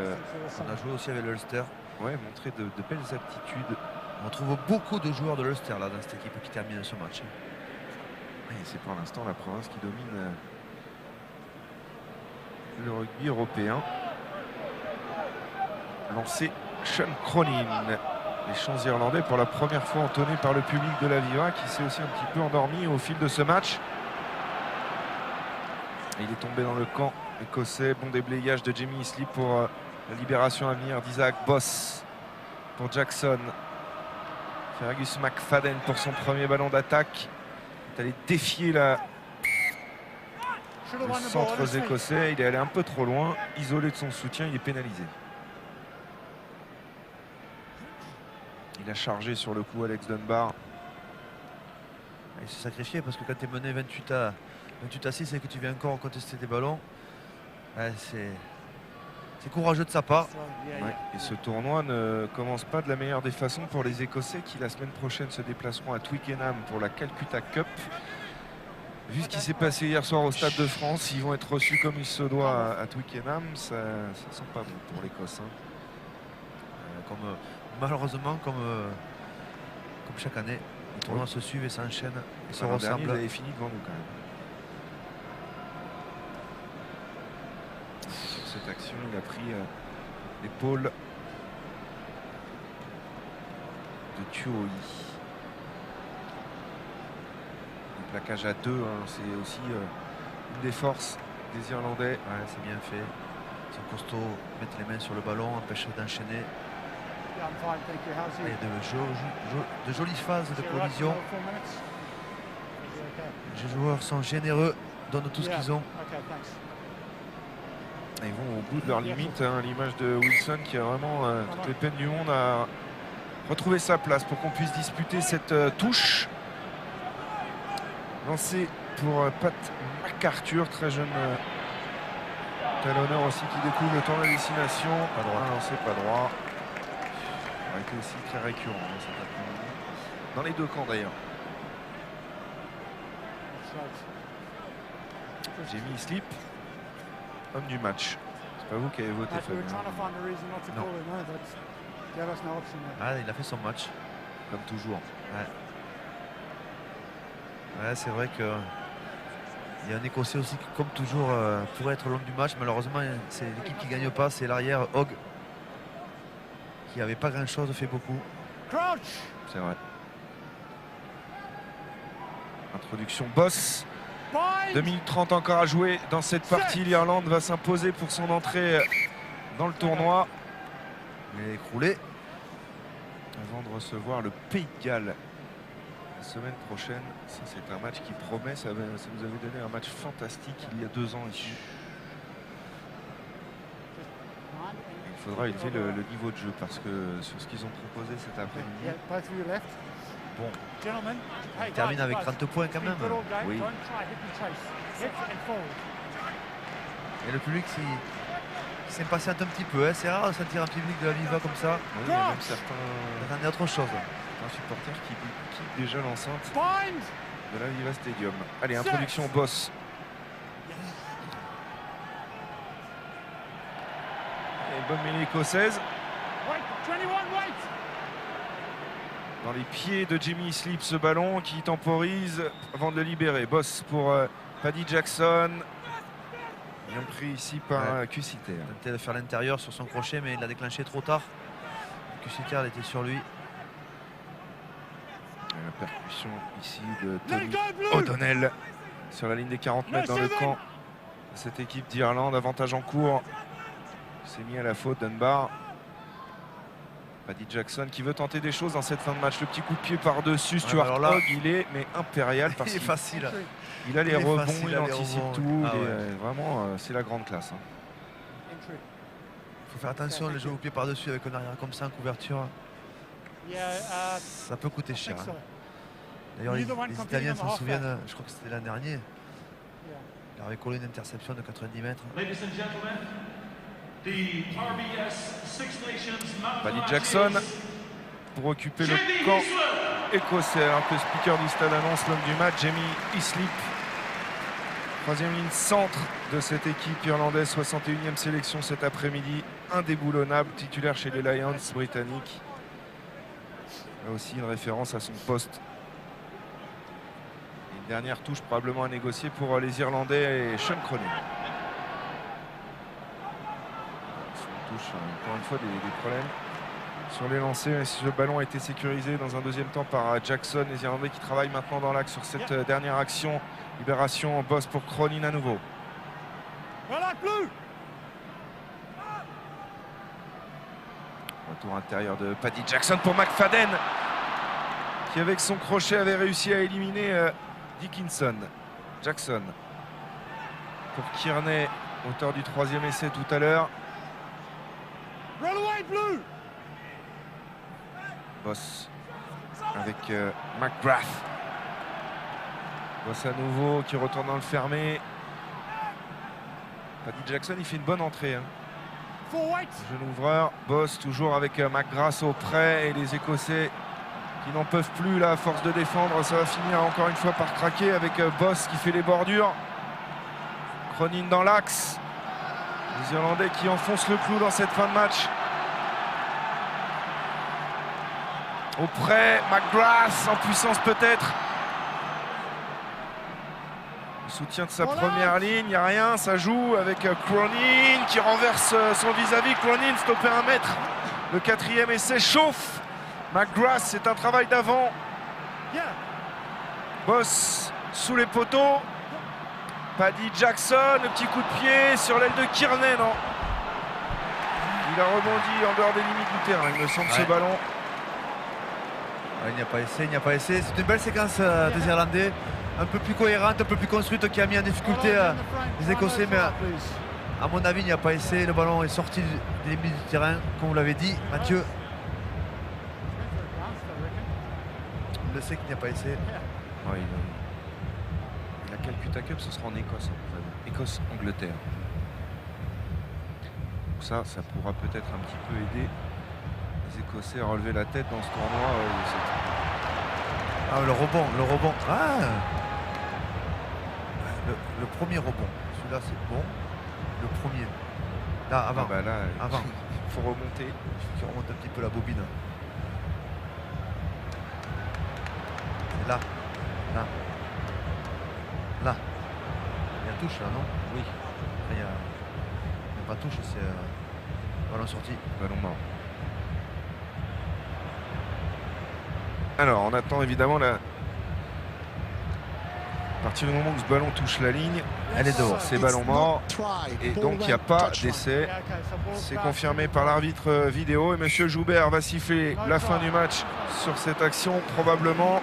on a joué aussi avec l'Ulster. Ouais, montré de belles aptitudes. On trouve beaucoup de joueurs de l'Ulster là dans cette équipe qui termine ce match. Et c'est pour l'instant la province qui domine le rugby européen. Lancé Sean Cronin. Les Champs irlandais pour la première fois entonnés par le public de l'Aviva qui s'est aussi un petit peu endormi au fil de ce match. Et il est tombé dans le camp écossais. Bon déblayage de Jamie Islip pour la libération à venir d'Isaac Boss pour Jackson. Fergus McFadden pour son premier ballon d'attaque. Il est allé défier les centres écossais. Il est allé un peu trop loin. Isolé de son soutien, il est pénalisé. Il a chargé sur le coup Alex Dunbar. Il s'est sacrifié parce que quand tu es mené 28 à 6 et que tu viens encore contester des ballons, c'est courageux de sa part. Ouais. Et ce tournoi ne commence pas de la meilleure des façons pour les Écossais qui la semaine prochaine se déplaceront à Twickenham pour la Calcutta Cup. Vu ce qui s'est passé hier soir au Stade de France, ils vont être reçus comme il se doit à Twickenham. Ça sent pas bon pour l'Écosse. Malheureusement, comme chaque année, les tournois se suivent et s'enchaînent et se ressemblent. Vous avez fini devant nous quand même. Sur cette action, il a pris l'épaule de Tuoi. Le plaquage à 2, c'est aussi une des forces des Irlandais. Ouais, c'est bien fait. Ils sont costauds, mettent les mains sur le ballon, empêchent d'enchaîner. Et de jolies phases de collision. Les joueurs sont généreux, donnent tout ce qu'ils ont. Ils vont au bout de leur limite, à l'image de Wilson qui a vraiment toutes les peines du monde à retrouver sa place pour qu'on puisse disputer cette touche. Lancé pour Pat McArthur, très jeune talonneur aussi qui découvre le temps de la destination. Pas droit, lancé pas droit. Ça a été aussi très récurrent cet après-midi. Dans les deux camps d'ailleurs. Jamie Islip, homme du match. C'est pas vous qui avez voté, Fabien. Non. Il a fait son match. Comme toujours. Ouais, c'est vrai que il y a un Écossais aussi qui, comme toujours, pourrait être l'homme du match. Malheureusement, c'est l'équipe qui ne gagne pas. C'est l'arrière Hogg qui n'avait pas grand-chose, fait beaucoup. C'est vrai. Introduction Boss. 2 minutes 30 encore à jouer dans cette partie. L'Irlande va s'imposer pour son entrée dans le tournoi. Il est écroulé. Avant de recevoir le Pays de Galles la semaine prochaine. Ça, c'est un match qui promet. Ça nous avait donné un match fantastique il y a 2 ans ici. Il faudra élever le niveau de jeu parce que sur ce qu'ils ont proposé cet après-midi. Bon, il termine avec 30 points quand même. Oui. Et le public qui s'impatiente un petit peu. C'est rare de sentir un public de la Viva comme ça. Oui, il y a même certains autre chose. Supporters qui quittent déjà l'enceinte de la Viva Stadium. Allez, introduction Boss. Et bonne mêlée écossaise. Dans les pieds de Jamie Islip, ce ballon qui temporise avant de le libérer. Boss pour Paddy Jackson. Bien pris ici par Cussiter. Il a tenté de faire l'intérieur sur son crochet, mais il l'a déclenché trop tard. Cussiter, elle était sur lui. La percussion ici de Tony O'Donnell sur la ligne des 40 mètres dans le camp Cette équipe d'Irlande, avantage en cours. C'est mis à la faute Dunbar. Paddy Jackson qui veut tenter des choses dans cette fin de match. Le petit coup de pied par-dessus. Stuart Hogg, il est impérial parce qu'il est facile. Il a les rebonds, il a anticipe tout. Vraiment, c'est la grande classe. Il faut faire attention, les jeux au pied par-dessus avec un arrière comme ça en couverture. Ça peut coûter cher. D'ailleurs, les Italiens s'en souviennent, je crois que c'était l'an dernier. Il avait collé une interception de 90 mètres. Paddy Jackson pour occuper le camp écossais. Alors que le speaker du stade annonce l'homme du match, Jamie Islip. Troisième ligne centre de cette équipe irlandaise, 61e sélection cet après-midi. Indéboulonnable, titulaire chez les Lions britanniques. Là aussi une référence à son poste. Une dernière touche probablement à négocier pour les Irlandais et Sean Cronin. Touche encore une fois des problèmes sur les lancers, mais si le ballon a été sécurisé dans un deuxième temps par Jackson, les Irlandais qui travaillent maintenant dans l'axe sur cette dernière action. Libération en boss pour Cronin à nouveau. Retour intérieur de Paddy Jackson pour McFadden, qui avec son crochet avait réussi à éliminer Dickinson. Jackson pour Kearney, auteur du troisième essai tout à l'heure. Boss avec McGrath. Boss à nouveau qui retourne dans le fermé. Paddy Jackson, il fait une bonne entrée. Jeune ouvreur. Boss toujours avec McGrath au près et les Écossais qui n'en peuvent plus là à force de défendre. Ça va finir encore une fois par craquer avec Boss qui fait les bordures. Cronin dans l'axe. Les Irlandais qui enfoncent le clou dans cette fin de match. Auprès, McGrath en puissance peut-être. Le soutien de sa première ligne, il n'y a rien, ça joue avec Cronin qui renverse son vis-à-vis. Cronin stoppé à 1 mètre. Le quatrième essai chauffe. McGrath, c'est un travail d'avant. Boss sous les poteaux. Paddy Jackson, le petit coup de pied sur l'aile de Kearney, non. Il a rebondi en dehors des limites du terrain, il me semble, ce ballon. Il n'y a pas essai, il n'y a pas essai. C'est une belle séquence des Irlandais, un peu plus cohérente, un peu plus construite, qui a mis en difficulté les Écossais. Mais à mon avis, il n'y a pas essai. Le ballon est sorti des limites du terrain, comme vous l'avez dit, Mathieu. On le sait qu'il n'y a pas essai. Ouais, la Calcutta Cup, ce sera en Écosse. Écosse-Angleterre. Ça pourra peut-être un petit peu aider les Écossais à relever la tête dans ce tournoi. Le rebond. Le premier rebond. Celui-là, c'est bon. Le premier. Là, avant. Avant. Il faut remonter. Il faut qu'il remonte un petit peu la bobine. Là. Il y a touche là, non? Oui. Il n'y a pas touche, c'est ballon sorti. Ballon mort. Alors, on attend évidemment la... À partir du moment où ce ballon touche la ligne, elle est dehors. C'est ballon mort. Et donc, il n'y a pas d'essai. C'est confirmé par l'arbitre vidéo. Et M. Joubert va siffler la fin du match sur cette action, probablement.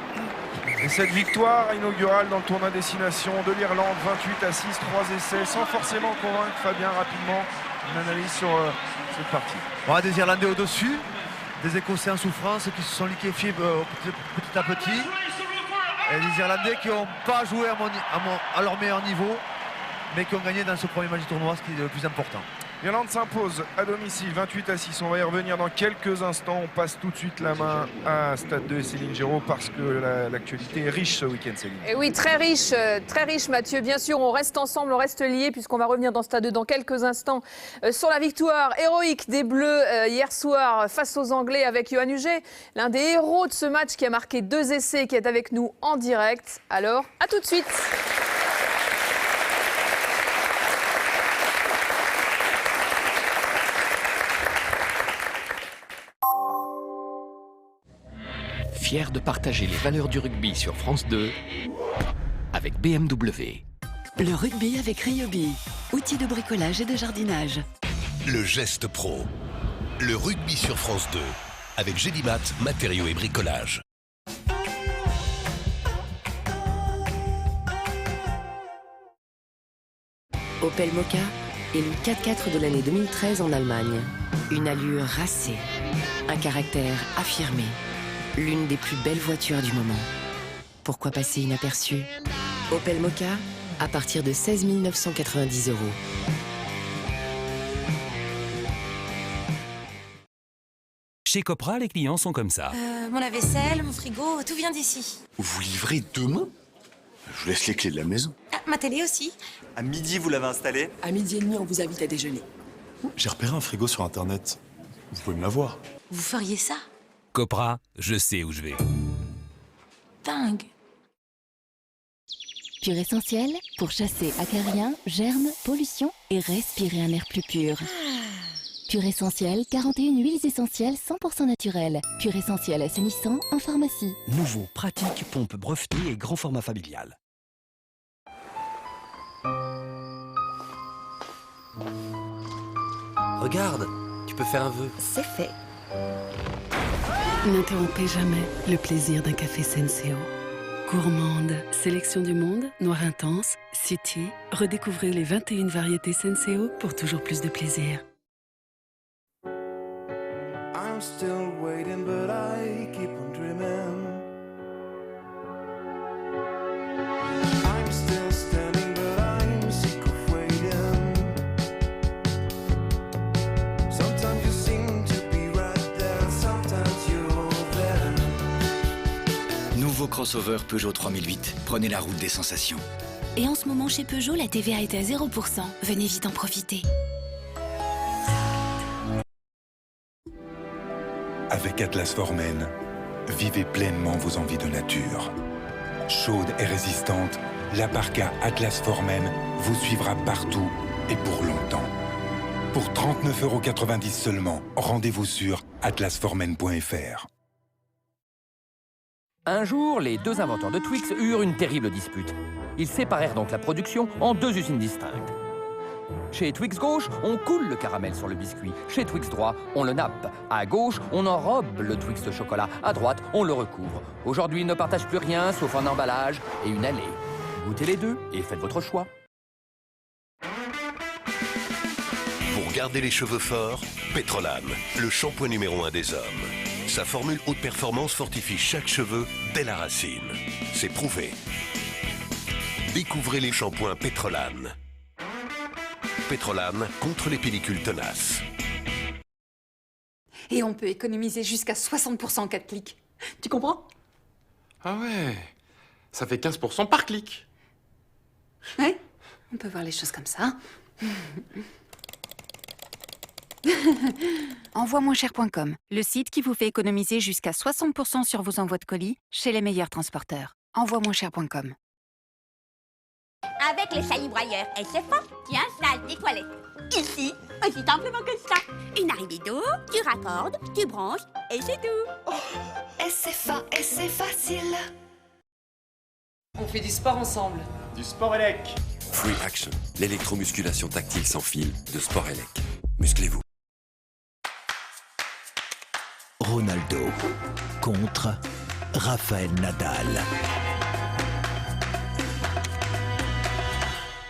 Et cette victoire inaugurale dans le tournoi destination de l'Irlande, 28-6, 3 essais, sans forcément convaincre Fabien rapidement. Une analyse sur cette partie. Des Irlandais au-dessus, des Écossais en souffrance qui se sont liquéfiés petit à petit. Et des Irlandais qui n'ont pas joué à leur meilleur niveau, mais qui ont gagné dans ce premier match du tournoi, ce qui est le plus important. L'Irlande s'impose à domicile, 28-6. On va y revenir dans quelques instants. On passe tout de suite la main à Stade 2 et Céline Géraud parce que l'actualité est riche ce week-end, Céline. Et oui, très riche Mathieu. Bien sûr, on reste ensemble, on reste liés puisqu'on va revenir dans Stade 2 dans quelques instants sur la victoire héroïque des Bleus hier soir face aux Anglais avec Yoann Huget, l'un des héros de ce match qui a marqué 2 essais et qui est avec nous en direct. Alors, à tout de suite. Fier de partager les valeurs du rugby sur France 2 avec BMW. Le rugby avec Ryobi. outils de bricolage et de jardinage. Le geste pro. Le rugby sur France 2. Avec Gélimat, matériaux et bricolage. Opel Mokka, élu 4x4 de l'année 2013 en Allemagne. Une allure racée, un caractère affirmé, l'une des plus belles voitures du moment. Pourquoi passer inaperçu? Opel Mokka, à partir de 16 990 €. Chez Copra, les clients sont comme ça. Mon lave-vaisselle, mon frigo, tout vient d'ici. Vous livrez demain? Je vous laisse les clés de la maison. Ah, ma télé aussi. À midi, vous l'avez installé? À 12h30, on vous invite à déjeuner. J'ai repéré un frigo sur Internet. Vous pouvez me l'avoir. Vous feriez ça? Copra, je sais où je vais. Dingue. Pur Essentiel pour chasser acariens, germes, pollution et respirer un air plus pur. Pur Essentiel, 41 huiles essentielles 100% naturelles. Pur Essentiel assainissant en pharmacie. Nouveau, pratique, pompe brevetée et grand format familial. Regarde, tu peux faire un vœu. C'est fait. N'interrompez jamais le plaisir d'un café Senseo. Gourmande, sélection du monde, noir intense, city, redécouvrez les 21 variétés Senseo pour toujours plus de plaisir. I'm still waiting, but I keep on dreaming. I'm still standing, but I'm sick of waiting. Sometimes you seem to be right there, sometimes you're there. Nouveau crossover Peugeot 3008. Prenez la route des sensations. Et en ce moment chez Peugeot, la TVA est à 0%. Venez vite en profiter. Avec Atlas Formen, vivez pleinement vos envies de nature. Chaude et résistante, la parka Atlas Formen vous suivra partout et pour longtemps. Pour 39,90 € seulement, rendez-vous sur atlasformen.fr. Un jour, les deux inventeurs de Twix eurent une terrible dispute. Ils séparèrent donc la production en deux usines distinctes. Chez Twix gauche, on coule le caramel sur le biscuit. Chez Twix droit, on le nappe. À gauche, on enrobe le Twix de chocolat. À droite, on le recouvre. Aujourd'hui, ils ne partagent plus rien sauf un emballage et une allée. Goûtez les deux et faites votre choix. Pour garder les cheveux forts, Pétrolane, le shampoing numéro 1 des hommes. Sa formule haute performance fortifie chaque cheveu dès la racine. C'est prouvé. Découvrez les shampoings Pétrolane. Pétrolane contre les pellicules tenaces. Et on peut économiser jusqu'à 60% en 4 clics. Tu comprends? Ah ouais, ça fait 15% par clic. Ouais, on peut voir les choses comme ça. Envoimoincher.com, le site qui vous fait économiser jusqu'à 60% sur vos envois de colis chez les meilleurs transporteurs. Envoimoincher.com. Avec les salibroyeurs SFA, tu installes tes toilettes ici, aussi simplement que ça. Une arrivée d'eau, tu raccordes, tu branches et c'est tout. SFA, c'est facile. On fait du sport ensemble. Du sport élec. Free Action, l'électromusculation tactile sans fil de Sport Elec. Musclez-vous. Ronaldo contre Rafael Nadal.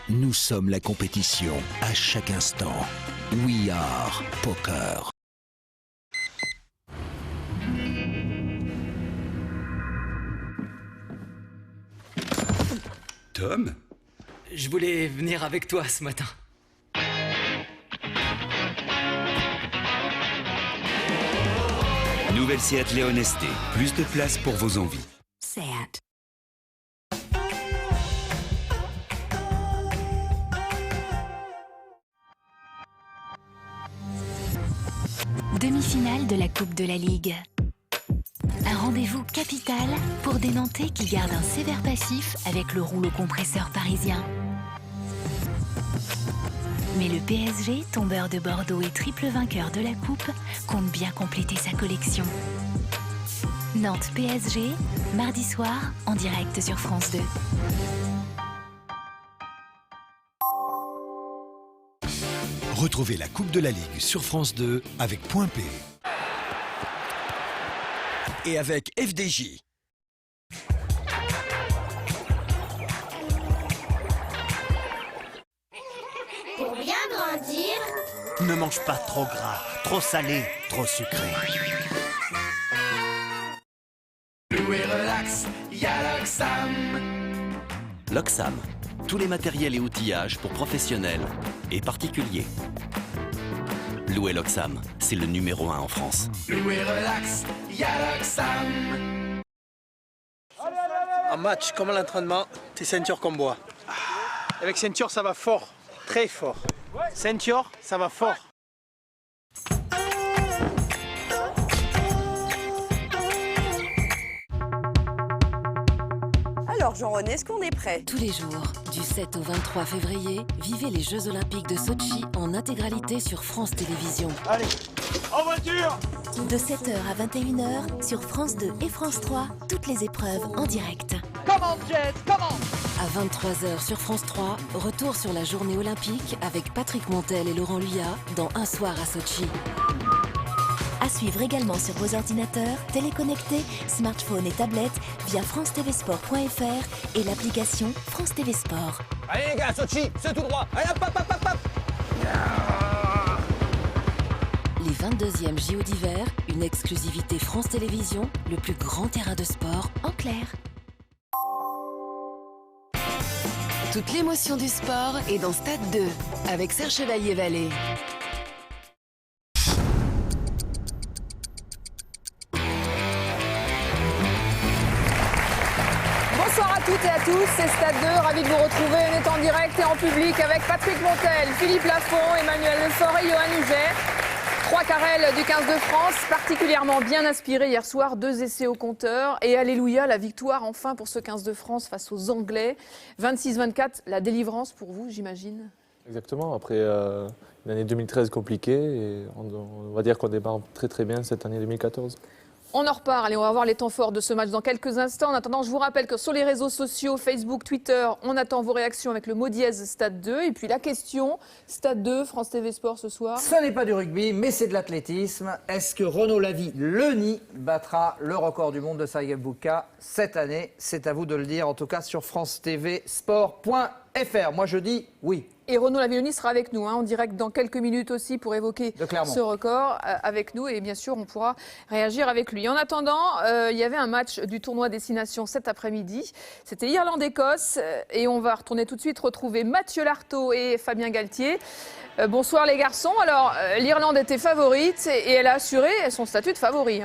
Nous sommes la compétition à chaque instant. We are poker. Tom ? Je voulais venir avec toi ce matin. Nouvelle Seat Leon ST. Plus de place pour vos envies. Seat. Demi-finale de la Coupe de la Ligue. Un rendez-vous capital pour des Nantais qui gardent un sévère passif avec le rouleau compresseur parisien. Mais le PSG, tombeur de Bordeaux et triple vainqueur de la Coupe, compte bien compléter sa collection. Nantes-PSG, mardi soir, en direct sur France 2. Retrouvez la Coupe de la Ligue sur France 2 avec Point P. Et avec FDJ. Pour bien grandir, Ne mange pas trop gras, trop salé, trop sucré. Louer relax, y'a l'Oxam. L'Oxam, tous les matériels et outillages pour professionnels et particuliers. Louer l'Oxam, c'est le numéro 1 en France. Louer relax, y'a l'Oxam. Un match comme à l'entraînement, t'es ceinture comme bois. Avec ceinture, ça va fort, très fort. Ceinture, ça va fort. Alors Jean-René, est-ce qu'on est prêt? Tous les jours, du 7 au 23 février, vivez les Jeux Olympiques de Sotchi en intégralité sur France Télévisions. Allez, en voiture! De 7h à 21h, sur France 2 et France 3, toutes les épreuves en direct. Comment, Jess, comment? À 23h sur France 3, retour sur la journée olympique avec Patrick Montel et Laurent Luyat dans Un soir à Sotchi. À suivre également sur vos ordinateurs, téléconnectés, smartphones et tablettes via francetvsport.fr et l'application France TV Sport. Allez les gars, Sotchi, c'est tout droit. Allez hop, hop, hop, hop, hop. Les 22e JO d'hiver, une exclusivité France Télévisions, le plus grand terrain de sport en clair. Toute l'émotion du sport est dans Stade 2 avec Serge Chevalier-Vallée. Bonsoir à toutes et à tous, c'est Stade 2, ravi de vous retrouver. On est en direct et en public avec Patrick Montel, Philippe Lafont, Emmanuel Lefort et Johan Huget. 3 carrels du 15 de France, particulièrement bien inspirés hier soir, 2 essais au compteur. Et alléluia, la victoire enfin pour ce 15 de France face aux Anglais. 26-24, la délivrance pour vous, j'imagine. Exactement, après une année 2013 compliquée, et on va dire qu'on démarre très très bien cette année 2014. On en reparle et on va voir les temps forts de ce match dans quelques instants. En attendant, je vous rappelle que sur les réseaux sociaux, Facebook, Twitter, on attend vos réactions avec le mot dièse Stade 2. Et puis la question, Stade 2, France TV Sport ce soir. Ce n'est pas du rugby, mais c'est de l'athlétisme. Est-ce que Renaud Lavie, le nid, battra le record du monde de Saïd Bouka cette année? C'est à vous de le dire, en tout cas sur francetvsport.fr. Moi je dis oui. Et Renaud Lavilloni sera avec nous en direct dans quelques minutes aussi pour évoquer ce record avec nous. Et bien sûr, on pourra réagir avec lui. En attendant, il y avait un match du tournoi Destination cet après-midi. C'était Irlande-Écosse. Et on va retourner tout de suite retrouver Mathieu Lartaud et Fabien Galtier. Bonsoir les garçons. Alors, l'Irlande était favorite et elle a assuré son statut de favori.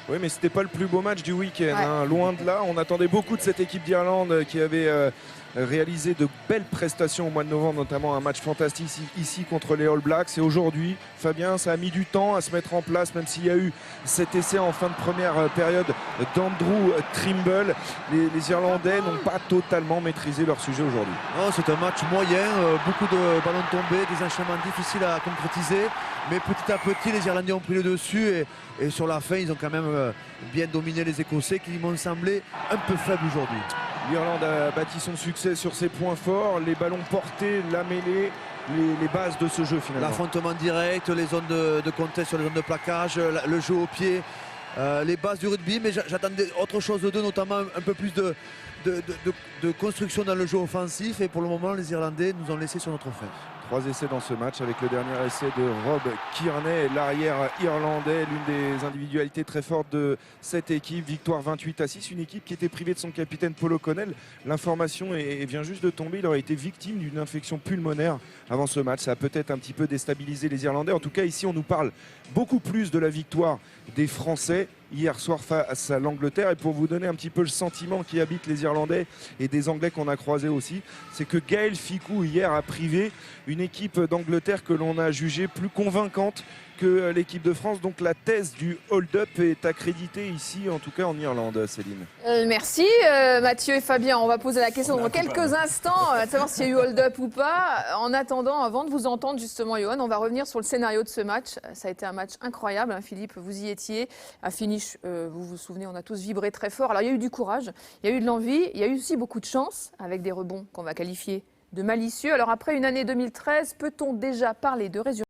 Oui, mais c'était pas le plus beau match du week-end. Loin de là, on attendait beaucoup de cette équipe d'Irlande qui avait réalisé de belles prestations au mois de novembre, notamment un match fantastique ici contre les All Blacks. Et aujourd'hui, Fabien, ça a mis du temps à se mettre en place, même s'il y a eu cet essai en fin de première période d'Andrew Trimble. Les Irlandais n'ont pas totalement maîtrisé leur sujet aujourd'hui. C'est un match moyen, beaucoup de ballons tombés, des enchaînements difficiles à concrétiser. Mais petit à petit, les Irlandais ont pris le dessus et sur la fin, ils ont quand même bien dominé les Écossais qui m'ont semblé un peu faibles aujourd'hui. L'Irlande a bâti son succès sur ses points forts, les ballons portés, la mêlée, les bases de ce jeu finalement. L'affrontement direct, les zones de contest sur les zones de plaquage, le jeu au pied, les bases du rugby, mais j'attendais autre chose d'eux, notamment un peu plus de construction dans le jeu offensif, et pour le moment les Irlandais nous ont laissé sur notre faim. 3 essais dans ce match avec le dernier essai de Rob Kearney, l'arrière irlandais, l'une des individualités très fortes de cette équipe. Victoire 28-6, une équipe qui était privée de son capitaine Paul O'Connell. L'information vient juste de tomber, il aurait été victime d'une infection pulmonaire avant ce match. Ça a peut-être un petit peu déstabilisé les Irlandais. En tout cas ici on nous parle beaucoup plus de la victoire des Français hier soir face à l'Angleterre. Et pour vous donner un petit peu le sentiment qui habite les Irlandais et des Anglais qu'on a croisés aussi, c'est que Gaël Fickou hier a privé une équipe d'Angleterre que l'on a jugée plus convaincante que l'équipe de France. Donc la thèse du hold-up est accréditée ici, en tout cas en Irlande, Céline. Merci Mathieu et Fabien. On va poser la question dans quelques instants, de savoir s'il y a eu hold-up ou pas. En attendant, avant de vous entendre justement, Johan, on va revenir sur le scénario de ce match. Ça a été un match incroyable, Philippe, vous y étiez. À finish, vous vous souvenez, on a tous vibré très fort. Alors il y a eu du courage, il y a eu de l'envie, il y a eu aussi beaucoup de chance avec des rebonds qu'on va qualifier malicieux. Alors après une année 2013, peut-on déjà parler de résurrection ?